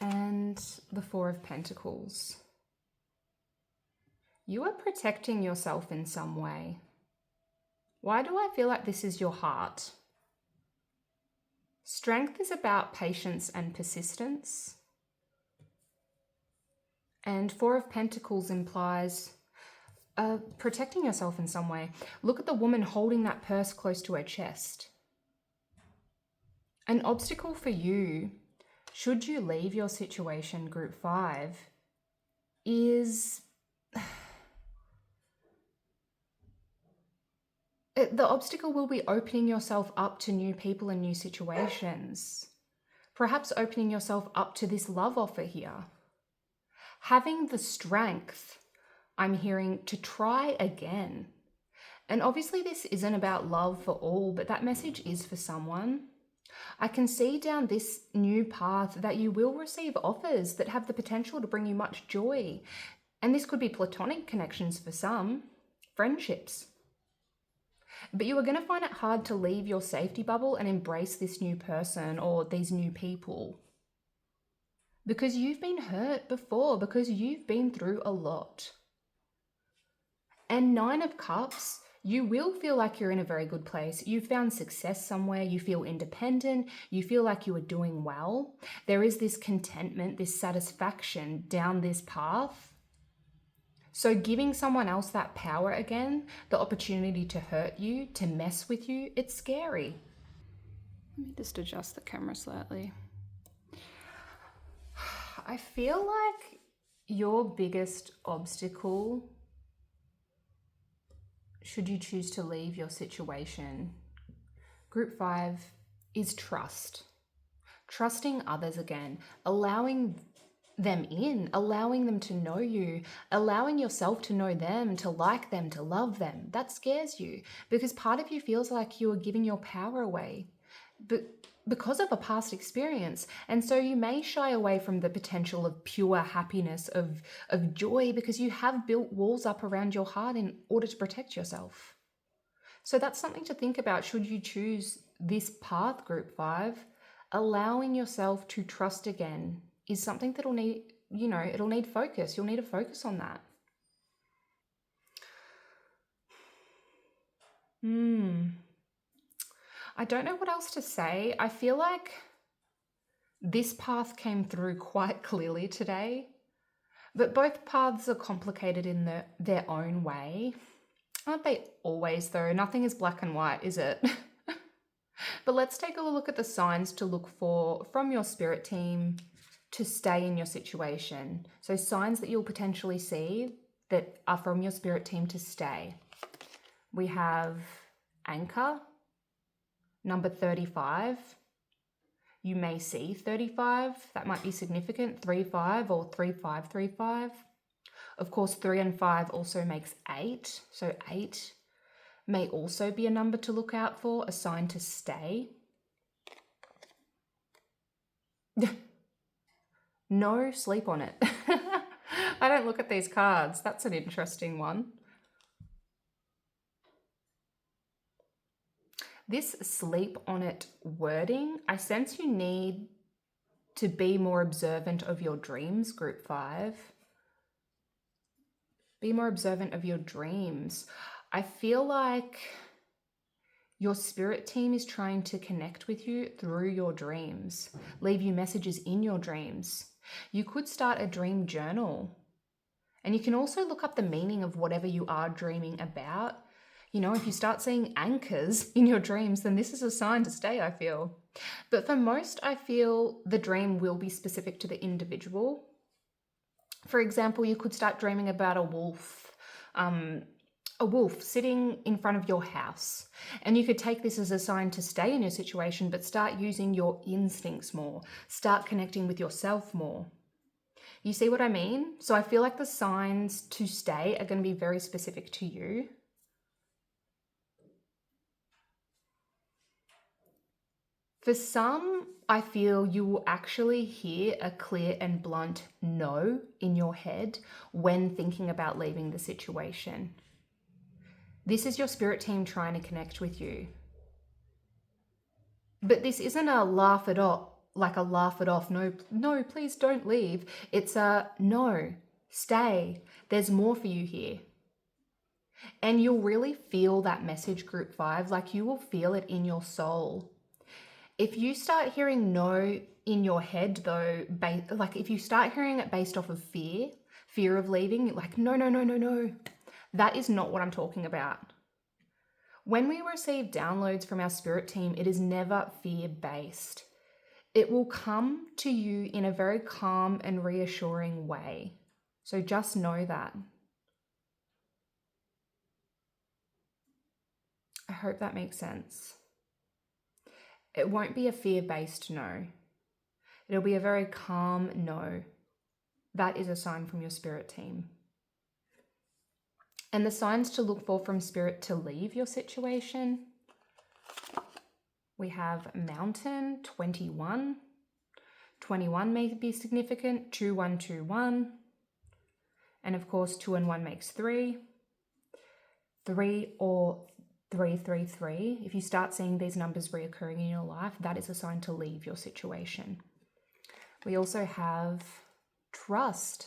And the Four of Pentacles. You are protecting yourself in some way. Why do I feel like this is your heart? Strength is about patience and persistence. And Four of Pentacles implies protecting yourself in some way. Look at the woman holding that purse close to her chest. An obstacle for you, should you leave your situation, Group 5, is the obstacle will be opening yourself up to new people and new situations. Perhaps opening yourself up to this love offer here. Having the strength, I'm hearing, to try again. And obviously this isn't about love for all, but that message is for someone. I can see down this new path that you will receive offers that have the potential to bring you much joy. And this could be platonic connections for some, friendships. But you are going to find it hard to leave your safety bubble and embrace this new person or these new people. Because you've been hurt before, because you've been through a lot. And Nine of Cups, you will feel like you're in a very good place. You found success somewhere, you feel independent, you feel like you are doing well. There is this contentment, this satisfaction down this path. So giving someone else that power again, the opportunity to hurt you, to mess with you, it's scary. Let me just adjust the camera slightly. I feel like your biggest obstacle, should you choose to leave your situation, Group 5, is trust. Trusting others again, allowing them in, allowing them to know you, allowing yourself to know them, to like them, to love them. That scares you because part of you feels like you are giving your power away, but because of a past experience. And so you may shy away from the potential of pure happiness, of joy, because you have built walls up around your heart in order to protect yourself. So that's something to think about should you choose this path, Group 5. Allowing yourself to trust again is something that'll need, it'll need focus. You'll need to focus on that. I don't know what else to say. I feel like this path came through quite clearly today, but both paths are complicated in their own way. Aren't they always, though? Nothing is black and white, is it? But let's take a look at the signs to look for from your spirit team to stay in your situation. So signs that you'll potentially see that are from your spirit team to stay. We have anchor, number 35. You may see 35. That might be significant. 3-5 or 3-5-3-5. Of course, 3 and 5 also makes 8. So 8 may also be a number to look out for, a sign to stay. No, sleep on it. I don't look at these cards. That's an interesting one. This sleep on it wording, I sense you need to be more observant of your dreams, Group 5. Be more observant of your dreams. I feel like your spirit team is trying to connect with you through your dreams, leave you messages in your dreams. You could start a dream journal, and you can also look up the meaning of whatever you are dreaming about. If you start seeing anchors in your dreams, then this is a sign to stay, I feel. But for most, I feel the dream will be specific to the individual. For example, you could start dreaming about a wolf sitting in front of your house. And you could take this as a sign to stay in your situation, but start using your instincts more. Start connecting with yourself more. You see what I mean? So I feel like the signs to stay are going to be very specific to you. For some, I feel you will actually hear a clear and blunt no in your head when thinking about leaving the situation. This is your spirit team trying to connect with you. But this isn't a laugh it off, no, please don't leave. It's a no, stay. There's more for you here. And you'll really feel that message, Group 5, like you will feel it in your soul. If you start hearing no in your head, though, if you start hearing it based off of fear of leaving, like no, that is not what I'm talking about. When we receive downloads from our spirit team, it is never fear-based. It will come to you in a very calm and reassuring way. So just know that. I hope that makes sense. It won't be a fear-based no. It'll be a very calm no. That is a sign from your spirit team. And the signs to look for from spirit to leave your situation. We have mountain, 21. 21 may be significant, 2-1-2-1. And of course, 2 and 1 makes 3. 3 or 3-3-3. If you start seeing these numbers reoccurring in your life, that is a sign to leave your situation. We also have trust.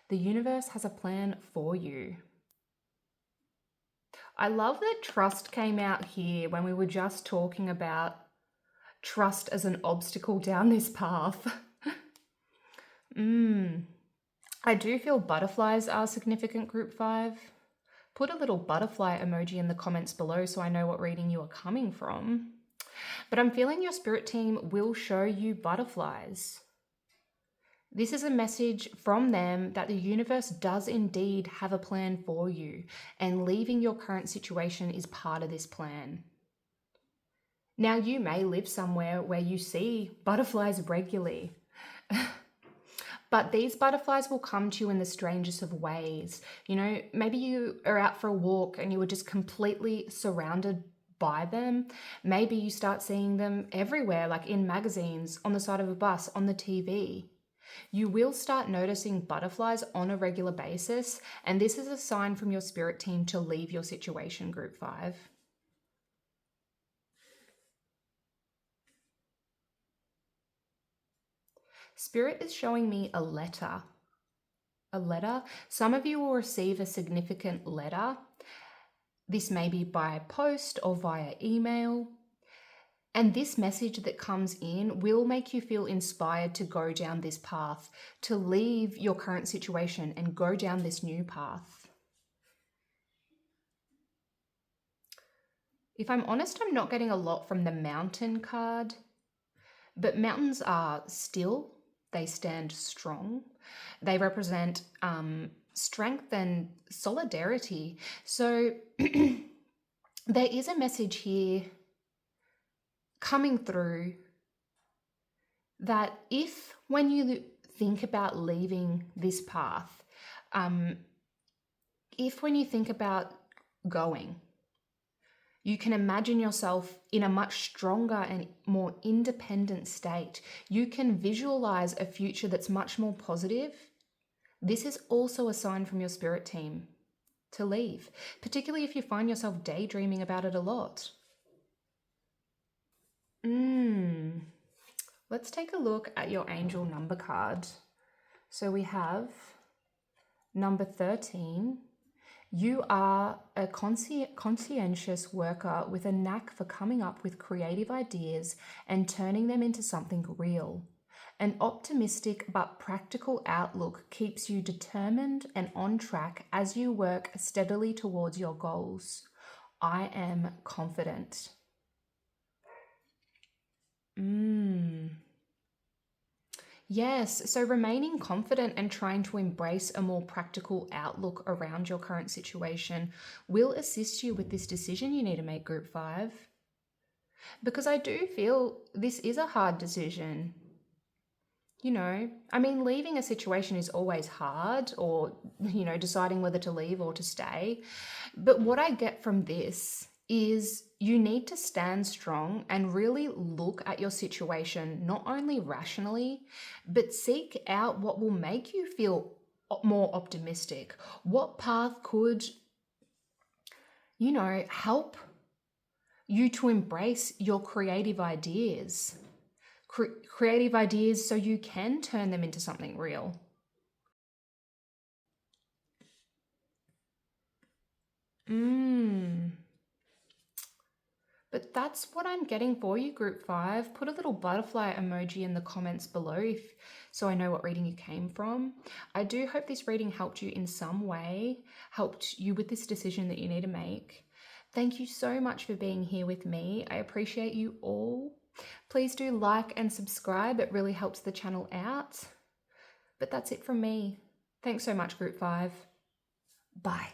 The universe has a plan for you. I love that trust came out here when we were just talking about trust as an obstacle down this path. I do feel butterflies are significant, group 5. Put a little butterfly emoji in the comments below so I know what reading you are coming from. But I'm feeling your spirit team will show you butterflies. This is a message from them that the universe does indeed have a plan for you, and leaving your current situation is part of this plan. Now, you may live somewhere where you see butterflies regularly, but these butterflies will come to you in the strangest of ways. You know, maybe you are out for a walk and you were just completely surrounded by them. Maybe you start seeing them everywhere, like in magazines, on the side of a bus, on the TV. You will start noticing butterflies on a regular basis, and this is a sign from your spirit team to leave your situation, group 5. Spirit is showing me a letter. A letter. Some of you will receive a significant letter. This may be by post or via email. And this message that comes in will make you feel inspired to go down this path, to leave your current situation and go down this new path. If I'm honest, I'm not getting a lot from the Mountain card, but mountains are still, they stand strong. They represent strength and solidarity. So there is a message here coming through that if, when you think about leaving this path, if when you think about going, you can imagine yourself in a much stronger and more independent state. You can visualize a future that's much more positive. This is also a sign from your spirit team to leave, particularly if you find yourself daydreaming about it a lot. Let's take a look at your angel number card. So we have number 13. You are a conscientious worker with a knack for coming up with creative ideas and turning them into something real. An optimistic but practical outlook keeps you determined and on track as you work steadily towards your goals. I am confident. Yes, so remaining confident and trying to embrace a more practical outlook around your current situation will assist you with this decision you need to make, group 5. Because I do feel this is a hard decision. You know, I mean, leaving a situation is always hard, or, you know, deciding whether to leave or to stay. But what I get from this is you need to stand strong and really look at your situation, not only rationally, but seek out what will make you feel more optimistic. What path could, you know, help you to embrace your creative ideas? Creative ideas so you can turn them into something real. But that's what I'm getting for you, group 5. Put a little butterfly emoji in the comments below so I know what reading you came from. I do hope this reading helped you in some way, helped you with this decision that you need to make. Thank you so much for being here with me. I appreciate you all. Please do like and subscribe. It really helps the channel out. But that's it from me. Thanks so much, group 5. Bye.